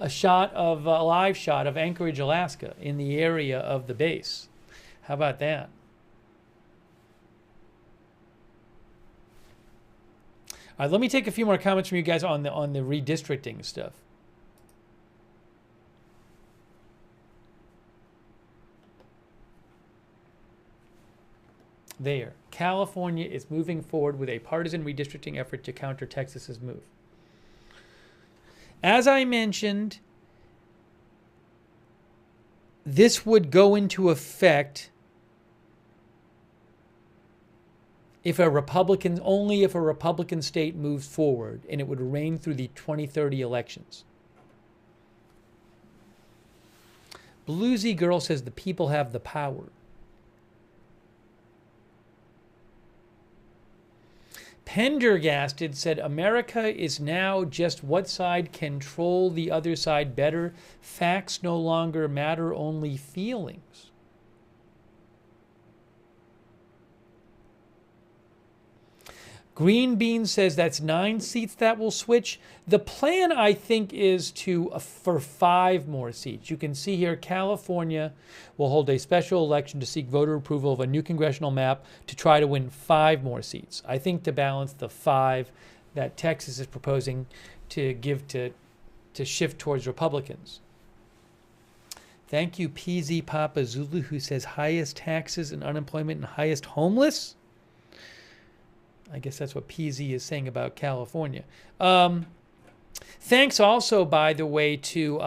shot of Anchorage, Alaska, in the area of the base. How about that? All right, let me take a few more comments from you guys on the redistricting stuff. There. California is moving forward with a partisan redistricting effort to counter Texas's move. As I mentioned, this would go into effect only if a Republican state moves forward, and it would reign through the 2030 elections. Bluesy Girl says the people have the power. Pendergasted said America is now just what side can control the other side better. Facts no longer matter, only feelings. Green Bean says that's 9 seats that will switch. The plan, I think, is for 5 more seats. You can see here California will hold a special election to seek voter approval of a new congressional map to try to win 5 more seats. I think to balance the 5 that Texas is proposing to give to shift towards Republicans. Thank you, PZ Papa Zulu, who says highest taxes and unemployment and highest homeless. I guess that's what PZ is saying about California. Thanks also, by the way, to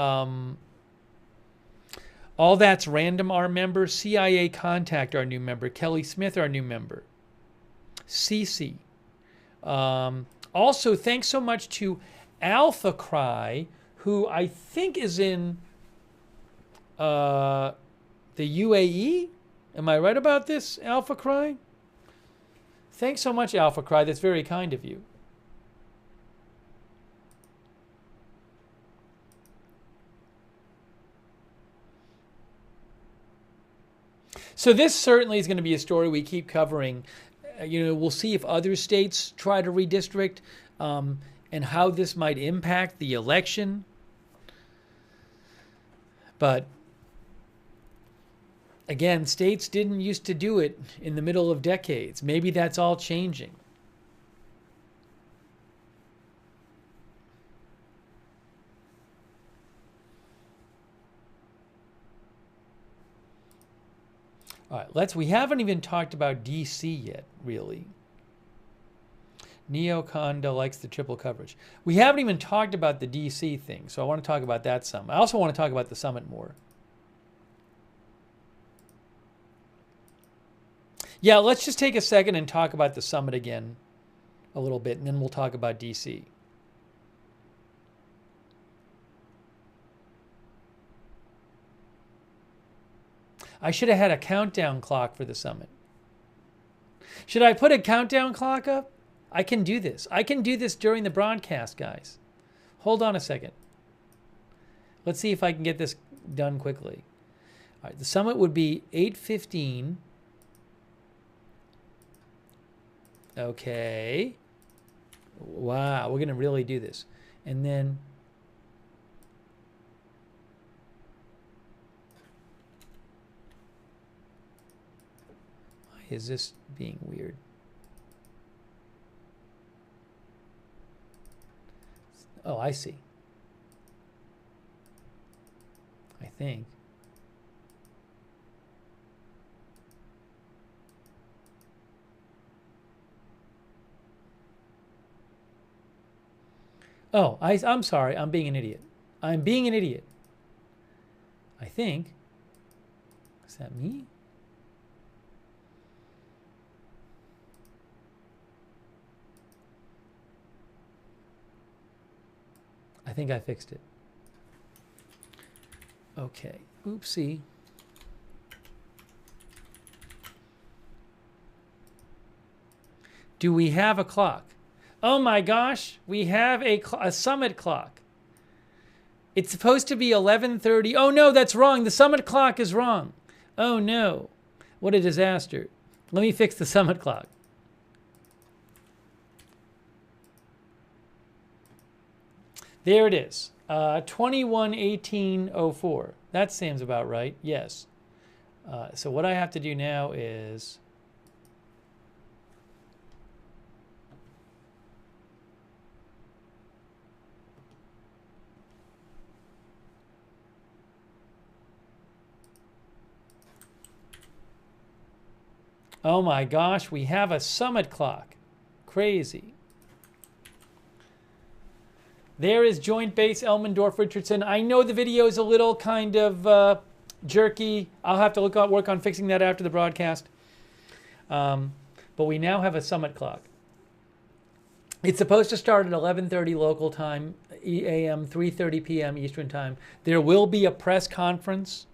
All That's Random, our member, CIA Contact, our new member, Kelly Smith, our new member, Cece, Also, thanks so much to Alpha Cry, who I think is in the UAE. Am I right about this, Alpha Cry? Thanks so much, Alpha Cry. That's very kind of you. So this certainly is going to be a story we keep covering. We'll see if other states try to redistrict and how this might impact the election. But again, states didn't used to do it in the middle of decades. Maybe that's all changing. All right, we haven't even talked about DC yet, really. Neoconda likes the triple coverage. We haven't even talked about the DC thing, so I want to talk about that some. I also want to talk about the summit more. Yeah, let's just take a second and talk about the summit again a little bit, and then we'll talk about DC. I should have had a countdown clock for the summit. Should I put a countdown clock up? I can do this. I can do this during the broadcast, guys. Hold on a second. Let's see if I can get this done quickly. All right, the summit would be 8:15. Okay. Wow, we're going to really do this. And then why is this being weird? Oh, I see. I think. Oh, I'm sorry. I'm being an idiot. I'm being an idiot. I think. Is that me? I think I fixed it. Okay. Oopsie. Do we have a clock? Oh my gosh, we have a summit clock. It's supposed to be 11:30. Oh no, that's wrong. The summit clock is wrong. Oh no. What a disaster. Let me fix the summit clock. There it is. 21:18:04. That seems about right. Yes. So what I have to do now is oh my gosh, we have a summit clock. Crazy. There is Joint Base Elmendorf Richardson. I know the video is a little kind of jerky. I'll have to work on fixing that after the broadcast. But we now have a summit clock. It's supposed to start at 11:30 local time, a.m., 3:30 p.m. Eastern time. There will be a press conference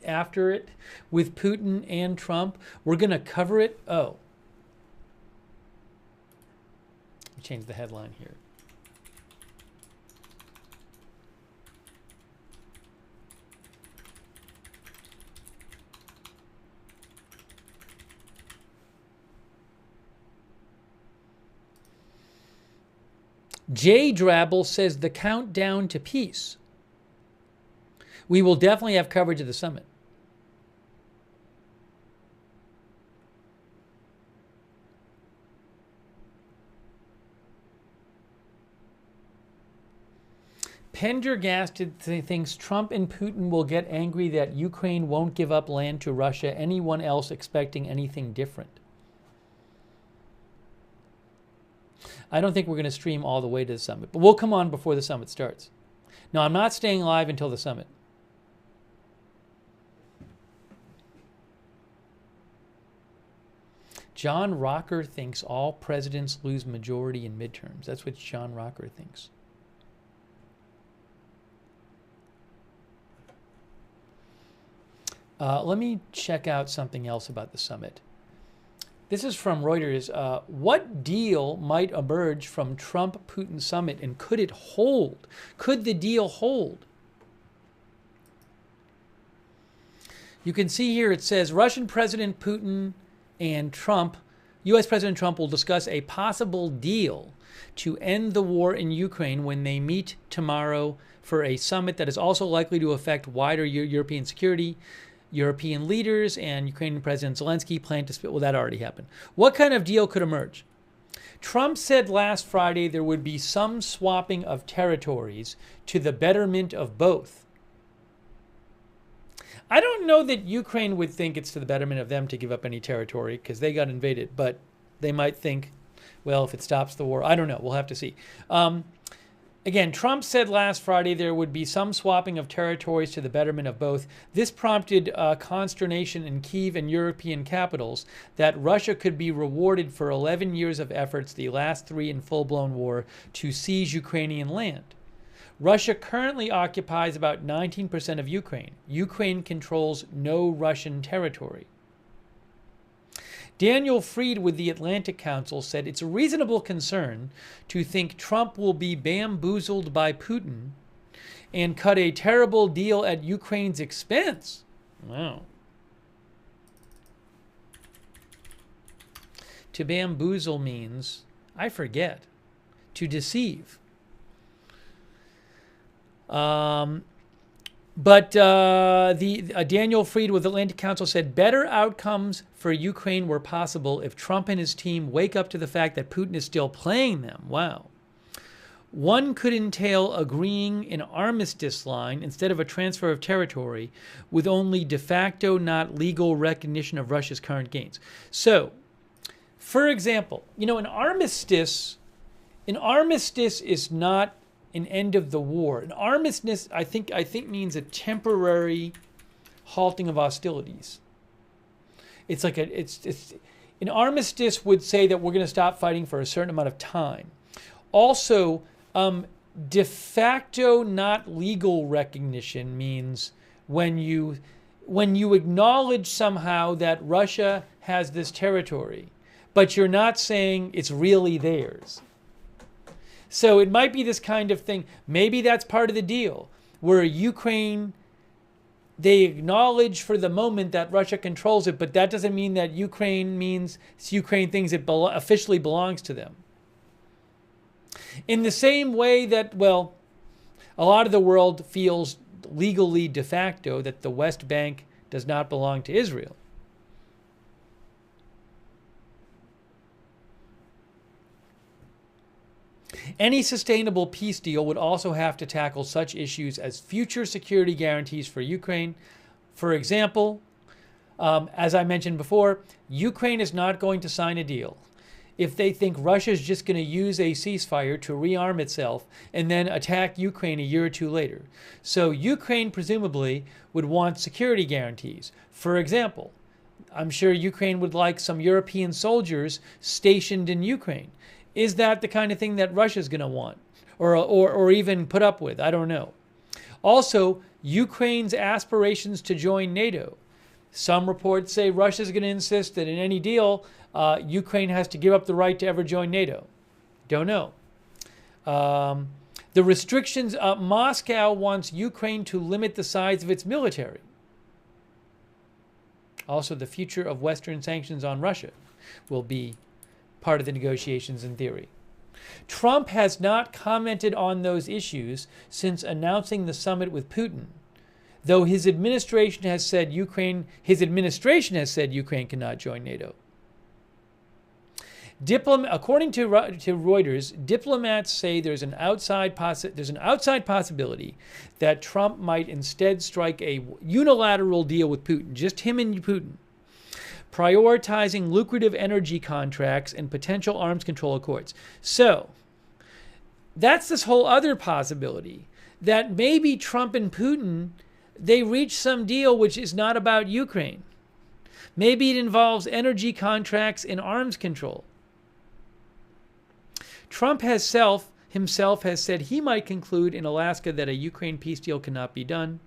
after it with Putin and Trump. We're going to cover it. Oh. Let me change the headline here. Jay Drabble says the countdown to peace. We will definitely have coverage of the summit. Pendergast thinks Trump and Putin will get angry that Ukraine won't give up land to Russia. Anyone else expecting anything different? I don't think we're going to stream all the way to the summit, but we'll come on before the summit starts. No, I'm not staying live until the summit. John Rocker thinks all presidents lose majority in midterms. That's what John Rocker thinks. Let me check out something else about the summit. This is from Reuters. What deal might emerge from Trump-Putin summit, and could it hold? Could the deal hold? You can see here it says Russian President Putin and Trump, U.S. President Trump will discuss a possible deal to end the war in Ukraine when they meet tomorrow for a summit that is also likely to affect wider European security. European leaders and Ukrainian President Zelensky plan to split. Well, that already happened. What kind of deal could emerge? Trump said last Friday there would be some swapping of territories to the betterment of both. I don't know that Ukraine would think it's to the betterment of them to give up any territory because they got invaded, but they might think, well, if it stops the war, I don't know. We'll have to see. Again, Trump said last Friday there would be some swapping of territories to the betterment of both. This prompted consternation in Kyiv and European capitals that Russia could be rewarded for 11 years of efforts, the last 3 in full-blown war, to seize Ukrainian land. Russia currently occupies about 19% of Ukraine. Ukraine controls no Russian territory. Daniel Fried with the Atlantic Council said it's a reasonable concern to think Trump will be bamboozled by Putin and cut a terrible deal at Ukraine's expense. Wow. To bamboozle means, I forget, to deceive. But Daniel Fried with Atlantic Council said better outcomes for Ukraine were possible if Trump and his team wake up to the fact that Putin is still playing them. Wow. One could entail agreeing an armistice line instead of a transfer of territory with only de facto, not legal recognition of Russia's current gains. So, for example, an armistice is not an end of the war. An armistice, I think means a temporary halting of hostilities. It's like an armistice would say that we're going to stop fighting for a certain amount of time. Also, de facto, not legal recognition means when you acknowledge somehow that Russia has this territory, but you're not saying it's really theirs. So it might be this kind of thing. Maybe that's part of the deal, where Ukraine, they acknowledge for the moment that Russia controls it, but that doesn't mean that Ukraine thinks it officially belongs to them. In the same way that, well, a lot of the world feels legally de facto that the West Bank does not belong to Israel. Any sustainable peace deal would also have to tackle such issues as future security guarantees for Ukraine. For example, as I mentioned before, Ukraine is not going to sign a deal if they think Russia is just going to use a ceasefire to rearm itself and then attack Ukraine a year or two later. So Ukraine presumably would want security guarantees. For example, I'm sure Ukraine would like some European soldiers stationed in Ukraine. Is that the kind of thing that Russia's going to want or even put up with? I don't know. Also, Ukraine's aspirations to join NATO. Some reports say Russia's going to insist that in any deal, Ukraine has to give up the right to ever join NATO. Don't know. The restrictions, Moscow wants Ukraine to limit the size of its military. Also, the future of Western sanctions on Russia will be part of the negotiations in theory. Trump has not commented on those issues since announcing the summit with Putin, though his administration has said Ukraine cannot join NATO. According to Reuters, diplomats say there's an outside possibility that Trump might instead strike a unilateral deal with Putin, just him and Putin, prioritizing lucrative energy contracts and potential arms control accords. So, that's this whole other possibility that maybe Trump and Putin, they reach some deal which is not about Ukraine. Maybe it involves energy contracts and arms control. Trump himself has said he might conclude in Alaska that a Ukraine peace deal cannot be done.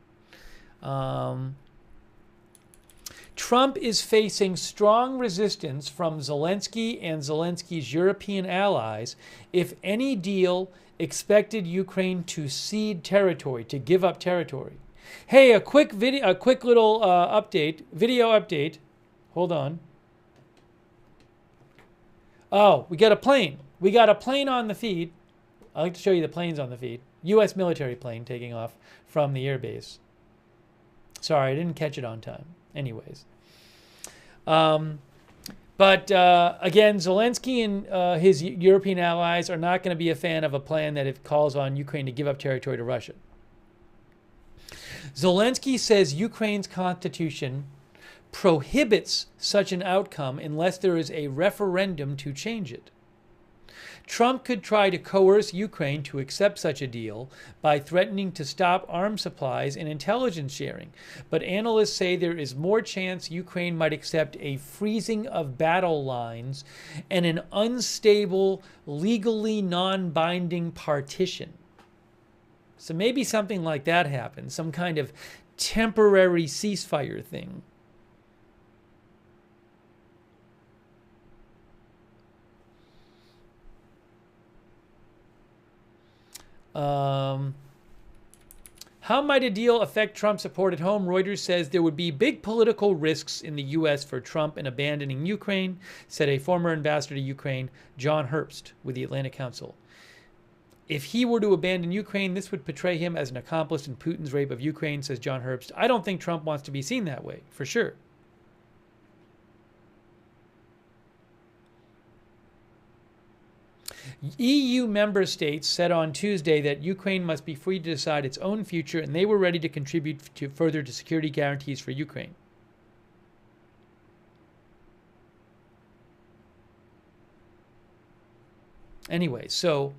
Trump is facing strong resistance from Zelensky and Zelensky's European allies if any deal expected Ukraine to cede territory, to give up territory. Hey, a quick little video update. Hold on. Oh, we got a plane. We got a plane on the feed. I like to show you the planes on the feed. U.S. military plane taking off from the airbase. Sorry, I didn't catch it on time. Anyways. But again, Zelensky and his European allies are not going to be a fan of a plan that it calls on Ukraine to give up territory to Russia. Zelensky says Ukraine's constitution prohibits such an outcome unless there is a referendum to change it. Trump could try to coerce Ukraine to accept such a deal by threatening to stop arms supplies and intelligence sharing, but analysts say there is more chance Ukraine might accept a freezing of battle lines and an unstable, legally non-binding partition. So maybe something like that happens, some kind of temporary ceasefire thing. How might a deal affect Trump's support at home? Reuters says there would be big political risks in the U.S. for Trump in abandoning Ukraine, said a former ambassador to Ukraine, John Herbst, with the Atlantic Council. If he were to abandon Ukraine, this would portray him as an accomplice in Putin's rape of Ukraine, says John Herbst. I don't think Trump wants to be seen that way, for sure. EU member states said on Tuesday that Ukraine must be free to decide its own future, and they were ready to contribute further to security guarantees for Ukraine. Anyway, so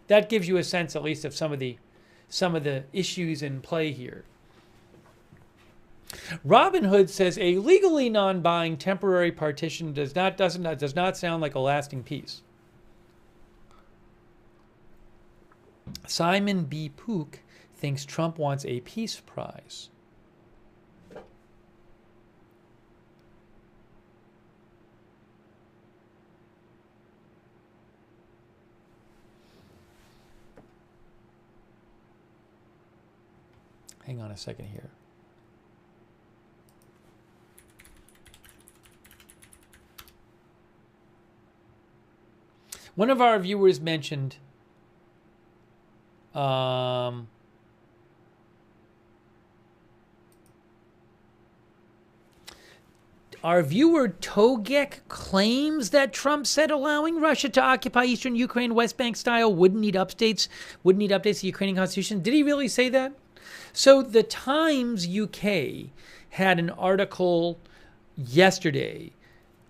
that gives you a sense, at least, of some of the issues in play here. Robin Hood says a legally non-binding temporary partition does not sound like a lasting peace. Simon B. Pook thinks Trump wants a peace prize. Hang on a second here. One of our viewers mentioned our viewer Togek claims that Trump said allowing Russia to occupy eastern Ukraine West Bank style wouldn't need updates to the Ukrainian constitution. Did he really say that? So the Times UK had an article yesterday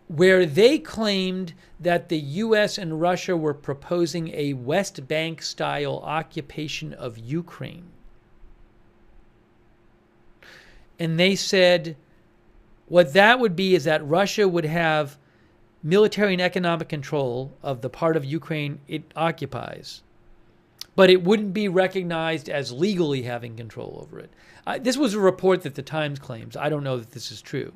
where they claimed that the U.S. and Russia were proposing a West Bank-style occupation of Ukraine. And they said what that would be is that Russia would have military and economic control of the part of Ukraine it occupies, but it wouldn't be recognized as legally having control over it. This was a report that the Times claims. I don't know that this is true.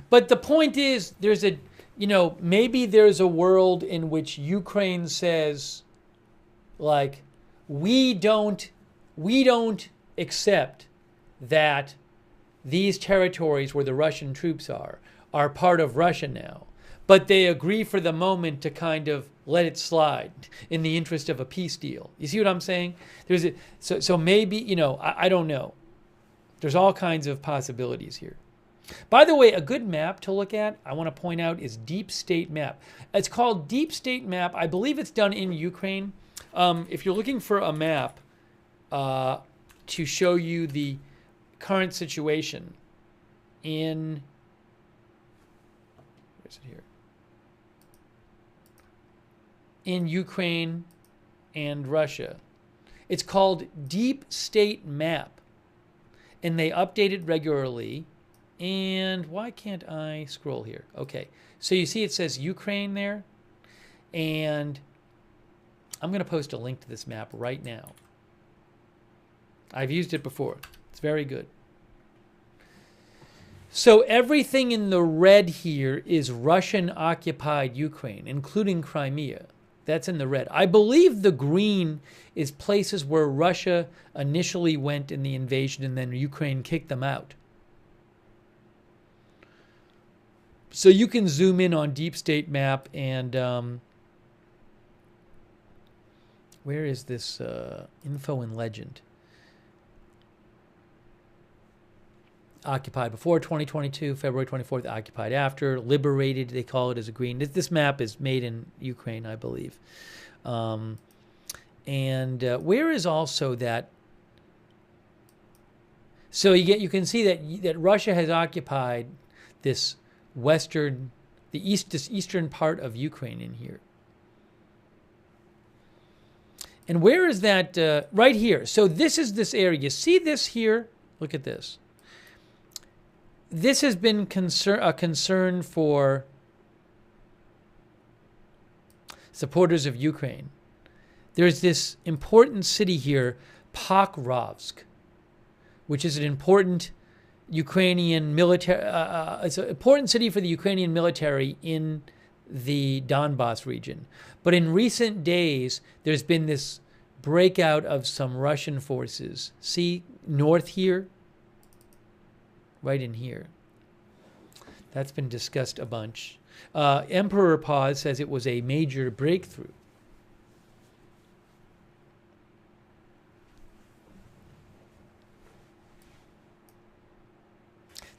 But the point is, maybe there's a world in which Ukraine says, like, we don't accept that these territories where the Russian troops are part of Russia now. But they agree for the moment to kind of let it slide in the interest of a peace deal. You see what I'm saying? So maybe, I don't know. There's all kinds of possibilities here. By the way, a good map to look at, I want to point out, is Deep State Map. It's called Deep State Map. I believe it's done in Ukraine. If you're looking for a map to show you the current situation in, where is it here? in Ukraine and Russia. It's called Deep State Map, and they update it regularly. And why can't I scroll here? Okay, so you see it says Ukraine there, and I'm going to post a link to this map right now. I've used it before. It's very good. So everything in the red here is Russian-occupied Ukraine, including Crimea. That's in the red. I believe the green is places where Russia initially went in the invasion and then Ukraine kicked them out. So you can zoom in on Deep State Map and where is this info and legend? Occupied before 2022, February 24th, occupied after, liberated, they call it as a green. This map is made in Ukraine, I believe. Where is also that? So you can see that Russia has occupied this this eastern part of Ukraine in here. And where is that? Right here. So this is this area. You see this here? Look at this. This has been a concern for supporters of Ukraine. There's this important city here, Pokrovsk, which is an important Ukrainian military. It's an important city for the Ukrainian military in the Donbas region. But in recent days, there's been this breakout of some Russian forces. See, north here? Right in here. That's been discussed a bunch. Emperor Pause says it was a major breakthrough.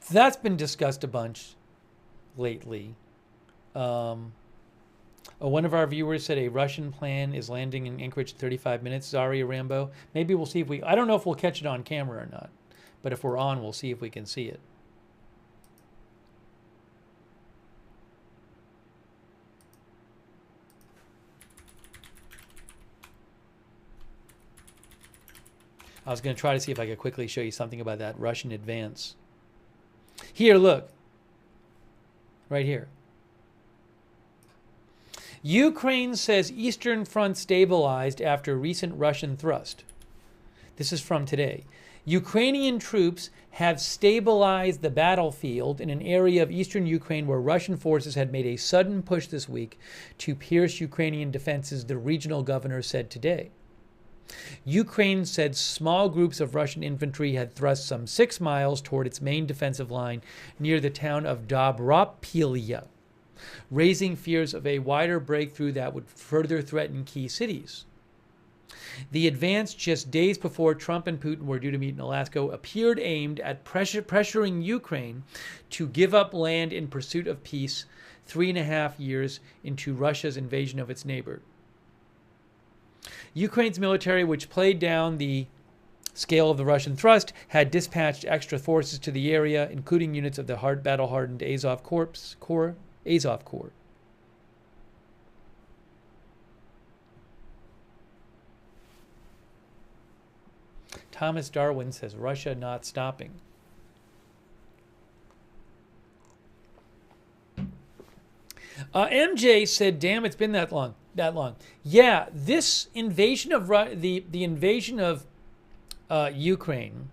So that's been discussed a bunch lately. One of our viewers said a Russian plane is landing in Anchorage in 35 minutes. Zaria Rambo. Maybe we'll see if I don't know if we'll catch it on camera or not. But if we're on, we'll see if we can see it. I was going to try to see if I could quickly show you something about that Russian advance. Here, look. Right here. Ukraine says Eastern Front stabilized after recent Russian thrust. This is from today. Ukrainian troops have stabilized the battlefield in an area of eastern Ukraine where Russian forces had made a sudden push this week to pierce Ukrainian defenses, the regional governor said today. Ukraine said small groups of Russian infantry had thrust some 6 miles toward its main defensive line near the town of Dobropilya, raising fears of a wider breakthrough that would further threaten key cities. The advance, just days before Trump and Putin were due to meet in Alaska, appeared aimed at pressuring Ukraine to give up land in pursuit of peace 3.5 years into Russia's invasion of its neighbor. Ukraine's military, which played down the scale of the Russian thrust, had dispatched extra forces to the area, including units of the battle-hardened Azov Corps. Thomas Darwin says Russia not stopping. MJ said, "Damn, it's been that long. Yeah, this invasion of the invasion of Ukraine.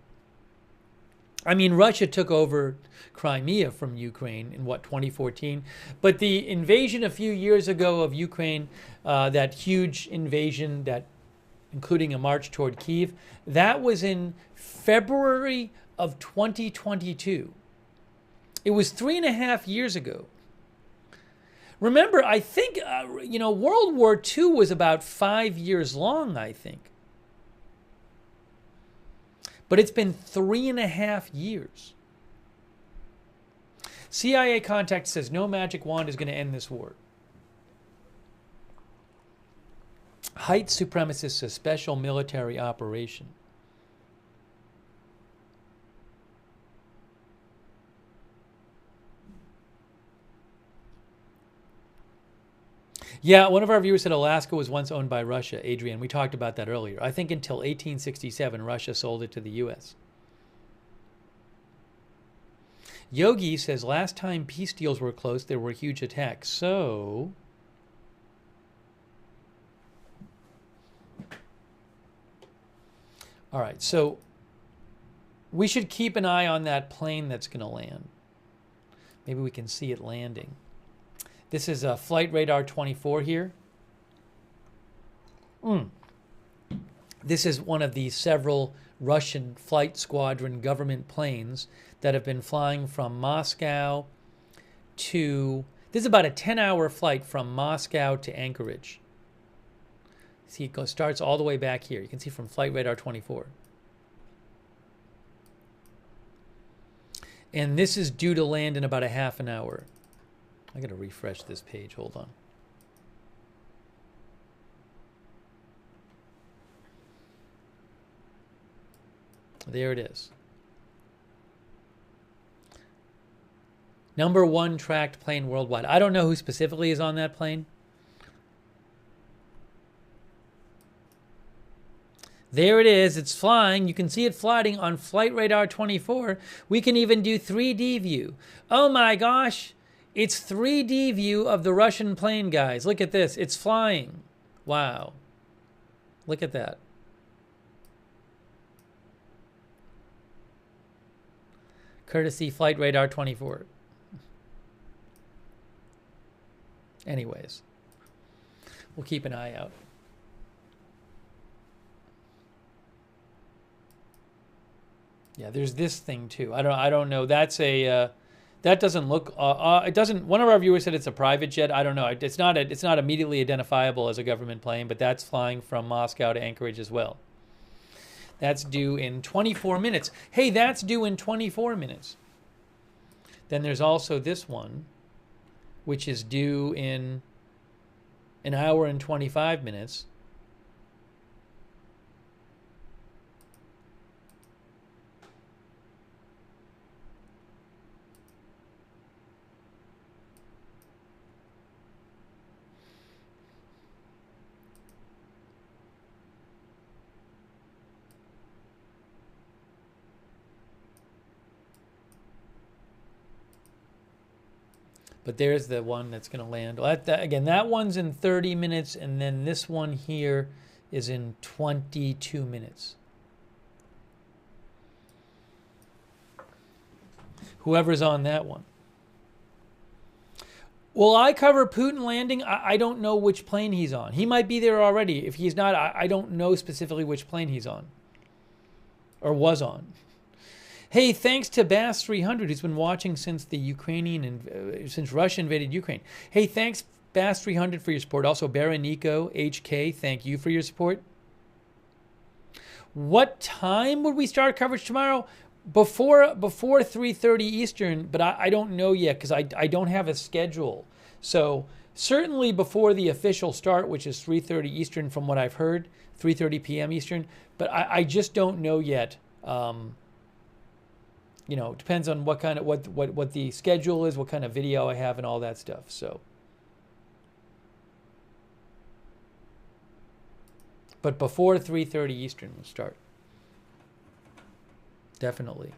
I mean, Russia took over Crimea from Ukraine in 2014, but the invasion a few years ago of Ukraine, that huge invasion that including a march toward Kyiv, that was in February of 2022. It was 3.5 years ago. Remember, I think, World War II was about 5 years long, I think. But it's been 3.5 years. CIA contact says no magic wand is going to end this war. White supremacists, a special military operation. Yeah, one of our viewers said Alaska was once owned by Russia. Adrian, we talked about that earlier. I think until 1867, Russia sold it to the U.S. Yogi says last time peace deals were close, there were huge attacks. So, all right, so we should keep an eye on that plane that's going to land. Maybe we can see it landing. This is a Flight Radar 24 here. This is one of the several Russian flight squadron government planes that have been flying from Moscow to... This is about a 10-hour flight from Moscow to Anchorage. See, it starts all the way back here. You can see from Flight Radar 24. And this is due to land in about a half an hour. I got to refresh this page. Hold on. There it is. #1 tracked plane worldwide. I don't know who specifically is on that plane. There it is. It's flying. You can see it flying on Flight Radar 24. We can even do 3D view. Oh my gosh. It's 3D view of the Russian plane, guys. Look at this. It's flying. Wow. Look at that. Courtesy Flight Radar 24. Anyways, we'll keep an eye out. Yeah, there's this thing too. I don't know. That's a that doesn't look. It doesn't. One of our viewers said it's a private jet. I don't know. It's not immediately identifiable as a government plane, but that's flying from Moscow to Anchorage as well. That's due in 24 minutes. Hey, that's due in 24 minutes. Then there's also this one, which is due in an hour and 25 minutes. But there's the one that's going to land. Well, again, that one's in 30 minutes, and then this one here is in 22 minutes. Whoever's on that one. Will I cover Putin landing? I don't know which plane he's on. He might be there already. If he's not, I don't know specifically which plane he's on. Or was on. Hey, thanks to Bass300, who's been watching since the since Russia invaded Ukraine. Hey, thanks Bass300 for your support. Also, Baronico HK, thank you for your support. What time would we start coverage tomorrow? Before 3:30 Eastern, but I don't know yet because I don't have a schedule. So certainly before the official start, which is 3:30 Eastern, from what I've heard, 3:30 p.m. Eastern. But I just don't know yet. You know, it depends on what kind of what the schedule is, what kind of video I have, and all that stuff. So, but before 3:30 Eastern, we'll start. Definitely.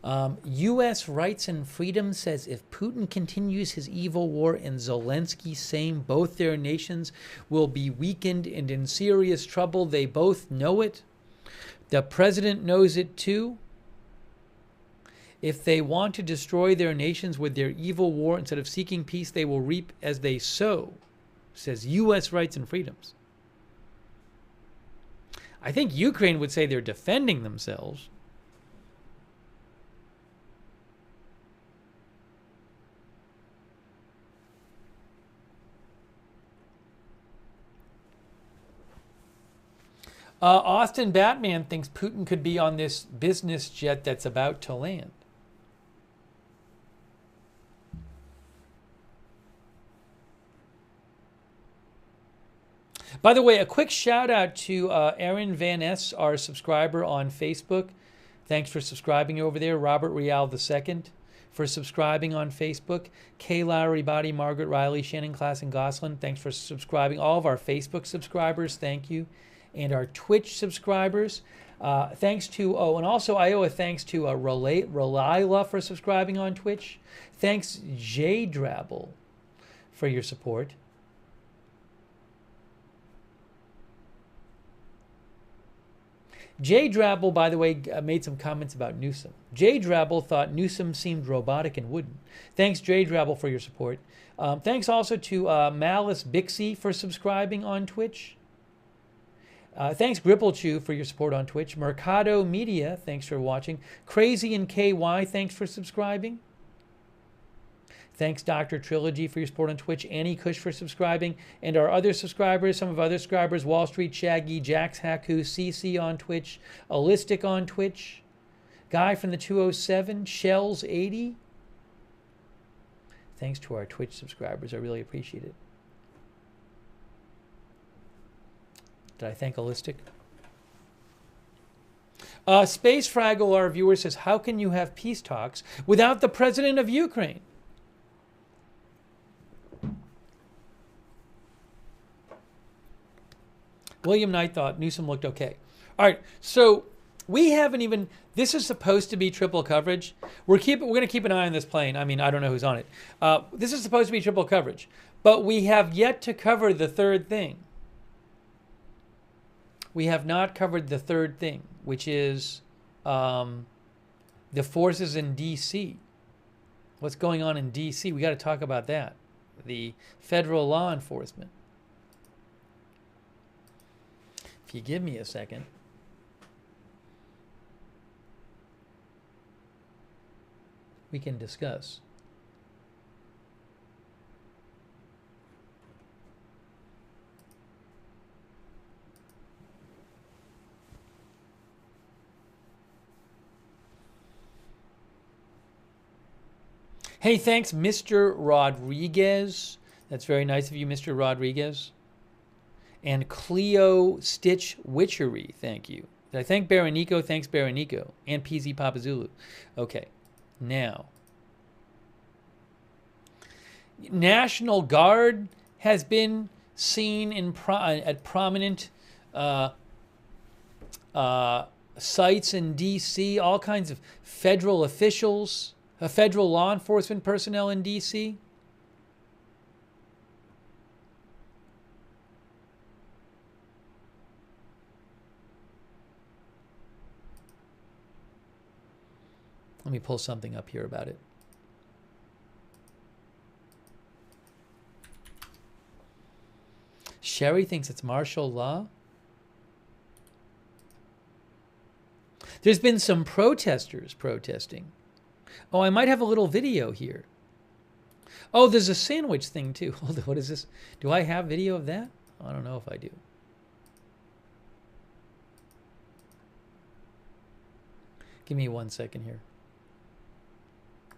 U.S. Rights and Freedom says if Putin continues his evil war and Zelensky same, both their nations will be weakened and in serious trouble. They both know it. The president knows it too. If they want to destroy their nations with their evil war instead of seeking peace, they will reap as they sow, says U.S. Rights and Freedoms. I think Ukraine would say they're defending themselves. Austin Batman thinks Putin could be on this business jet that's about to land. By the way, a quick shout out to Aaron Van Ness, our subscriber on Facebook. Thanks for subscribing over there. Robert Real II. for subscribing on Facebook. Kay Lowry, Body, Margaret Riley, Shannon Class, and Goslin, thanks for subscribing. All of our Facebook subscribers, thank you. And our Twitch subscribers, thanks to, and also I owe a thanks to Relila for subscribing on Twitch. Thanks, Jay Drabble, for your support. Jay Drabble, by the way, made some comments about Newsom. Jay Drabble thought Newsom seemed robotic and wooden. Thanks, Jay Drabble, for your support. Thanks also to Malice Bixie for subscribing on Twitch. Thanks, Gripplechew, for your support on Twitch. Mercado Media, thanks for watching. Crazy and KY, thanks for subscribing. Thanks, Dr. Trilogy, for your support on Twitch. Annie Cush for subscribing. And our other subscribers, some of our other subscribers, Wall Street Shaggy, Jax Haku, CC on Twitch, Allistic on Twitch, Guy from the 207, Shells 80. Thanks to our Twitch subscribers. I really appreciate it. Did I thank Allistic? Space Fraggle, our viewer, says, how can you have peace talks without the president of Ukraine? William Knight thought Newsom looked okay. All right, so we haven't even, this is supposed to be triple coverage. We're going to keep an eye on this plane. I mean, I don't know who's on it. This is supposed to be triple coverage, but we have yet to cover the third thing. We have not covered the third thing, which is the forces in D.C. What's going on in D.C.? We got to talk about that. The federal law enforcement. If you give me a second. We can discuss. Hey, thanks, Mr. Rodriguez. That's very nice of you, Mr. Rodriguez. And Cleo Stitch Witchery, thank you. Did I thank Baronico? Thanks, Baronico. And PZ Papazulu. Okay, now. National Guard has been seen in at prominent sites in D.C., all kinds of federal officials. Federal law enforcement personnel in D.C.? Let me pull something up here about it. Sherry thinks it's martial law. There's been some protesters protesting. Oh, I might have a little video here. Oh, there's a sandwich thing too. Hold on, what is this? Do I have video of that? I don't know if I do. Give me 1 second here.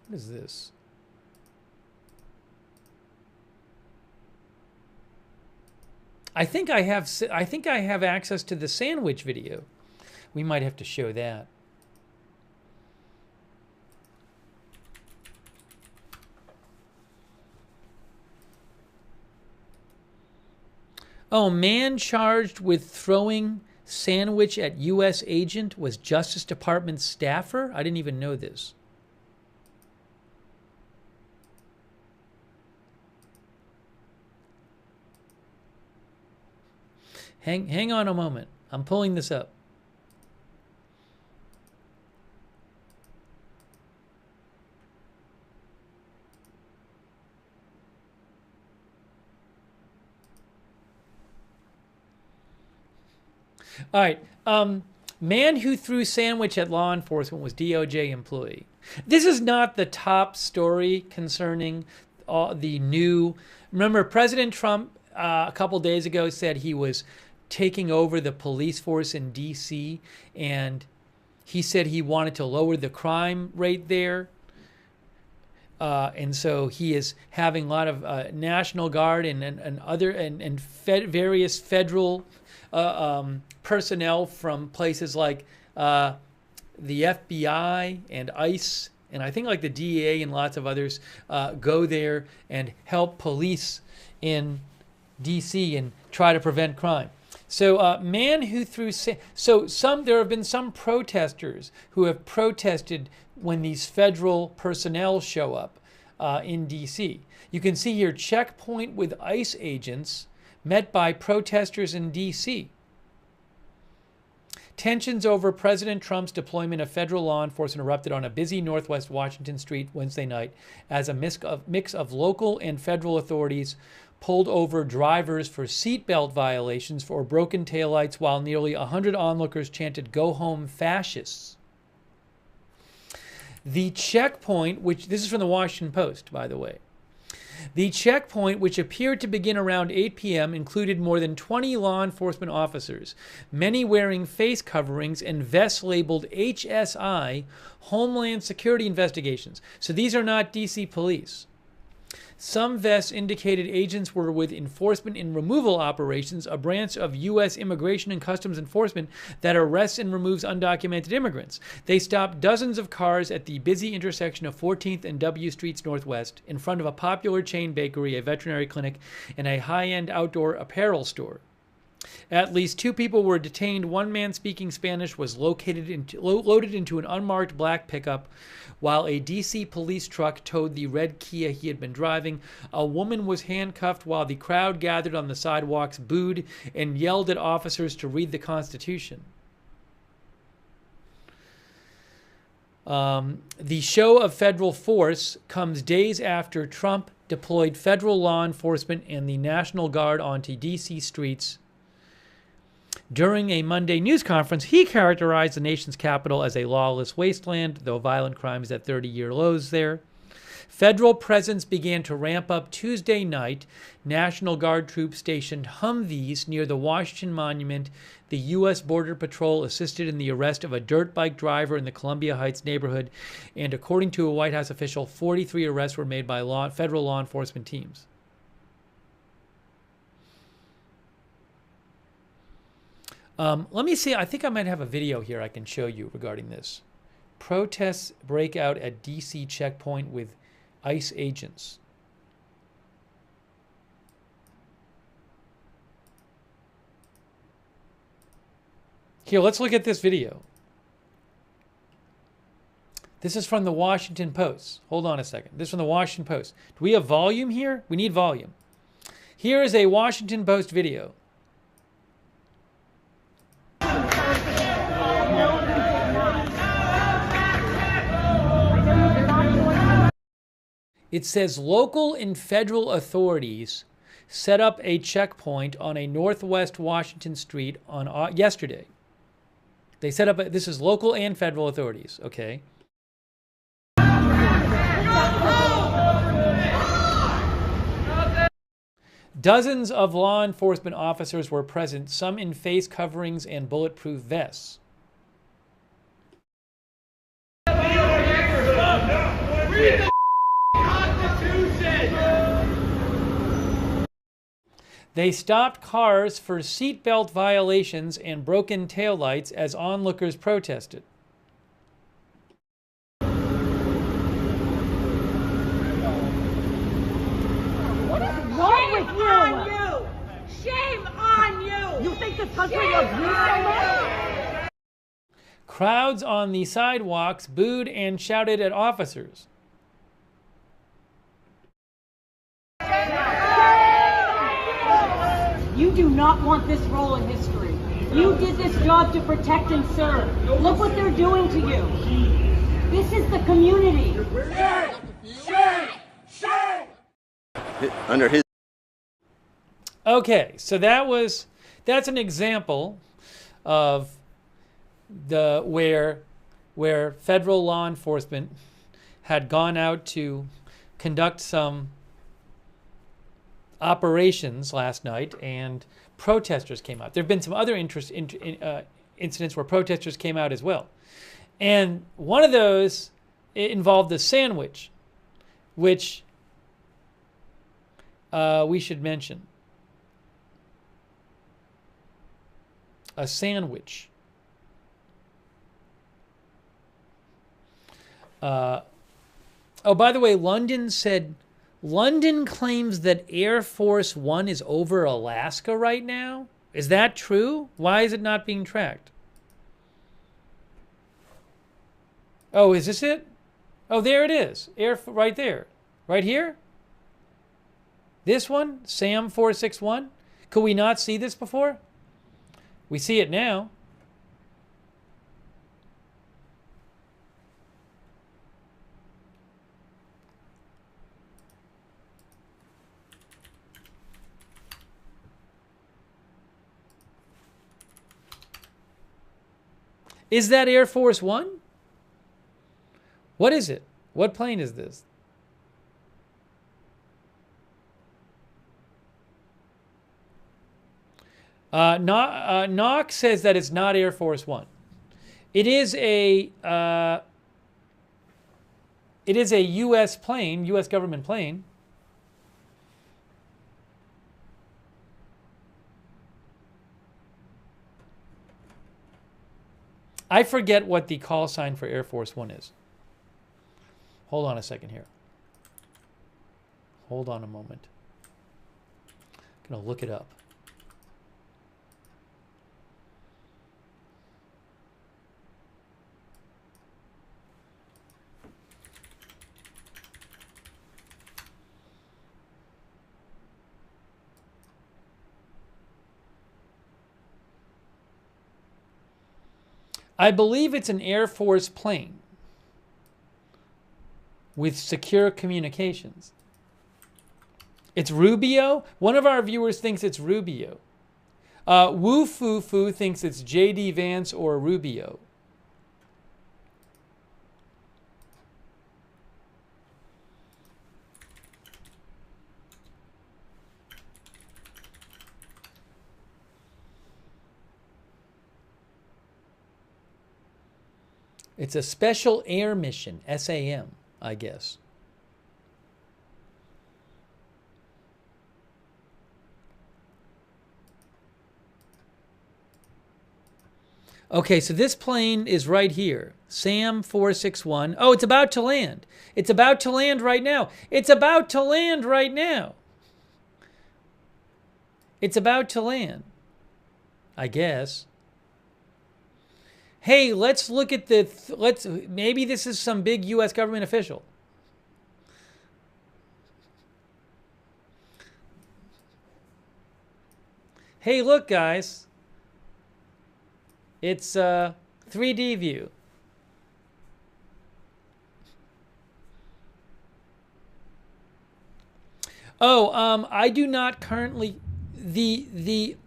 What is this? I think I have access to the sandwich video. We might have to show that. Oh, man charged with throwing sandwich at U.S. agent was Justice Department staffer? I didn't even know this. Hang on a moment. I'm pulling this up. All right. Man who threw sandwich at law enforcement was DOJ employee. This is not the top story concerning the new... Remember, President Trump a couple days ago said he was taking over the police force in D.C., and he said he wanted to lower the crime rate there. And so he is having a lot of National Guard and other and various federal personnel from places like the FBI and ICE And I think like the DEA and lots of others go there and help police in D.C. and try to prevent crime. So man who threw there have been some protesters who have protested when these federal personnel show up in D.C. You can see here checkpoint with ICE agents met by protesters in D.C. Tensions over President Trump's deployment of federal law enforcement erupted on a busy Northwest Washington street Wednesday night as a mix of local and federal authorities pulled over drivers for seatbelt violations or broken taillights while nearly 100 onlookers chanted, "Go home, fascists." The checkpoint, this is from the Washington Post, by the way. The checkpoint, which appeared to begin around 8 p.m., included more than 20 law enforcement officers, many wearing face coverings and vests labeled HSI, Homeland Security Investigations. So these are not D.C. police. Some vests indicated agents were with Enforcement and Removal Operations, a branch of U.S. Immigration and Customs Enforcement that arrests and removes undocumented immigrants. They stopped dozens of cars at the busy intersection of 14th and W Streets Northwest in front of a popular chain bakery, a veterinary clinic, and a high-end outdoor apparel store. At least 2 people were detained. One man speaking Spanish was loaded into an unmarked black pickup while a D.C. police truck towed the red Kia he had been driving. A woman was handcuffed while the crowd gathered on the sidewalks, booed, and yelled at officers to read the Constitution. The show of federal force comes days after Trump deployed federal law enforcement and the National Guard onto D.C. streets. During a Monday news conference, he characterized the nation's capital as a lawless wasteland, though violent crime is at 30-year lows there. Federal presence began to ramp up Tuesday night. National Guard troops stationed Humvees near the Washington Monument. The U.S. Border Patrol assisted in the arrest of a dirt bike driver in the Columbia Heights neighborhood, and according to a White House official, 43 arrests were made by federal law enforcement teams. Let me see. I think I might have a video here I can show you regarding this. Protests break out at D.C. checkpoint with ICE agents. Here, let's look at this video. This is from the Washington Post. Hold on a second. This is from the Washington Post. Do we have volume here? We need volume. Here is a Washington Post video. It says local and federal authorities set up a checkpoint on a Northwest Washington street on yesterday. They set up this is local and federal authorities, okay? Dozens of law enforcement officers were present, some in face coverings and bulletproof vests. They stopped cars for seatbelt violations and broken taillights as onlookers protested. What is wrong with you? On you? Shame on you! You think this country loves you so much? Crowds on the sidewalks booed and shouted at officers. You do not want this role in history. You did this job to protect and serve. Look what they're doing to you. This is the community. Under his. Okay, so that's an example of where federal law enforcement had gone out to conduct some operations last night, and protesters came out. There have been some other incidents where protesters came out as well. And one of those involved a sandwich, which we should mention. A sandwich. Oh, by the way, London claims that Air Force One is over Alaska right now. Is that true? Why is it not being tracked? Oh, is this it? Oh, there it is. Right there. Right here? This one? SAM 461? Could we not see this before? We see it now. Is that Air Force One? What is it? What plane is this? Knox says that it's not Air Force One. It is a U.S. plane, U.S. government plane. I forget what the call sign for Air Force One is. Hold on a second here. Hold on a moment. I'm going to look it up. I believe it's an Air Force plane with secure communications. It's Rubio. One of our viewers thinks it's Rubio. Woo Foo Foo thinks it's J.D. Vance or Rubio. It's a special air mission, SAM, I guess. Okay, so this plane is right here. SAM 461. Oh, it's about to land. It's about to land right now. It's about to land right now. It's about to land, I guess. Hey, let's look at maybe this is some big U.S. government official. Hey, look, guys. It's 3D view. Oh, I do not currently the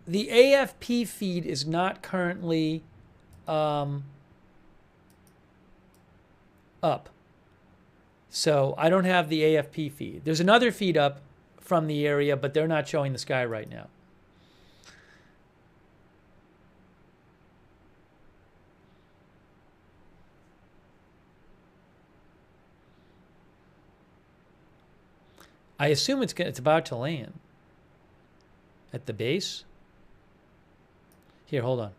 AFP feed is not currently up. So I don't have the AFP feed. There's another feed up from the area, but they're not showing the sky right now. I assume it's about to land at the base. Here, hold on.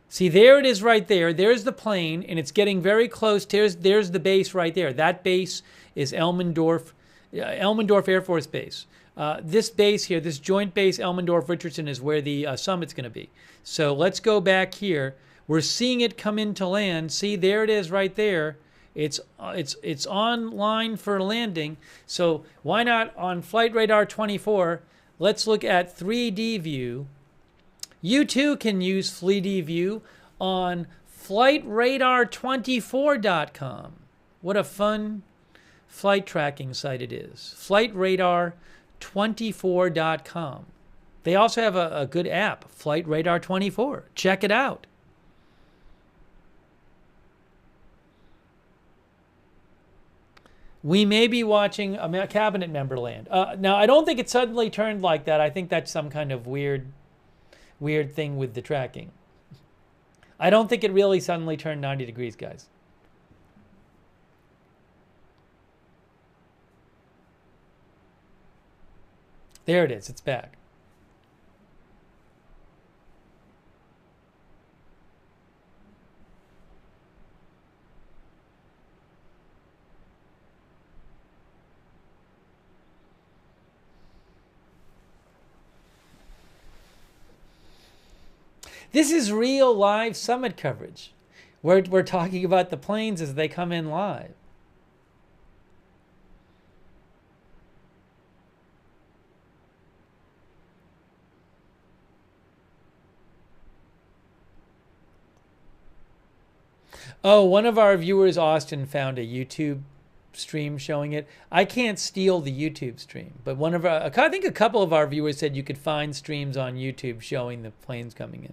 See, there it is right there. There's the plane, and it's getting very close. There's the base right there. That base is Elmendorf Air Force Base. This base here, this joint base, Elmendorf-Richardson, is where the summit's going to be. So let's go back here. We're seeing it come into land. See, there it is right there. It's online for landing. So why not on Flight Radar 24? Let's look at 3D view. You too can use 3D view on flightradar24.com. What a fun flight tracking site it is. Flightradar24.com. They also have a good app, Flight Radar 24. Check it out. We may be watching a cabinet member land. Now, I don't think it suddenly turned like that. I think that's some kind of weird thing with the tracking. I don't think it really suddenly turned 90 degrees, guys. There it is. It's back. This is real live summit coverage. We're talking about the planes as they come in live. Oh, one of our viewers, Austin, found a YouTube stream showing it. I can't steal the YouTube stream, but I think a couple of our viewers said you could find streams on YouTube showing the planes coming in.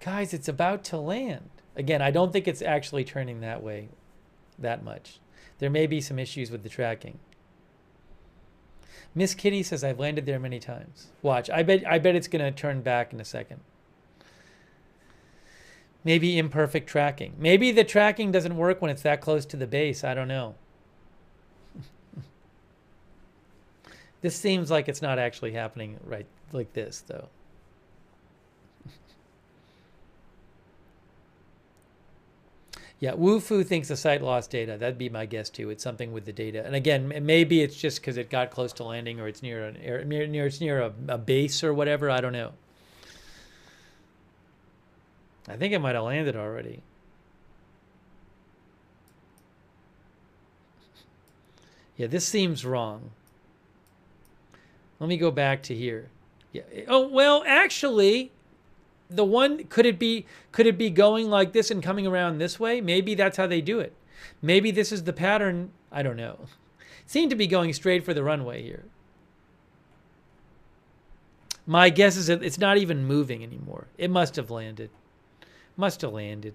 Guys, it's about to land. Again, I don't think it's actually turning that way that much. There may be some issues with the tracking. Miss Kitty says, I've landed there many times. Watch. I bet it's going to turn back in a second. Maybe imperfect tracking. Maybe the tracking doesn't work when it's that close to the base. I don't know. This seems like it's not actually happening right like this, though. Yeah, Wufoo thinks the site lost data. That'd be my guess too. It's something with the data. And again, maybe it's just because it got close to landing, or it's near a base or whatever. I don't know. I think it might have landed already. Yeah, this seems wrong. Let me go back to here. Yeah. Oh well, actually. The one, could it be going like this and coming around this way? Maybe that's how they do it. Maybe this is the pattern. I don't know. It seemed to be going straight for the runway here. My guess is that it's not even moving anymore. It must have landed. Must have landed.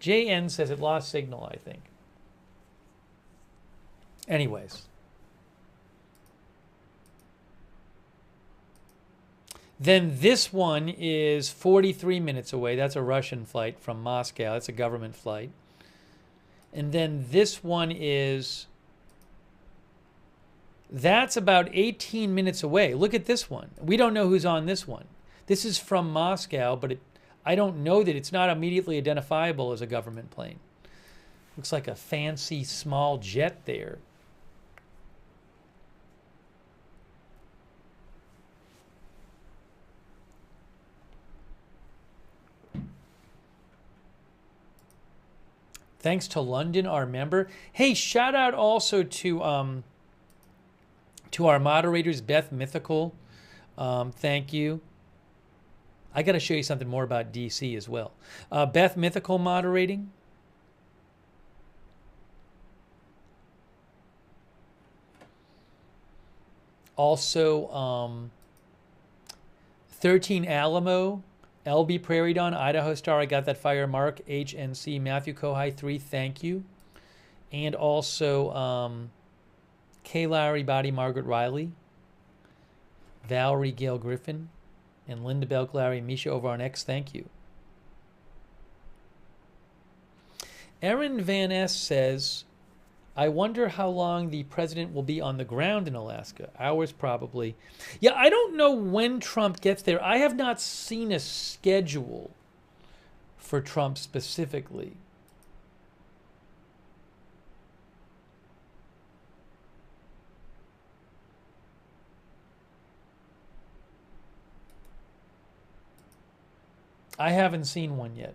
JN says it lost signal, I think. Anyways. Then this one is 43 minutes away. That's a Russian flight from Moscow. That's a government flight. And then this one that's about 18 minutes away. Look at this one. We don't know who's on this one. This is from Moscow, but I don't know that it's not immediately identifiable as a government plane. Looks like a fancy small jet there. Thanks to London, our member. Hey, shout out also to our moderators, Beth Mythical. Thank you. I got to show you something more about DC as well. Beth Mythical moderating. Also, 13 Alamo. LB Prairie Dawn, Idaho Star, I got that fire. Mark, HNC, Matthew Kohai, 3, thank you. And also Kay Lowry, Body, Margaret Riley, Valerie Gail Griffin, and Linda Belk Larry, Misha over on X, thank you. Erin Van S says, I wonder how long the president will be on the ground in Alaska. Hours probably. Yeah, I don't know when Trump gets there. I have not seen a schedule for Trump specifically. I haven't seen one yet.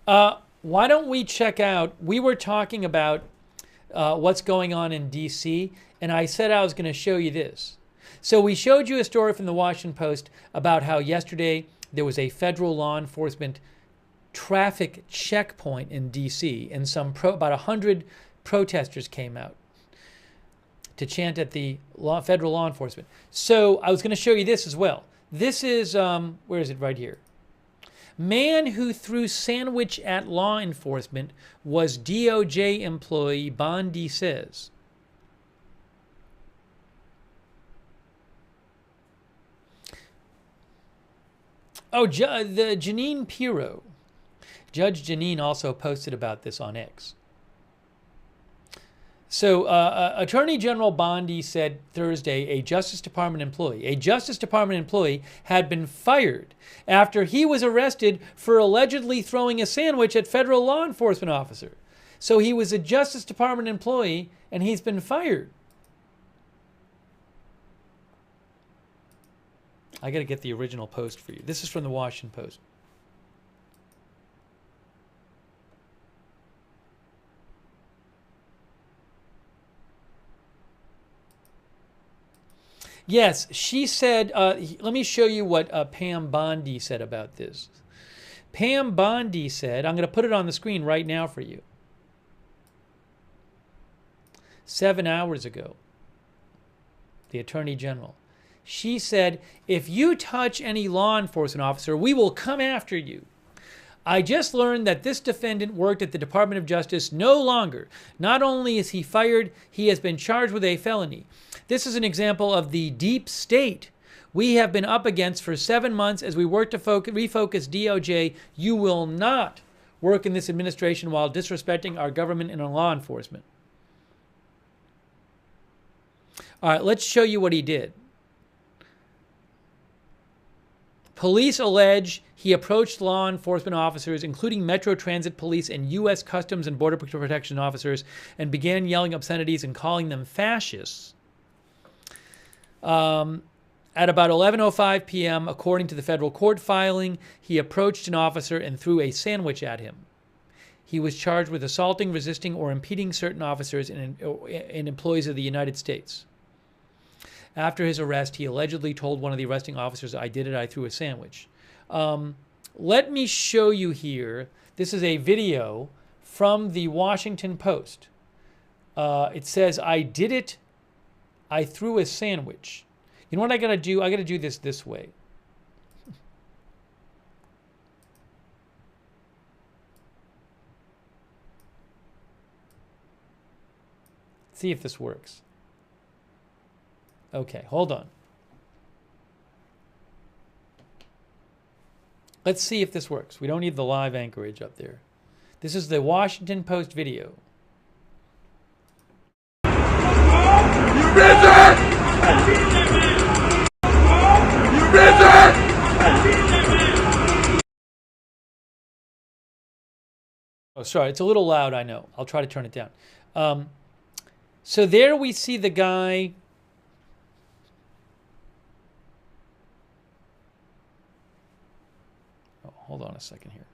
Why don't we check out, we were talking about what's going on in D.C., and I said I was going to show you this. So we showed you a story from the Washington Post about how yesterday there was a federal law enforcement traffic checkpoint in D.C., and about 100 protesters came out to chant at the federal law enforcement. So I was going to show you this as well. This is, where is it? Right here. Man who threw sandwich at law enforcement was DOJ employee Bondi says. Oh, the Janine Pirro. Judge Janine also posted about this on X. So Attorney General Bondi said Thursday a Justice Department employee had been fired after he was arrested for allegedly throwing a sandwich at federal law enforcement officer. So he was a Justice Department employee and he's been fired. I got to get the original post for you. This is from the Washington Post. Yes, she said, let me show you what Pam Bondi said about this. Pam Bondi said, I'm going to put it on the screen right now for you. 7 hours ago, the Attorney General. She said, if you touch any law enforcement officer, we will come after you. I just learned that this defendant worked at the Department of Justice no longer. Not only is he fired, he has been charged with a felony. This is an example of the deep state we have been up against for 7 months as we work to refocus DOJ. You will not work in this administration while disrespecting our government and our law enforcement. All right, let's show you what he did. Police allege he approached law enforcement officers, including Metro Transit Police and U.S. Customs and Border Protection officers, and began yelling obscenities and calling them fascists. At about 11:05 p.m., according to the federal court filing, he approached an officer and threw a sandwich at him. He was charged with assaulting, resisting, or impeding certain officers and employees of the United States. After his arrest, he allegedly told one of the arresting officers, I did it, I threw a sandwich. Let me show you here. This is a video from the Washington Post. It says, I did it, I threw a sandwich. You know what I got to do? I got to do this way. See if this works. Okay, hold on. Let's see if this works. We don't need the live Anchorage up there. This is the Washington Post video. Oh, sorry, it's a little loud, I know. I'll try to turn it down. So there we see the guy. Oh, hold on a second here.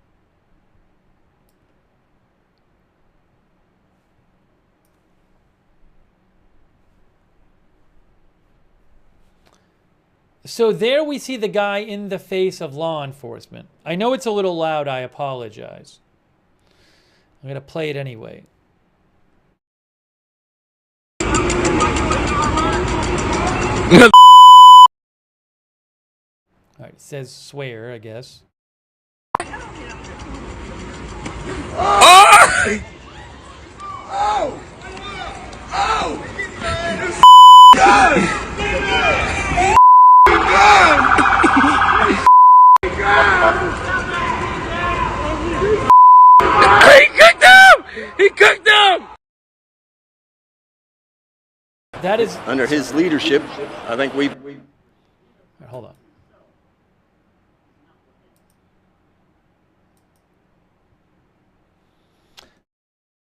So there we see the guy in the face of law enforcement. I know it's a little loud, I apologize. I'm going to play it anyway. All right, it says swear, I guess. Oh! Oh! Oh! God! He cooked him! He cooked him! That is Under his leadership, I think we. All right, hold on.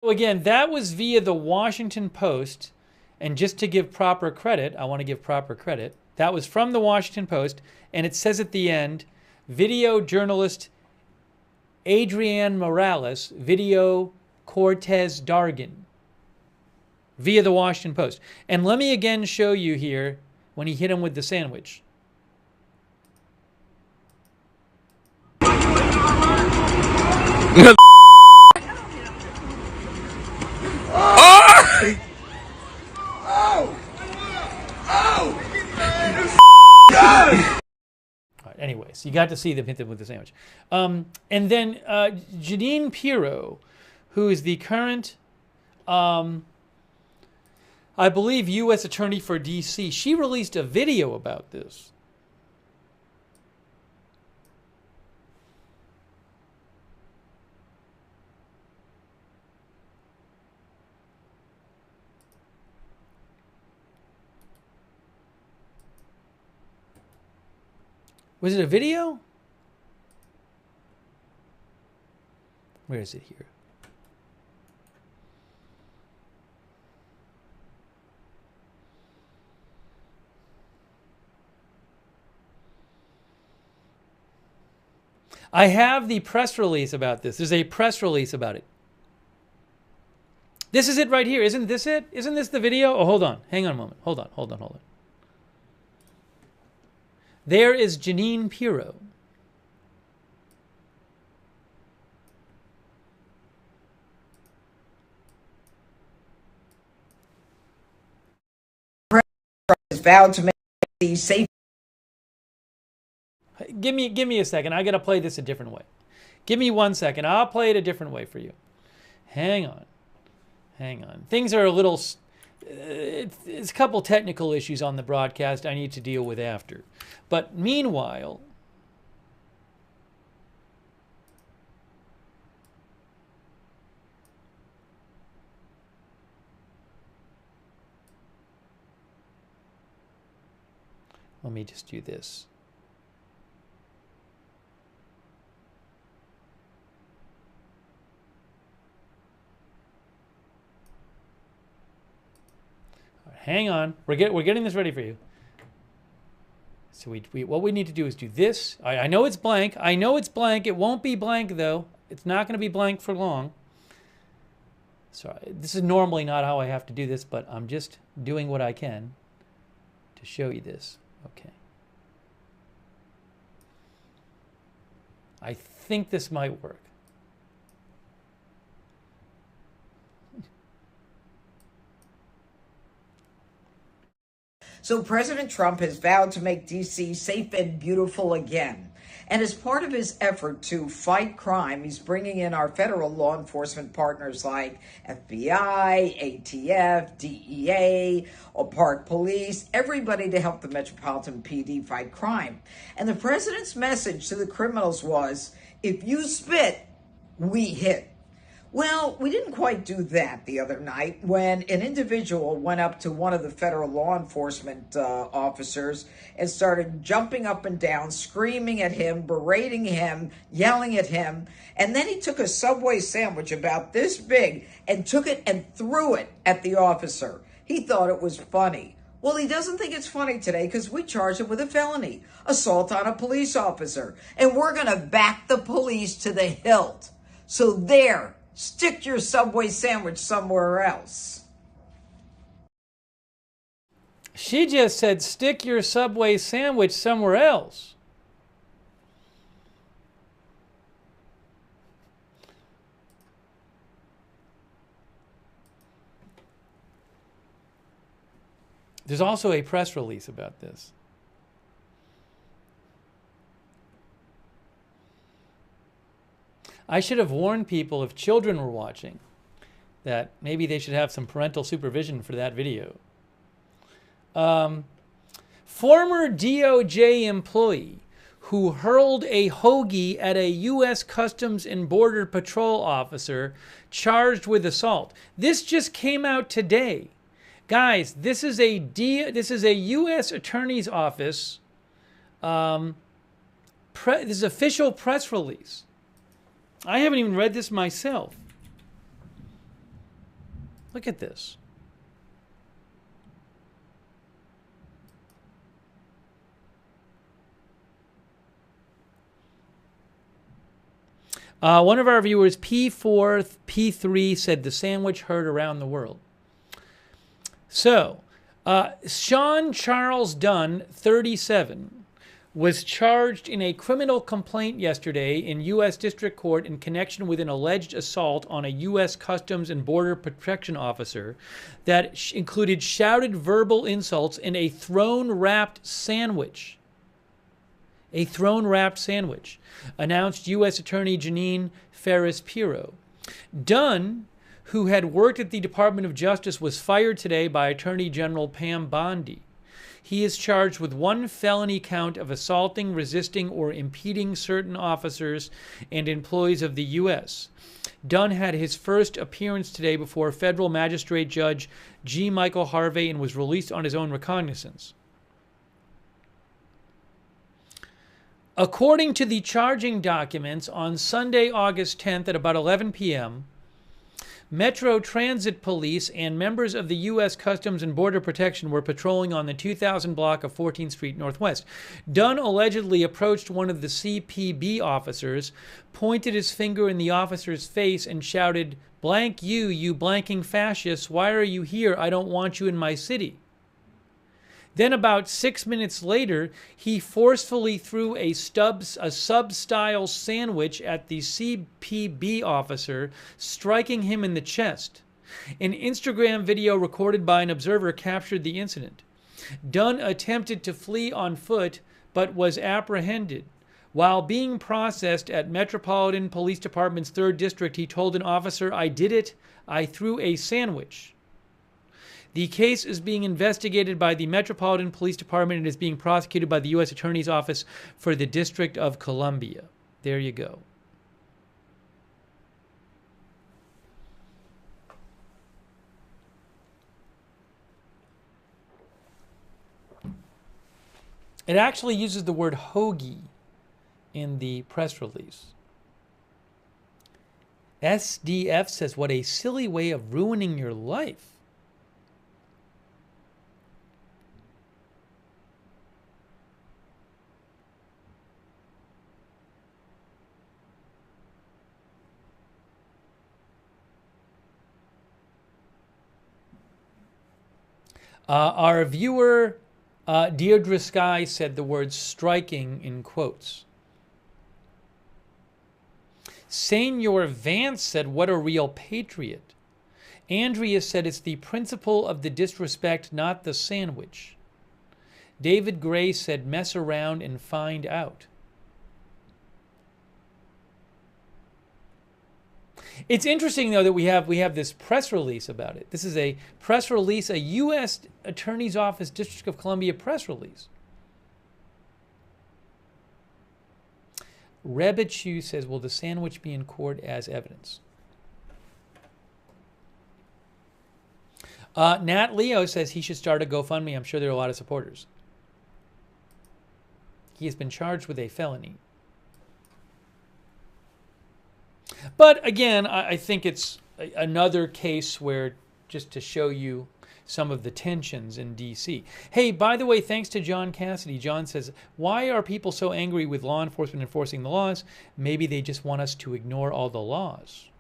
So again, that was via the Washington Post, and just to give proper credit, I want to give proper credit. That was from the Washington Post, and it says at the end, video journalist Adrienne Morales, video Cortez Dargan, via the Washington Post. And let me again show you here when he hit him with the sandwich. Oh! Oh! Oh! God! All right, anyways, you got to see them hit them with the sandwich. And then Jeanine Pirro, who is the current, I believe, U.S. Attorney for D.C., she released a video about this. Was it a video? Where is it here? I have the press release about this. There's a press release about it. This is it right here. Isn't this it? Isn't this the video? Oh, hold on. Hang on a moment. Hold on. There is Jeanine Pirro. Has vowed to make these safe. Give me a second. I got to play this a different way. Give me 1 second. I'll play it a different way for you. Hang on. Things are a little... It's a couple technical issues on the broadcast I need to deal with after. But meanwhile... Let me just do this. Hang on. We're getting this ready for you. So what we need to do is do this. I know it's blank. It won't be blank, though. It's not going to be blank for long. So this is normally not how I have to do this, but I'm just doing what I can to show you this. Okay. I think this might work. So President Trump has vowed to make D.C. safe and beautiful again. And as part of his effort to fight crime, he's bringing in our federal law enforcement partners like FBI, ATF, DEA, or Park Police, everybody to help the Metropolitan PD fight crime. And the president's message to the criminals was, if you spit, we hit. Well, we didn't quite do that the other night when an individual went up to one of the federal law enforcement officers and started jumping up and down, screaming at him, berating him, yelling at him. And then he took a Subway sandwich about this big and took it and threw it at the officer. He thought it was funny. Well, he doesn't think it's funny today because we charged him with a felony, assault on a police officer. And we're going to back the police to the hilt. So there. Stick your Subway sandwich somewhere else. She just said, stick your Subway sandwich somewhere else. There's also a press release about this. I should have warned people if children were watching that maybe they should have some parental supervision for that video. Former DOJ employee who hurled a hoagie at a U.S. Customs and Border Patrol officer charged with assault. This just came out today. Guys, this is a U.S. Attorney's Office. This is official press release. I haven't even read this myself. Look at this. One of our viewers, P3, said the sandwich heard around the world. So, Sean Charles Dunn, 37, was charged in a criminal complaint yesterday in U.S. District Court in connection with an alleged assault on a U.S. Customs and Border Protection officer that included shouted verbal insults and a thrown-wrapped sandwich. A thrown-wrapped sandwich, announced U.S. Attorney Jeanine Pirro. Dunn, who had worked at the Department of Justice, was fired today by Attorney General Pam Bondi. He is charged with one felony count of assaulting, resisting, or impeding certain officers and employees of the U.S. Dunn had his first appearance today before federal magistrate judge G. Michael Harvey and was released on his own recognizance. According to the charging documents, on Sunday, August 10th at about 11 p.m., Metro Transit Police and members of the U.S. Customs and Border Protection were patrolling on the 2000 block of 14th Street Northwest. Dunn allegedly approached one of the CPB officers, pointed his finger in the officer's face, and shouted, "Blank you, you blanking fascists, why are you here? I don't want you in my city." Then about 6 minutes later, he forcefully threw a sub-style sandwich at the CPB officer, striking him in the chest. An Instagram video recorded by an observer captured the incident. Dunn attempted to flee on foot, but was apprehended. While being processed at Metropolitan Police Department's 3rd District, he told an officer, "I did it. I threw a sandwich." The case is being investigated by the Metropolitan Police Department and is being prosecuted by the U.S. Attorney's Office for the District of Columbia. There you go. It actually uses the word hoagie in the press release. SDF says, "What a silly way of ruining your life." Our viewer, Deirdre Sky, said the word striking in quotes. Senor Vance said, "What a real patriot." Andrea said, "It's the principle of the disrespect, not the sandwich." David Gray said, "Mess around and find out." It's interesting, though, that we have this press release about it. This is a press release, a U.S. Attorney's Office, District of Columbia press release. Rebichu says, "Will the sandwich be in court as evidence?" Nat Leo says he should start a GoFundMe. I'm sure there are a lot of supporters. He has been charged with a felony. But again, I think it's another case where, just to show you some of the tensions in D.C. Hey, by the way, thanks to John Cassidy. John says, "Why are people so angry with law enforcement enforcing the laws? Maybe they just want us to ignore all the laws."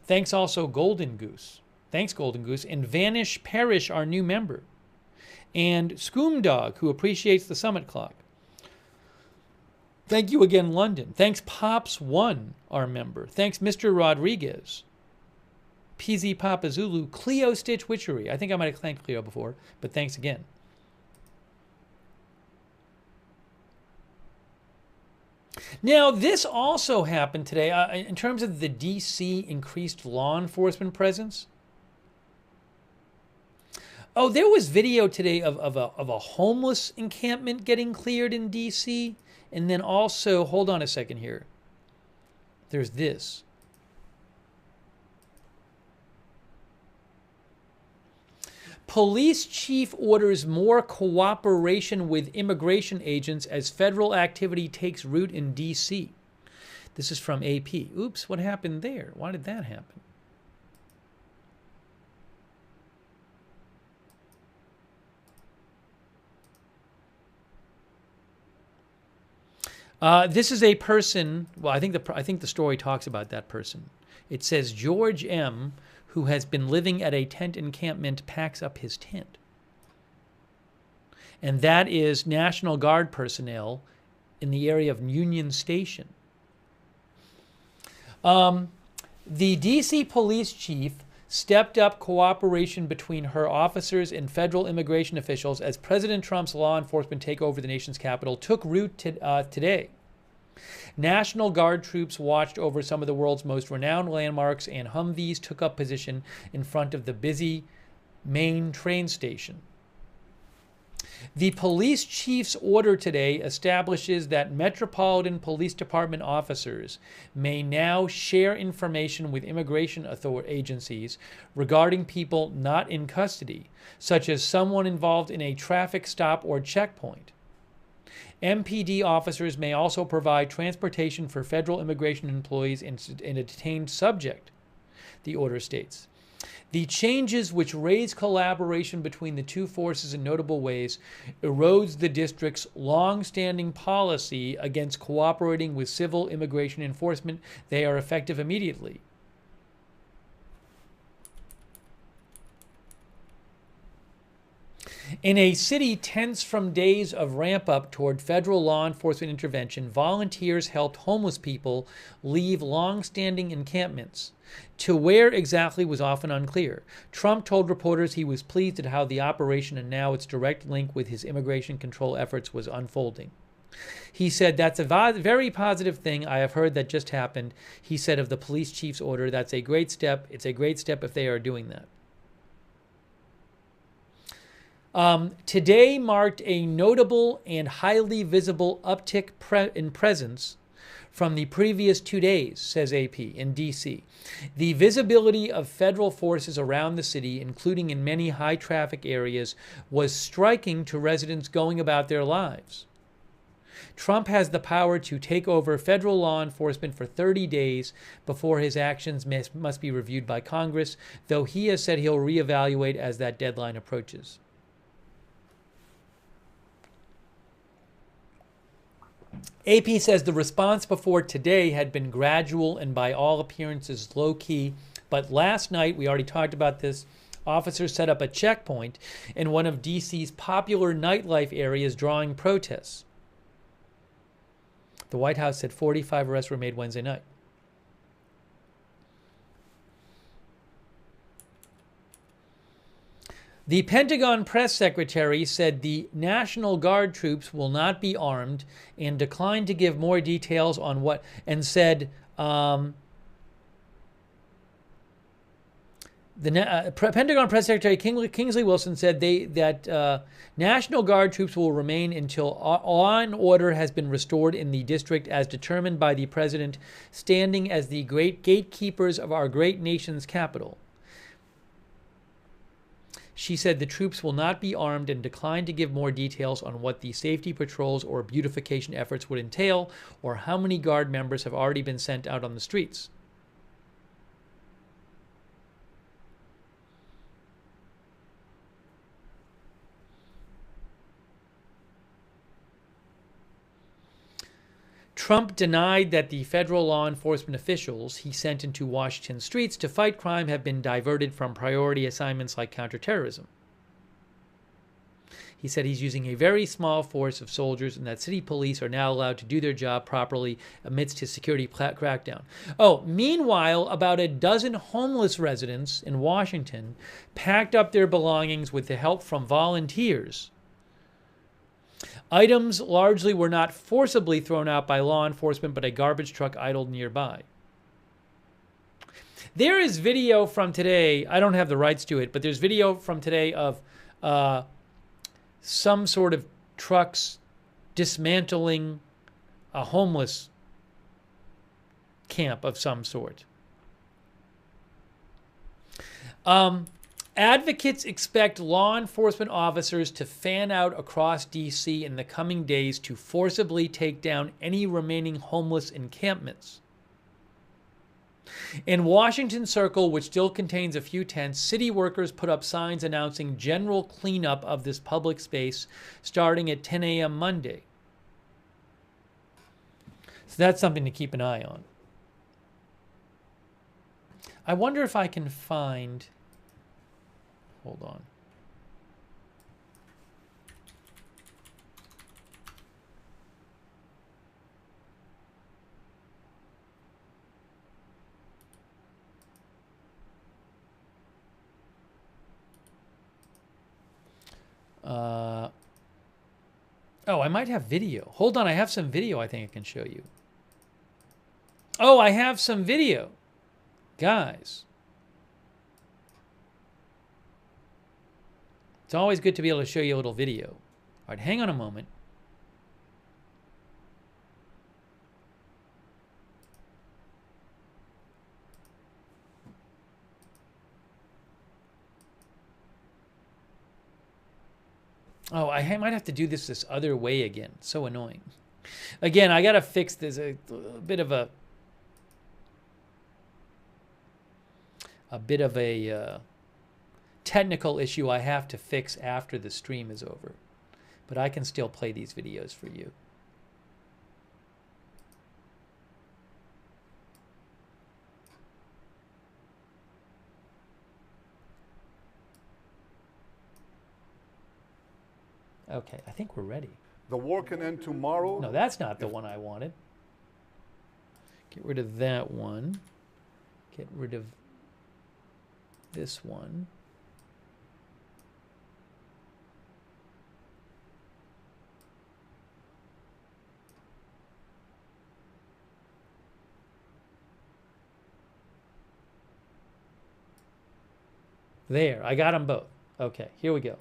Thanks also, Golden Goose. Thanks, Golden Goose. And Vanish Parish, our new member. And Scoomdog, who appreciates the Summit Clock. Thank you again, London. Thanks, Pops1, our member. Thanks, Mr. Rodriguez. PZ Papa Zulu. Cleo Stitch Witchery. I think I might have thanked Cleo before, but thanks again. Now, this also happened today in terms of the D.C. increased law enforcement presence. Oh, there was video today of a homeless encampment getting cleared in D.C. And then also, hold on a second here. There's this. Police chief orders more cooperation with immigration agents as federal activity takes root in D.C. This is from AP. Oops, what happened there? Why did that happen? This is a person. Well, I think the story talks about that person. It says George M., who has been living at a tent encampment, packs up his tent, and that is National Guard personnel in the area of Union Station. The D.C. police chief stepped up cooperation between her officers and federal immigration officials as President Trump's law enforcement takeover of the nation's capital took root today. National Guard troops watched over some of the world's most renowned landmarks, and Humvees took up position in front of the busy main train station. The police chief's order today establishes that Metropolitan Police Department officers may now share information with immigration agencies regarding people not in custody, such as someone involved in a traffic stop or checkpoint. MPD officers may also provide transportation for federal immigration employees and a detained subject, the order states. The changes, which raise collaboration between the two forces in notable ways, erodes the district's long-standing policy against cooperating with civil immigration enforcement. They are effective immediately. In a city tense from days of ramp-up toward federal law enforcement intervention, volunteers helped homeless people leave long-standing encampments. To where exactly was often unclear. Trump told reporters he was pleased at how the operation and now its direct link with his immigration control efforts was unfolding. He said, "That's a very positive thing. I have heard that just happened." He said of the police chief's order, "That's a great step. It's a great step if they are doing that." Today marked a notable and highly visible uptick in presence from the previous 2 days, says AP, in D.C. The visibility of federal forces around the city, including in many high-traffic areas, was striking to residents going about their lives. Trump has the power to take over federal law enforcement for 30 days before his actions must be reviewed by Congress, though he has said he'll reevaluate as that deadline approaches. AP says the response before today had been gradual and by all appearances low-key, but last night, we already talked about this, officers set up a checkpoint in one of D.C.'s popular nightlife areas drawing protests. The White House said 45 arrests were made Wednesday night. The Pentagon press secretary said the National Guard troops will not be armed and declined to give more details on what, and said Pentagon press secretary Kingsley Wilson said that National Guard troops will remain until law and order has been restored in the district as determined by the president, standing as the great gatekeepers of our great nation's capital. She said the troops will not be armed and declined to give more details on what the safety patrols or beautification efforts would entail or how many Guard members have already been sent out on the streets. Trump denied that the federal law enforcement officials he sent into Washington streets to fight crime have been diverted from priority assignments like counterterrorism. He said he's using a very small force of soldiers and that city police are now allowed to do their job properly amidst his security crackdown. Oh, meanwhile, about a dozen homeless residents in Washington packed up their belongings with the help from volunteers. Items largely were not forcibly thrown out by law enforcement, but a garbage truck idled nearby. There is video from today. I don't have the rights to it, but there's video from today of some sort of trucks dismantling a homeless camp of some sort. Advocates expect law enforcement officers to fan out across D.C. in the coming days to forcibly take down any remaining homeless encampments. In Washington Circle, which still contains a few tents, city workers put up signs announcing general cleanup of this public space starting at 10 a.m. Monday. So that's something to keep an eye on. I wonder if I can find... Hold on. Oh, I might have video. Hold on, I have some video I think I can show you. Oh, I have some video. Guys. It's always good to be able to show you a little video. All right, hang on a moment. Oh, I might have to do this other way again. So annoying. Again, I got to fix this. A bit of a technical issue I have to fix after the stream is over. But I can still play these videos for you. Okay, I think we're ready. The war can end tomorrow. No, that's not the one I wanted. Get rid of that one. Get rid of this one. There, I got them both. Okay, here we go.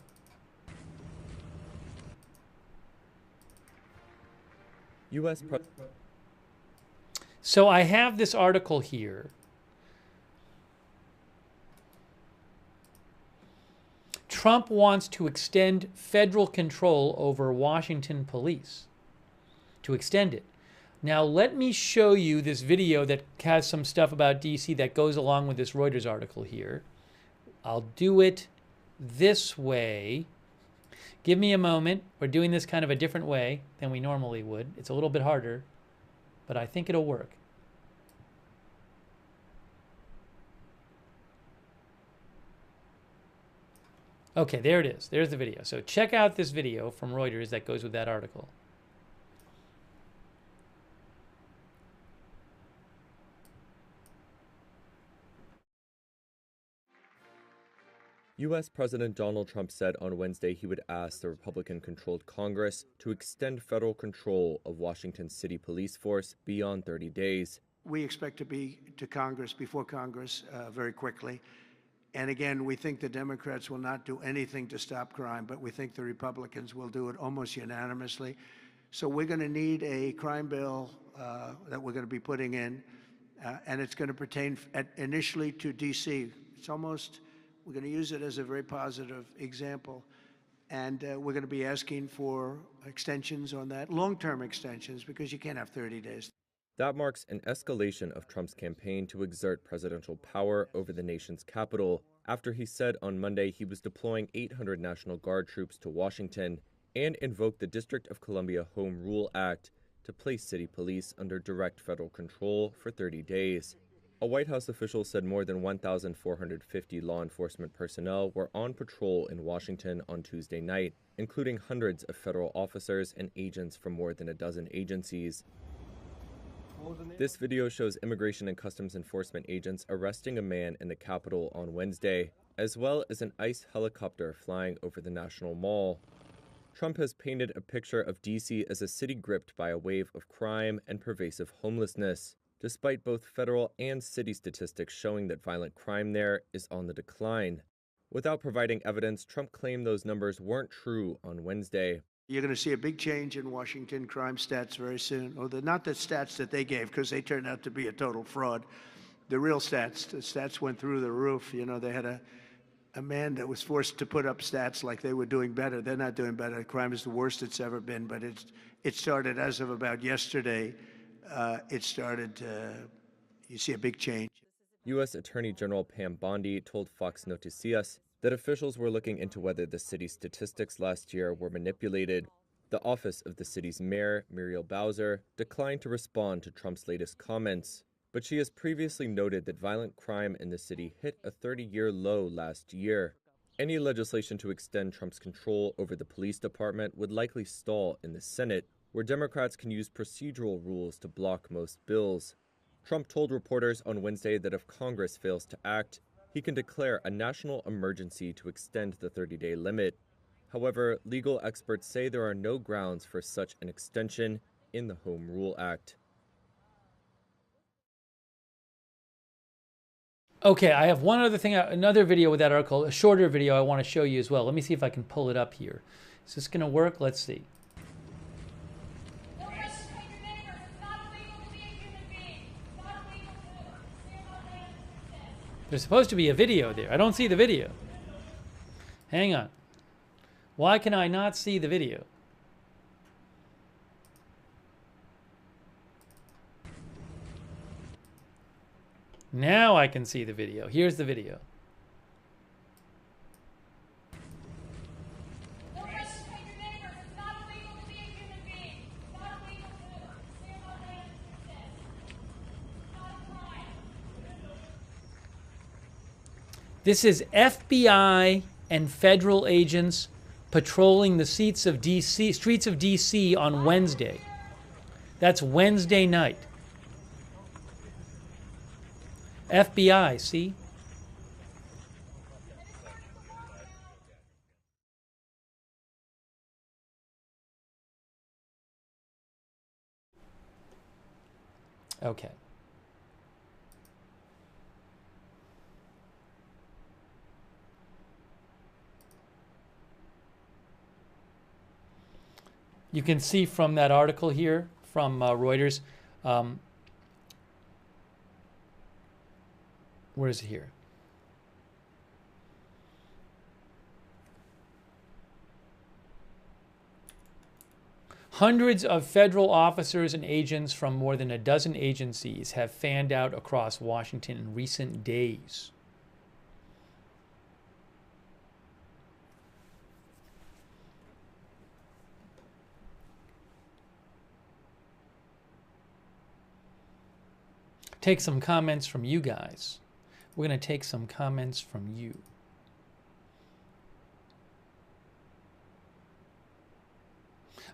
So I have this article here. Trump wants to extend federal control over Washington police. To extend it. Now let me show you this video that has some stuff about DC that goes along with this Reuters article here. I'll do it this way. Give me a moment. We're doing this kind of a different way than we normally would. It's a little bit harder, but I think it'll work. Okay, there it is. There's the video. So check out this video from Reuters that goes with that article. U.S. President Donald Trump said on Wednesday he would ask the Republican-controlled Congress to extend federal control of Washington's city police force beyond 30 days. We expect to be to Congress, before Congress, very quickly. And again, we think the Democrats will not do anything to stop crime, but we think the Republicans will do it almost unanimously. So we're going to need a crime bill that we're going to be putting in, and it's going to pertain initially to D.C. It's almost... We're going to use it as a very positive example, and we're going to be asking for extensions on that, long-term extensions, because you can't have 30 days. That marks an escalation of Trump's campaign to exert presidential power over the nation's capital after he said on Monday he was deploying 800 National Guard troops to Washington and invoked the District of Columbia Home Rule Act to place city police under direct federal control for 30 days. A White House official said more than 1,450 law enforcement personnel were on patrol in Washington on Tuesday night, including hundreds of federal officers and agents from more than a dozen agencies. This video shows Immigration and Customs Enforcement agents arresting a man in the Capitol on Wednesday, as well as an ICE helicopter flying over the National Mall. Trump has painted a picture of D.C. as a city gripped by a wave of crime and pervasive homelessness, despite both federal and city statistics showing that violent crime there is on the decline. Without providing evidence, Trump claimed those numbers weren't true on Wednesday. You're going to see a big change in Washington crime stats very soon. Or not the stats that they gave, because they turned out to be a total fraud. The real stats, the stats went through the roof. You know, they had a man that was forced to put up stats like they were doing better. They're not doing better. Crime is the worst it's ever been, but it started as of about yesterday. You see a big change. U.S. Attorney General Pam Bondi told Fox Noticias that officials were looking into whether the city's statistics last year were manipulated. The office of the city's mayor, Muriel Bowser, declined to respond to Trump's latest comments, but she has previously noted that violent crime in the city hit a 30-year low last year. Any legislation to extend Trump's control over the police department would likely stall in the Senate, where Democrats can use procedural rules to block most bills. Trump told reporters on Wednesday that if Congress fails to act, he can declare a national emergency to extend the 30-day limit. However, legal experts say there are no grounds for such an extension in the Home Rule Act. Okay, I have one other thing, another video with that article, a shorter video I want to show you as well. Let me see if I can pull it up here. Is this going to work? Let's see. There's supposed to be a video there. I don't see the video. Hang on. Why can I not see the video? Now I can see the video. Here's the video. This is FBI and federal agents patrolling the streets of DC on Wednesday. That's Wednesday night. FBI, see? Okay. You can see from that article here from Reuters. Where is it here? Hundreds of federal officers and agents from more than a dozen agencies have fanned out across Washington in recent days. Take some comments from you guys. We're going to take some comments from you.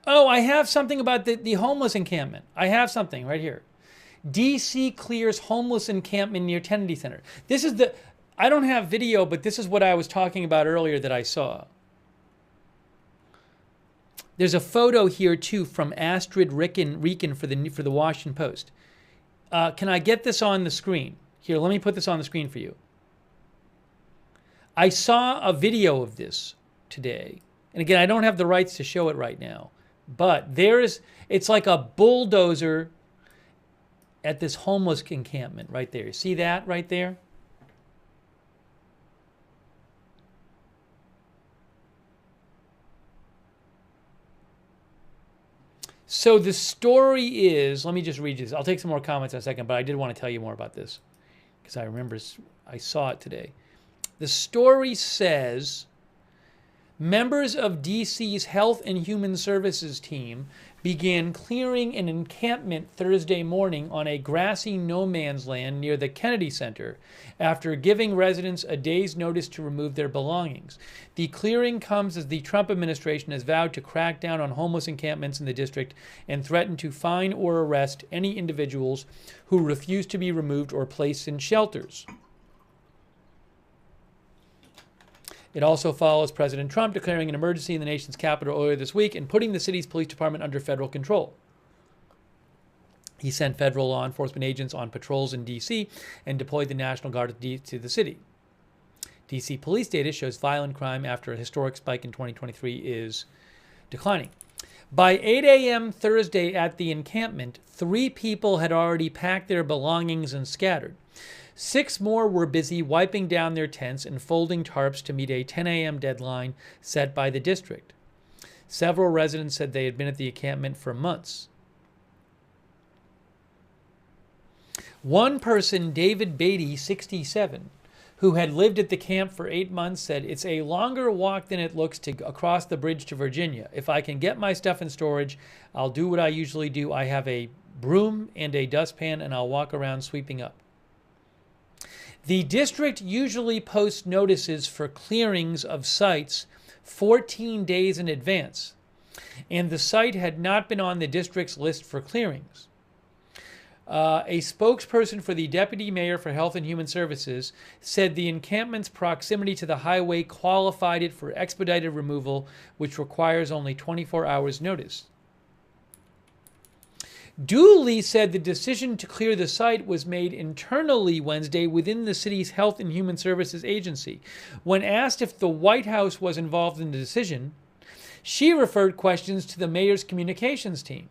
Oh, I have something about the homeless encampment. I have something right here. DC clears homeless encampment near Kennedy Center. This is the, I don't have video, but this is what I was talking about earlier that I saw. There's a photo here too from Astrid Ricken for the Washington Post. Can I get this on the screen? Here, let me put this on the screen for you. I saw a video of this today. And again, I don't have the rights to show it right now. But it's like a bulldozer at this homeless encampment right there. See that right there? So the story is, let me just read this. I'll take some more comments in a second, but I did want to tell you more about this because I remember I saw it today. The story says members of DC's Health and Human Services team began clearing an encampment Thursday morning on a grassy no man's land near the Kennedy Center after giving residents a day's notice to remove their belongings. The clearing comes as the Trump administration has vowed to crack down on homeless encampments in the district and threaten to fine or arrest any individuals who refuse to be removed or placed in shelters. It also follows President Trump declaring an emergency in the nation's capital earlier this week and putting the city's police department under federal control. He sent federal law enforcement agents on patrols in D.C. and deployed the National Guard to the city. D.C. police data shows violent crime after a historic spike in 2023 is declining. By 8 a.m. Thursday at the encampment, 3 people had already packed their belongings and scattered. 6 more were busy wiping down their tents and folding tarps to meet a 10 a.m. deadline set by the district. Several residents said they had been at the encampment for months. One person, David Beatty, 67, who had lived at the camp for 8 months, said, "It's a longer walk than it looks to across the bridge to Virginia. If I can get my stuff in storage, I'll do what I usually do. I have a broom and a dustpan, and I'll walk around sweeping up." The district usually posts notices for clearings of sites 14 days in advance, and the site had not been on the district's list for clearings. A spokesperson for the Deputy Mayor for Health and Human Services said the encampment's proximity to the highway qualified it for expedited removal, which requires only 24 hours notice. Dooley said the decision to clear the site was made internally Wednesday within the city's Health and Human Services Agency. When asked if the White House was involved in the decision, she referred questions to the mayor's communications team.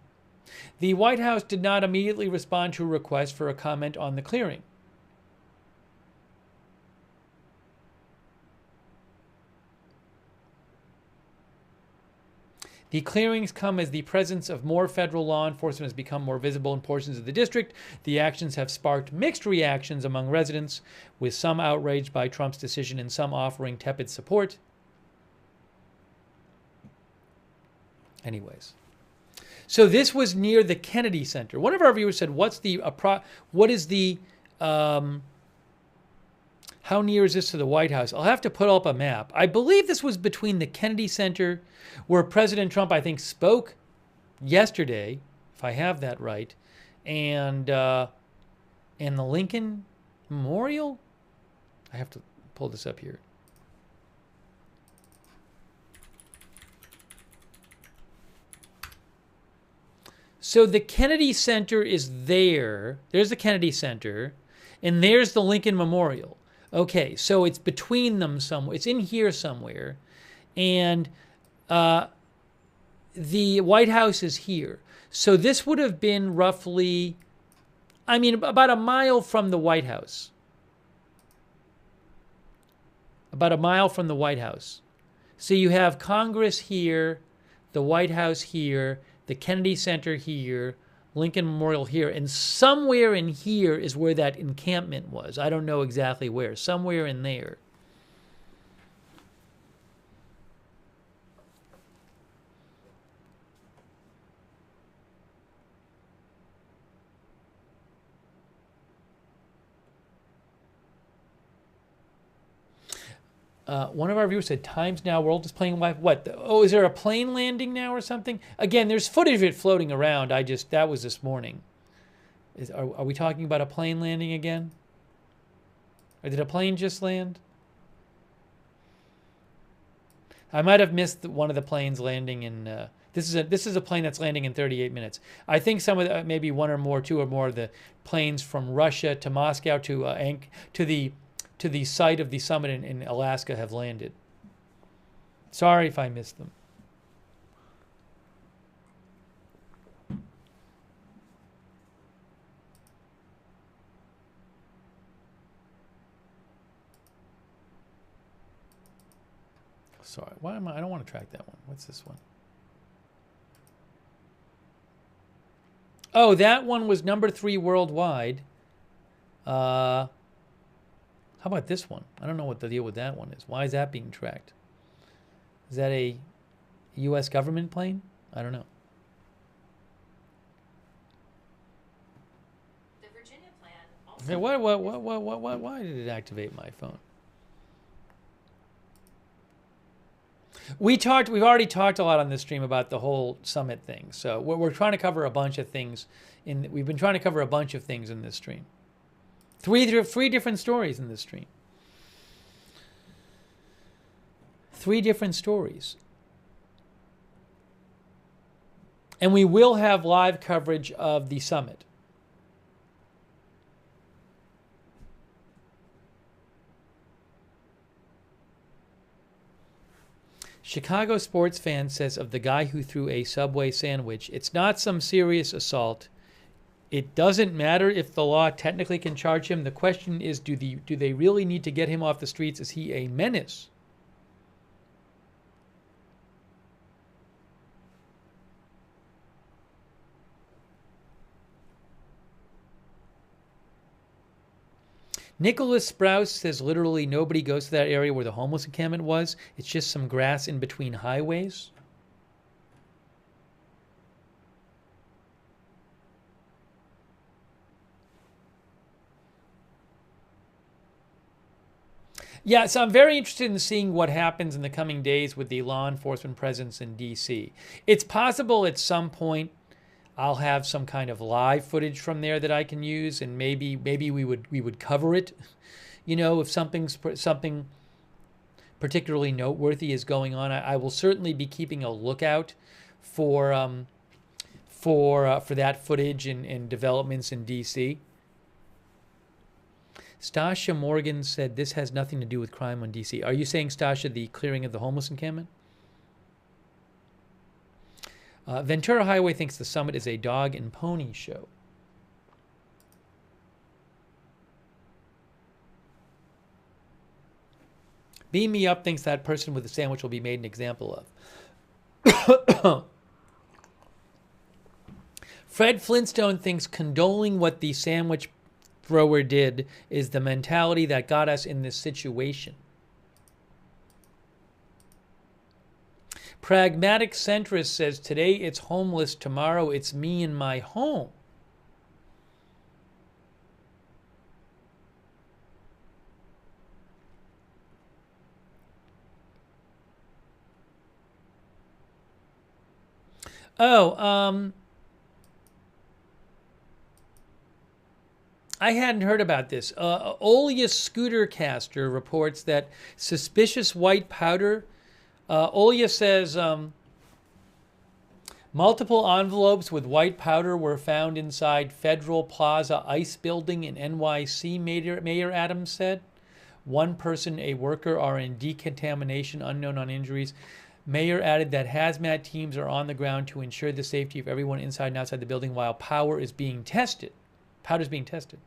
The White House did not immediately respond to a request for a comment on the clearing. The clearings come as the presence of more federal law enforcement has become more visible in portions of the district. The actions have sparked mixed reactions among residents, with some outraged by Trump's decision and some offering tepid support. Anyways, so this was near the Kennedy Center. One of our viewers said, how near is this to the White House? I'll have to put up a map. I believe this was between the Kennedy Center, where President Trump, I think, spoke yesterday, if I have that right, and the Lincoln Memorial. I have to pull this up here. So the Kennedy Center is there. There's the Kennedy Center, and there's the Lincoln Memorial. Okay, so it's between them somewhere. It's in here somewhere. And the White House is here. So this would have been roughly, about a mile from the White House. About a mile from the White House. So you have Congress here, the White House here, the Kennedy Center here, Lincoln Memorial here, and somewhere in here is where that encampment was. I don't know exactly where. Somewhere in there. One of our viewers said, Times Now World is playing live. What? Oh, is there a plane landing now or something? Again, there's footage of it floating around. That was this morning. Are we talking about a plane landing again? Or did a plane just land? I might have missed one of the planes landing in. This is a plane that's landing in 38 minutes. I think some of maybe one or more, two or more of the planes from Russia to Moscow to the site of the summit in Alaska have landed. Sorry if I missed them. Sorry, why am I don't want to track that one. What's this one? Oh, that one was number 3 worldwide. How about this one? I don't know what the deal with that one is. Why is that being tracked? Is that a U.S. government plane? I don't know. The Virginia plan also. Okay, why did it activate my phone? We've already talked a lot on this stream about the whole summit thing. So we're trying to cover a bunch of things. We've been trying to cover a bunch of things in this stream. Three different stories in this stream. 3 different stories. And we will have live coverage of the summit. Chicago sports fan says of the guy who threw a Subway sandwich, it's not some serious assault. It doesn't matter if the law technically can charge him. The question is, do they really need to get him off the streets? Is he a menace? Nicholas Sprouse says literally nobody goes to that area where the homeless encampment was. It's just some grass in between highways. Yeah, so I'm very interested in seeing what happens in the coming days with the law enforcement presence in D.C. It's possible at some point I'll have some kind of live footage from there that I can use, and maybe we would cover it. You know, if something particularly noteworthy is going on, I will certainly be keeping a lookout for for that footage and developments in D.C. Stasha Morgan said this has nothing to do with crime on D.C. Are you saying, Stasha, the clearing of the homeless encampment? Ventura Highway thinks the summit is a dog and pony show. Beam Me Up thinks that person with the sandwich will be made an example of. Fred Flintstone thinks condoling what the sandwich thrower did is the mentality that got us in this situation. Pragmatic Centrist says today it's homeless, tomorrow it's me in my home. Oh, I hadn't heard about this. Olia Scootercaster reports that suspicious white powder. Olia says multiple envelopes with white powder were found inside Federal Plaza ICE building in NYC, Mayor Adams said. One person, a worker, are in decontamination, unknown on injuries. Mayor added that hazmat teams are on the ground to ensure the safety of everyone inside and outside the building while powder is being tested. Powder's being tested.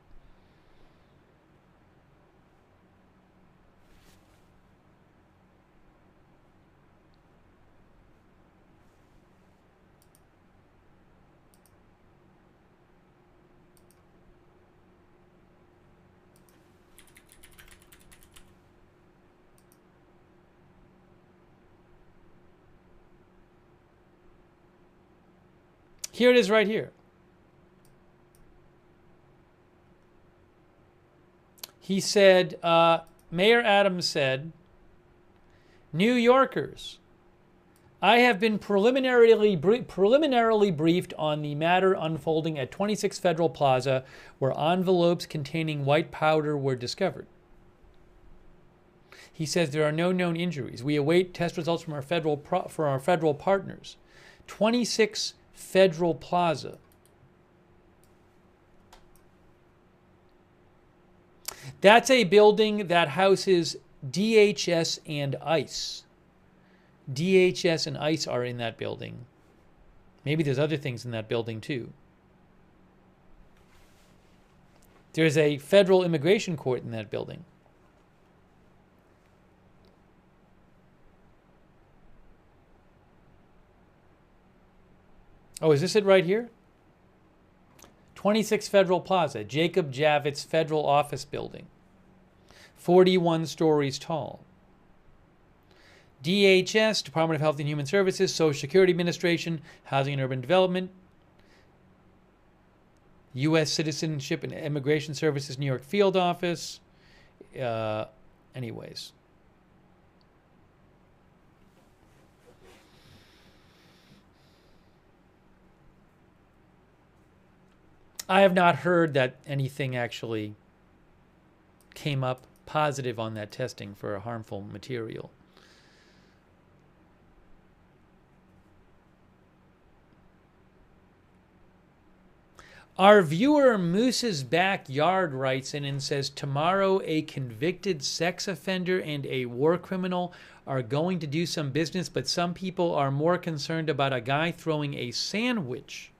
Here it is right here. He said, Mayor Adams said, New Yorkers, I have been preliminarily briefed on the matter unfolding at 26 Federal Plaza, where envelopes containing white powder were discovered. He says there are no known injuries. We await test results from our federal partners. 26 Federal Plaza. That's a building that houses DHS and ICE. DHS and ICE are in that building. Maybe there's other things in that building too. There's a federal immigration court in that building. Oh, is this it right here? 26 Federal Plaza, Jacob Javits Federal Office Building, 41 stories tall. DHS, Department of Health and Human Services, Social Security Administration, Housing and Urban Development, U.S. Citizenship and Immigration Services, New York Field Office. Anyways. I have not heard that anything actually came up positive on that testing for a harmful material. Our viewer Moose's Backyard writes in and says, tomorrow a convicted sex offender and a war criminal are going to do some business, but some people are more concerned about a guy throwing a sandwich.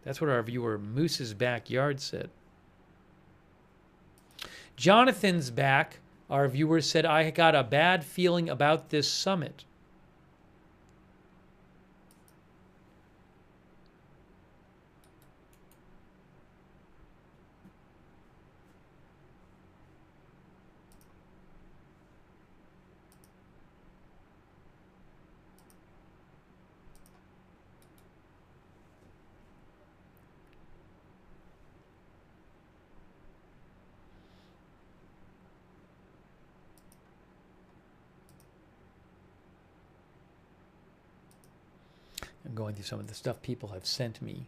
That's what our viewer Moose's Backyard said. Jonathan's back. Our viewer said, I got a bad feeling about this summit. I'm going through some of the stuff people have sent me.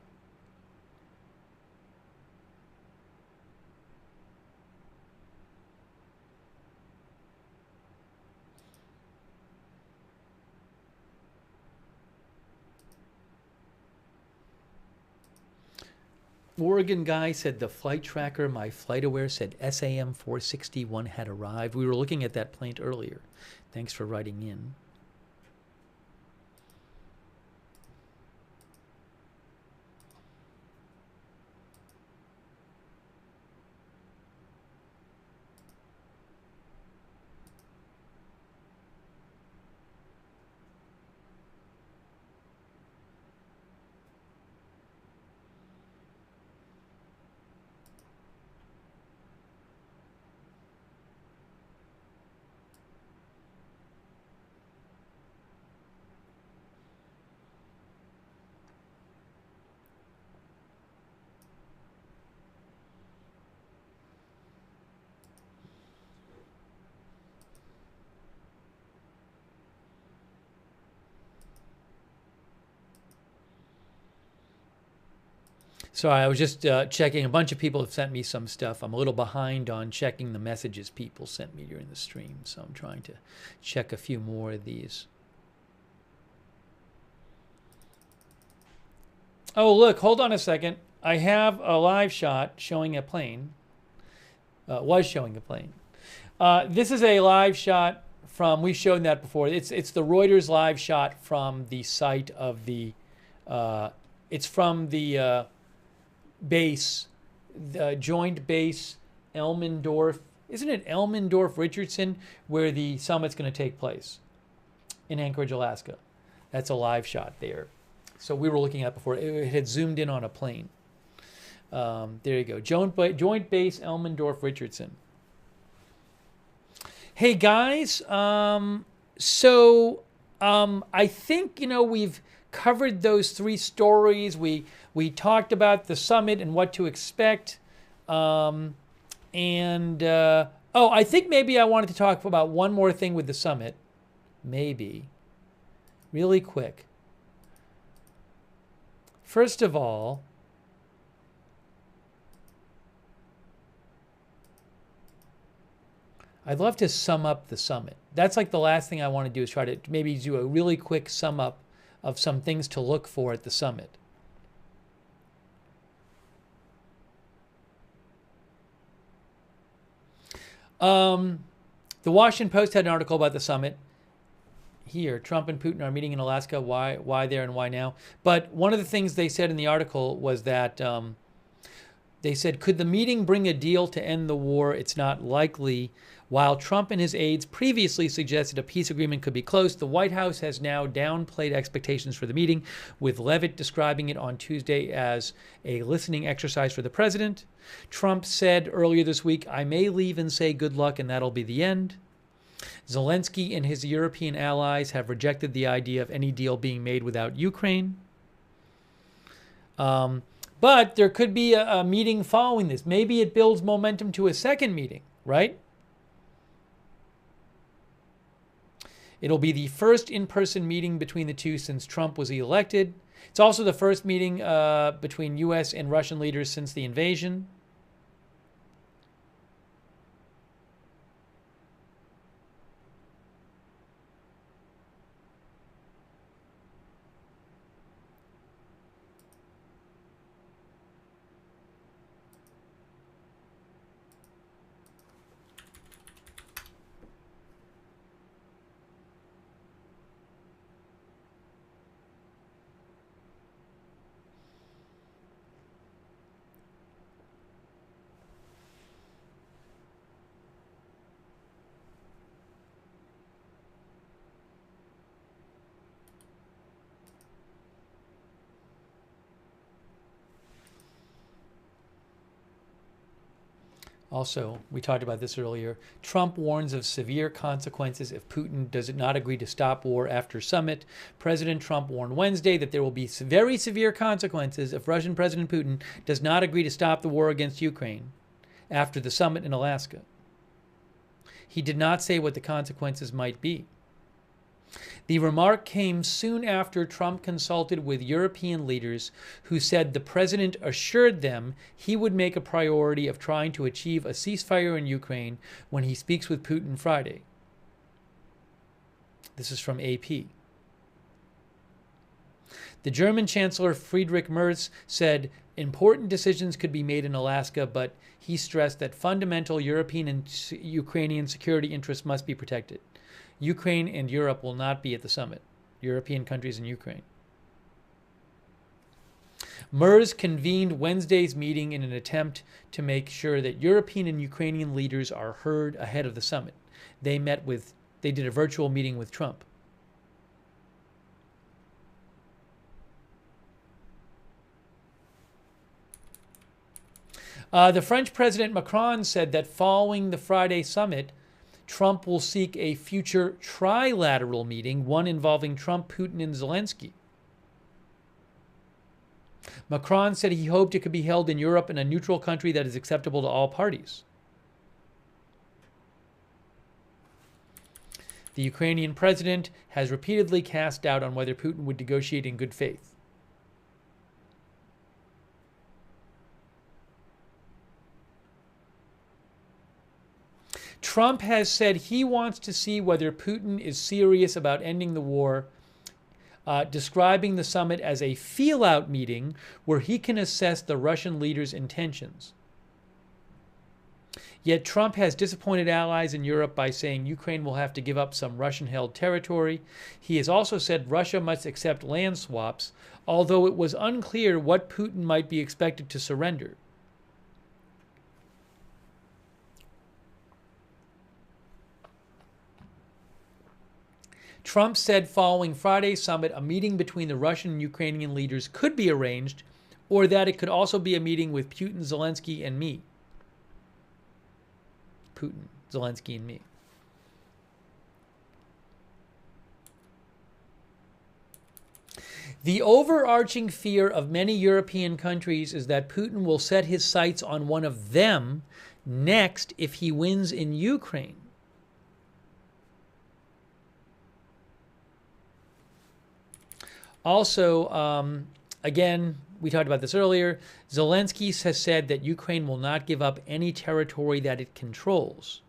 Oregon guy said the flight tracker, my FlightAware, said SAM 461 had arrived. We were looking at that plane earlier. Thanks for writing in. So I was just checking. A bunch of people have sent me some stuff. I'm a little behind on checking the messages people sent me during the stream, so I'm trying to check a few more of these. Oh, look, hold on a second. I have a live shot showing a plane. Was showing a plane. This is a live shot from, we've shown that before. It's the Reuters live shot from the site of the, it's from the base, the joint base Elmendorf. Isn't it Elmendorf-Richardson where the summit's going to take place? In Anchorage, Alaska. That's a live shot there. So we were looking at before. It had zoomed in on a plane. There you go. Joint base Elmendorf-Richardson. Hey guys, I think, we've covered those three stories. We talked about the summit and what to expect. I think maybe I wanted to talk about one more thing with the summit. Maybe. Really quick. First of all, I'd love to sum up the summit. That's like the last thing I want to do, is try to maybe do a really quick sum up of some things to look for at the summit. The Washington Post had an article about the summit. Here, Trump and Putin are meeting in Alaska. Why there and why now? But one of the things they said in the article was that they said, could the meeting bring a deal to end the war? It's not likely. While Trump and his aides previously suggested a peace agreement could be close, the White House has now downplayed expectations for the meeting, with Leavitt describing it on Tuesday as a listening exercise for the president. Trump said earlier this week, I may leave and say good luck and that'll be the end. Zelensky and his European allies have rejected the idea of any deal being made without Ukraine. But there could be a meeting following this. Maybe it builds momentum to a second meeting, right? It'll be the first in-person meeting between the two since Trump was elected. It's also the first meeting between U.S. and Russian leaders since the invasion. Also, we talked about this earlier. Trump warns of severe consequences if Putin does not agree to stop war after summit. President Trump warned Wednesday that there will be very severe consequences if Russian President Putin does not agree to stop the war against Ukraine after the summit in Alaska. He did not say what the consequences might be. The remark came soon after Trump consulted with European leaders who said the president assured them he would make a priority of trying to achieve a ceasefire in Ukraine when he speaks with Putin Friday. This is from AP. The German Chancellor Friedrich Merz said important decisions could be made in Alaska, but he stressed that fundamental European and Ukrainian security interests must be protected. Ukraine and Europe will not be at the summit. European countries and Ukraine. Merz convened Wednesday's meeting in an attempt to make sure that European and Ukrainian leaders are heard ahead of the summit. They did a virtual meeting with Trump. The French President Macron said that following the Friday summit, Trump will seek a future trilateral meeting, one involving Trump, Putin, and Zelensky. Macron said he hoped it could be held in Europe in a neutral country that is acceptable to all parties. The Ukrainian president has repeatedly cast doubt on whether Putin would negotiate in good faith. Trump has said he wants to see whether Putin is serious about ending the war, describing the summit as a feel-out meeting where he can assess the Russian leader's intentions. Yet Trump has disappointed allies in Europe by saying Ukraine will have to give up some Russian-held territory. He has also said Russia must accept land swaps, although it was unclear what Putin might be expected to surrender. Trump said following Friday's summit, a meeting between the Russian and Ukrainian leaders could be arranged, or that it could also be a meeting with Putin, Zelensky, and me. Putin, Zelensky, and me. The overarching fear of many European countries is that Putin will set his sights on one of them next if he wins in Ukraine. Also, again, we talked about this earlier, Zelensky has said that Ukraine will not give up any territory that it controls,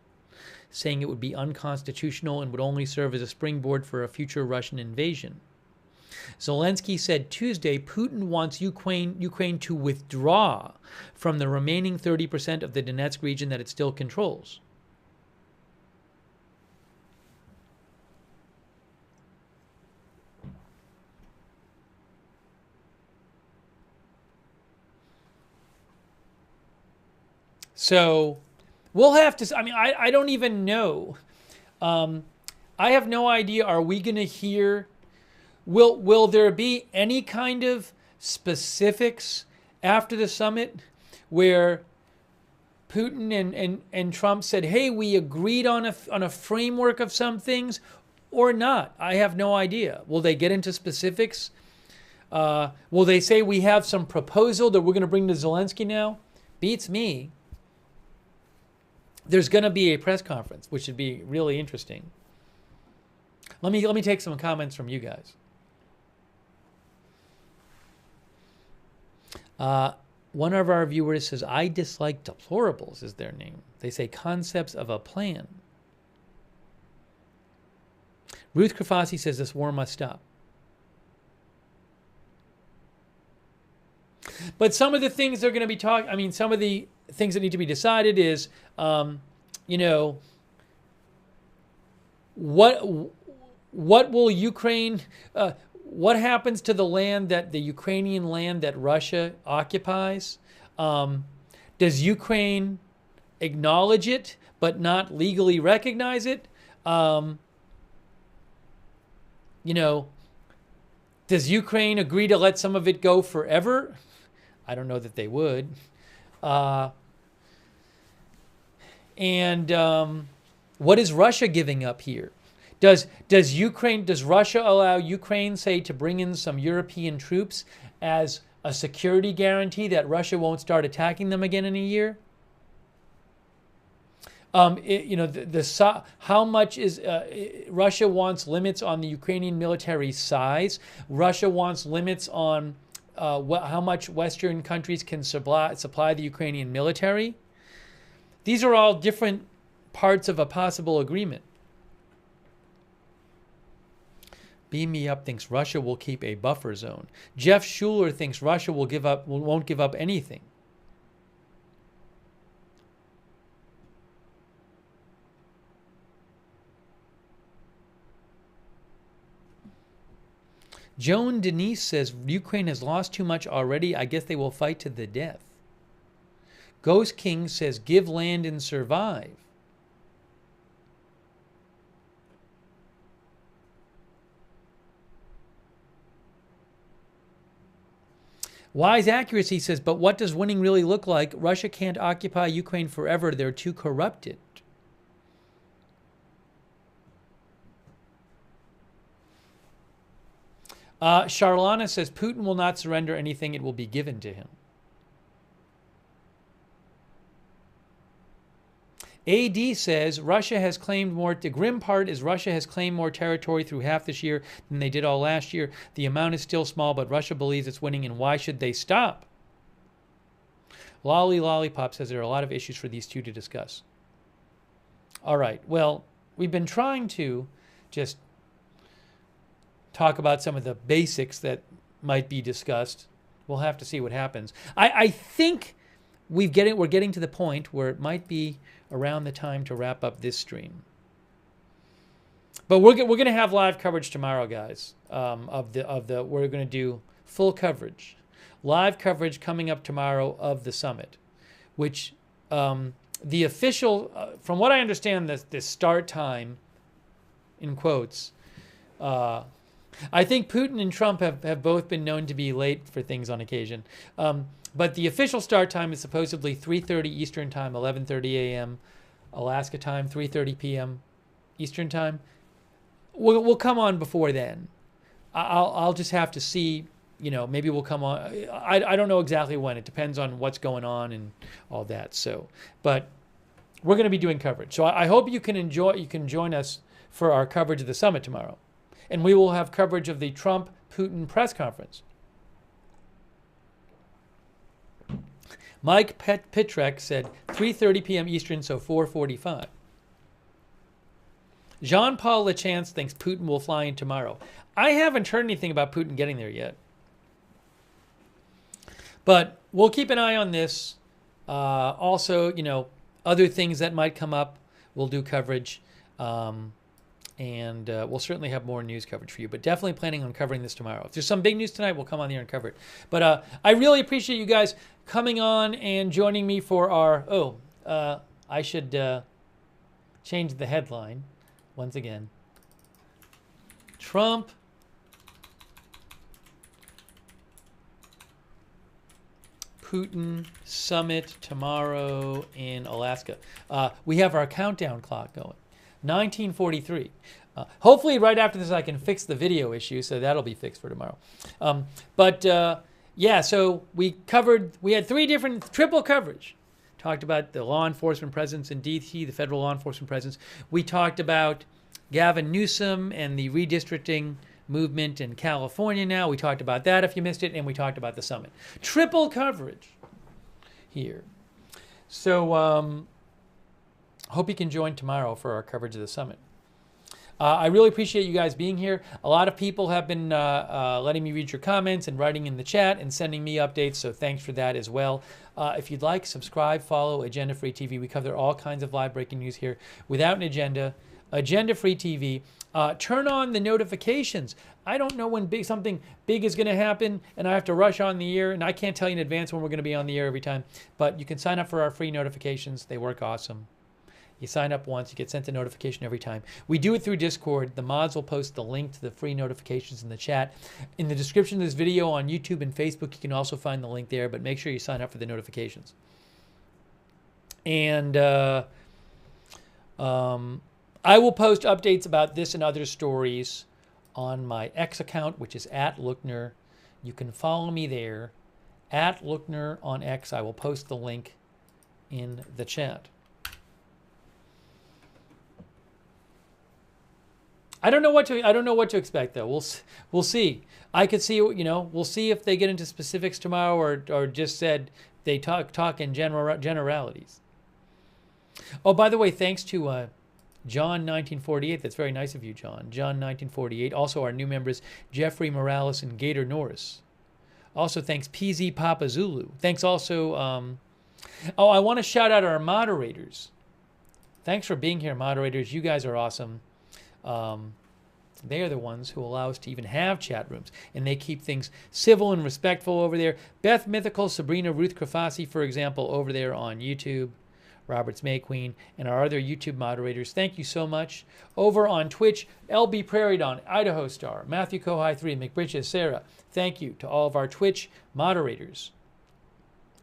saying it would be unconstitutional and would only serve as a springboard for a future Russian invasion. Zelensky said Tuesday Putin wants Ukraine to withdraw from the remaining 30% of the Donetsk region that it still controls. So we'll have to, I don't even know. I have no idea. Are we going to hear, will there be any kind of specifics after the summit where Putin and Trump said, hey, we agreed on a framework of some things or not? I have no idea. Will they get into specifics? Will they say we have some proposal that we're going to bring to Zelensky now? Beats me. There's going to be a press conference, which should be really interesting. Let me take some comments from you guys. One of our viewers says, I dislike deplorables is their name. They say concepts of a plan. Ruth Krafasi says this war must stop. But some of the things they're going to be talking, some of the things that need to be decided is, what will Ukraine, what happens to the land the Ukrainian land that Russia occupies? Does Ukraine acknowledge it but not legally recognize it? Does Ukraine agree to let some of it go forever? I don't know that they would. What is Russia giving up here? Does Russia allow Ukraine, say, to bring in some European troops as a security guarantee that Russia won't start attacking them again in a year? How much is Russia wants limits on the Ukrainian military size? Russia wants limits on how much Western countries can supply the Ukrainian military. These are all different parts of a possible agreement. Beam Me Up thinks Russia will keep a buffer zone. Jeff Schuler thinks Russia won't give up anything. Joan Denise says Ukraine has lost too much already. I guess they will fight to the death. Ghost King says give land and survive. Wise Accuracy says, but what does winning really look like? Russia can't occupy Ukraine forever. They're too corrupted. Charlana says, Putin will not surrender anything. It will be given to him. AD says, Russia has claimed more. The grim part is Russia has claimed more territory through half this year than they did all last year. The amount is still small, but Russia believes it's winning, and why should they stop? Lolly Lollipop says there are a lot of issues for these two to discuss. All right. Well, we've been trying to just talk about some of the basics that might be discussed. We'll have to see what happens. I think we're getting to the point where it might be around the time to wrap up this stream. But we're going to have live coverage tomorrow, guys. We're going to do full coverage, live coverage coming up tomorrow of the summit, which the official, from what I understand, the start time, in quotes. I think Putin and Trump have both been known to be late for things on occasion. But the official start time is supposedly 3:30 Eastern Time, 11:30 a.m. Alaska time, 3:30 p.m. Eastern Time. We'll come on before then. I'll just have to see, maybe we'll come on. I don't know exactly when. It depends on what's going on and all that. So, but we're going to be doing coverage. So I hope you can join us for our coverage of the summit tomorrow. And we will have coverage of the Trump-Putin press conference. Mike Pitrek said 3:30 p.m. Eastern, so 4:45. Jean-Paul Lachance thinks Putin will fly in tomorrow. I haven't heard anything about Putin getting there yet. But we'll keep an eye on this. Also, other things that might come up, we'll do coverage. And we'll certainly have more news coverage for you. But definitely planning on covering this tomorrow. If there's some big news tonight, we'll come on here and cover it. But I really appreciate you guys coming on and joining me for our... I should change the headline once again. Trump Putin Summit tomorrow in Alaska. We have our countdown clock going. 1943. Hopefully right after this I can fix the video issue, so that'll be fixed for tomorrow. So we had three different triple coverage. Talked about the law enforcement presence in D.C., the federal law enforcement presence. We talked about Gavin Newsom and the redistricting movement in California now. We talked about that if you missed it, and we talked about the summit. Triple coverage here. So hope you can join tomorrow for our coverage of the summit. I really appreciate you guys being here. A lot of people have been letting me read your comments and writing in the chat and sending me updates, so thanks for that as well. If you'd like, subscribe, follow Agenda Free TV. We cover all kinds of live breaking news here without an agenda. Agenda Free TV. Turn on the notifications. I don't know when something big is going to happen, and I have to rush on the air, and I can't tell you in advance when we're going to be on the air every time. But you can sign up for our free notifications. They work awesome. You sign up once, you get sent a notification every time. We do it through Discord. The mods will post the link to the free notifications in the chat. In the description of this video on YouTube and Facebook, you can also find the link there, but make sure you sign up for the notifications. And I will post updates about this and other stories on my X account, which is @Lookner. You can follow me there, @Lookner on X. I will post the link in the chat. I don't know what to expect though. We'll see. I could see, we'll see if they get into specifics tomorrow or just said they talk in generalities. Oh, by the way, thanks to John 1948. That's very nice of you, John. John 1948. Also our new members, Jeffrey Morales and Gator Norris. Also thanks PZ Papa Zulu. Thanks also. Oh, I want to shout out our moderators. Thanks for being here, moderators. You guys are awesome. They are the ones who allow us to even have chat rooms, and they keep things civil and respectful over there. Beth Mythical, Sabrina, Ruth Krafasi, for example, over there on YouTube. Roberts May Queen, and our other YouTube moderators. Thank you so much. Over on Twitch, LB Prairie Dawn, Idaho Star, Matthew Kohai 3, McBritches, Sarah. Thank you to all of our Twitch moderators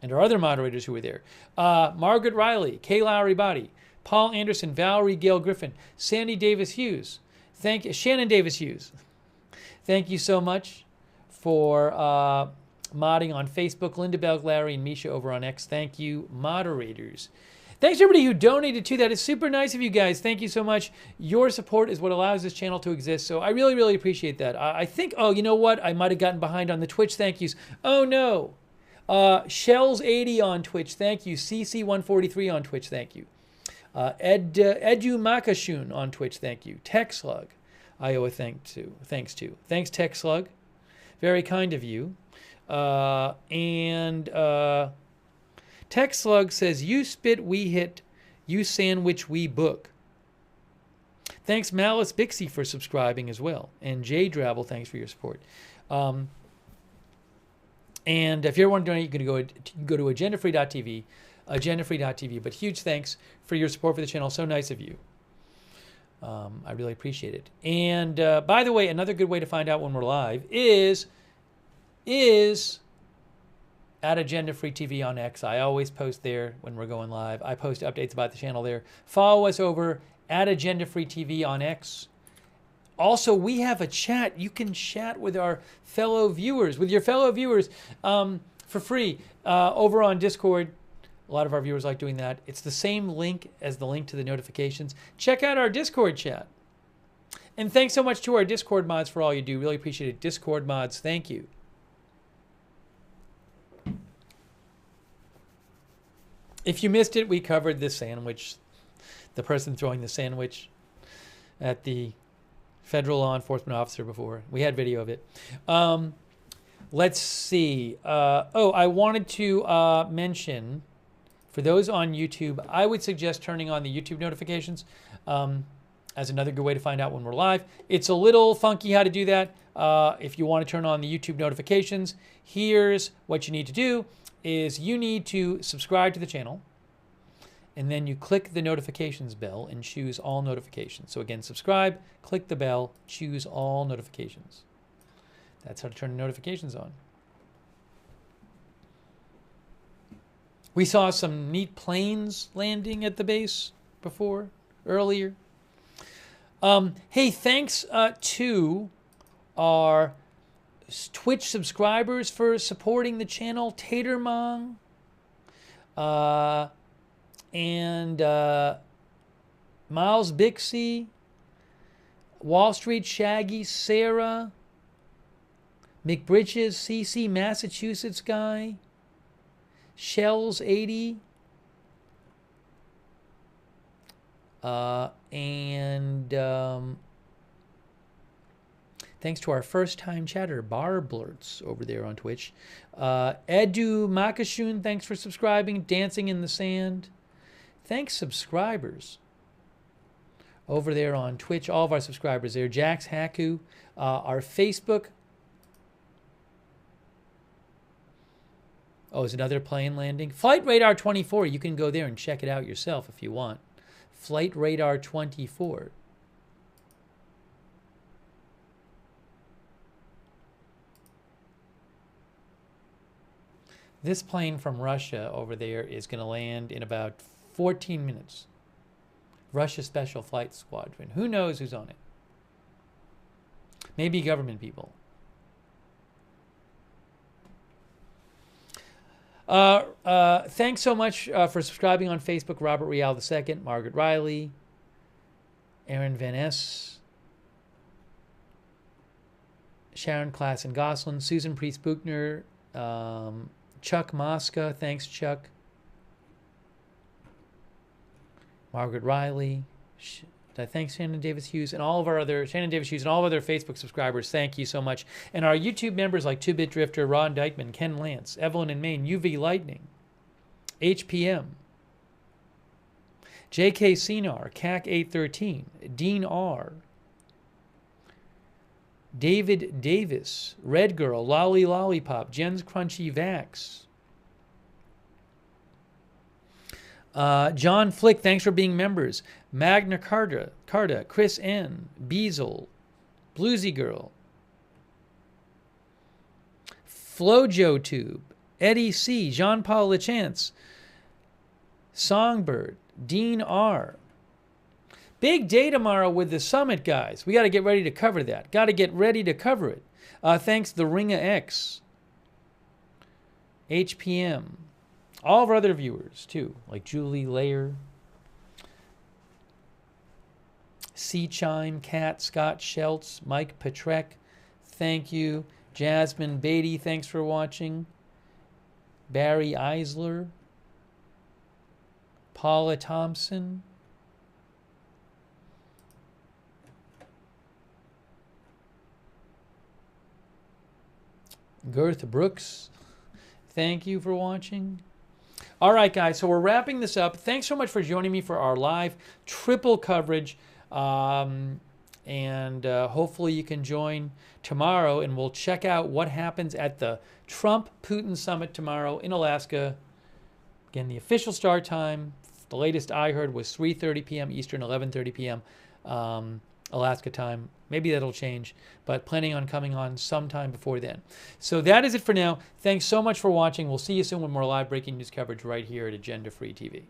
and our other moderators who were there. Margaret Riley, Kay Lowry Body, Paul Anderson, Valerie Gail Griffin, Sandy Davis Hughes, Shannon Davis Hughes. Thank you so much for modding on Facebook. Linda Belg, Larry, and Misha over on X. Thank you, moderators. Thanks to everybody who donated too. That is super nice of you guys. Thank you so much. Your support is what allows this channel to exist. So I really, really appreciate that. I think, oh, you know what? I might have gotten behind on the Twitch thank yous. Oh, no. Shells80 on Twitch. Thank you. CC143 on Twitch. Thank you. Edu Makashun on Twitch. Thank you. TechSlug. I owe a thanks to. Thanks, TechSlug. Very kind of you. TechSlug says, you spit, we hit, you sandwich, we book. Thanks, Malice Bixie, for subscribing as well. And Jay Drabble, thanks for your support. And if you ever want to donate, you can go to agendafree.tv, agendafree.tv. But huge thanks for your support for the channel. So nice of you. I really appreciate it. And by the way, another good way to find out when we're live is at Agenda Free TV on X. I always post there when we're going live. I post updates about the channel there. Follow us over at Agenda Free TV on X. Also, we have a chat. You can chat with our fellow viewers, for free over on Discord. A lot of our viewers like doing that. It's the same link as the link to the notifications. Check out our Discord chat. And thanks so much to our Discord mods for all you do. Really appreciate it. Discord mods, thank you. If you missed it, we covered the sandwich, the person throwing the sandwich at the federal law enforcement officer before. We had video of it. Let's see. I wanted to mention, for those on YouTube, I would suggest turning on the YouTube notifications as another good way to find out when we're live. It's a little funky how to do that. If you want to turn on the YouTube notifications, here's what you need to do. Is you need to subscribe to the channel, and then you click the notifications bell and choose all notifications. So again, subscribe, click the bell, choose all notifications. That's how to turn the notifications on. We saw some neat planes landing at the base earlier. Hey, thanks to our Twitch subscribers for supporting the channel. Tatermong and Miles Bixie, Wall Street Shaggy, Sarah, McBritches, CC, Massachusetts guy, Shells 80, thanks to our first-time chatter, Barblurts, over there on Twitch. Edu Makashun, thanks for subscribing. Dancing in the Sand. Thanks, subscribers. Over there on Twitch, all of our subscribers there. Jax Haku, our Facebook. Oh, is another plane landing? Flight Radar 24. You can go there and check it out yourself if you want. Flight Radar 24. This plane from Russia over there is going to land in about 14 minutes. Russia Special Flight Squadron. Who knows who's on it? Maybe government people. Thanks so much for subscribing on Facebook. Robert Rial II, Margaret Riley, Aaron Van Ness, Sharon Klassen Goslin, Susan Priest Buchner, Chuck Mosca, thanks Chuck. Margaret Riley, I thank Shannon Davis Hughes and all of our other Facebook subscribers. Thank you so much. And our YouTube members like 2-Bit Drifter, Ron Dykeman, Ken Lance, Evelyn in Maine, UV Lightning, HPM, JK Cinar, CAC 813, Dean R, David Davis, Red Girl, Lolly Lollipop, Jen's Crunchy Vax, John Flick, thanks for being members. Magna Carta, Chris N, Beazle, Bluesy Girl, Flojo Tube, Eddie C, Jean-Paul Lachance, Songbird, Dean R. Big day tomorrow with the summit, guys. We got to get ready to cover that. Got to get ready to cover it. Thanks the Ringa X, HPM, all of our other viewers too, like Julie Layer, Sea Chime, Cat, Scott Schultz, Mike Petrek, thank you. Jasmine Beatty, thanks for watching. Barry Eisler, Paula Thompson, Girth Brooks, thank you for watching. All right, guys, so we're wrapping this up. Thanks so much for joining me for our live triple coverage. And hopefully you can join tomorrow, and we'll check out what happens at the Trump-Putin summit tomorrow in Alaska. Again, the official start time, the latest I heard, was 3:30 p.m. Eastern, 11:30 p.m. Alaska time. Maybe that'll change, but planning on coming on sometime before then. So that is it for now. Thanks so much for watching. We'll see you soon with more live breaking news coverage right here at Agenda Free TV.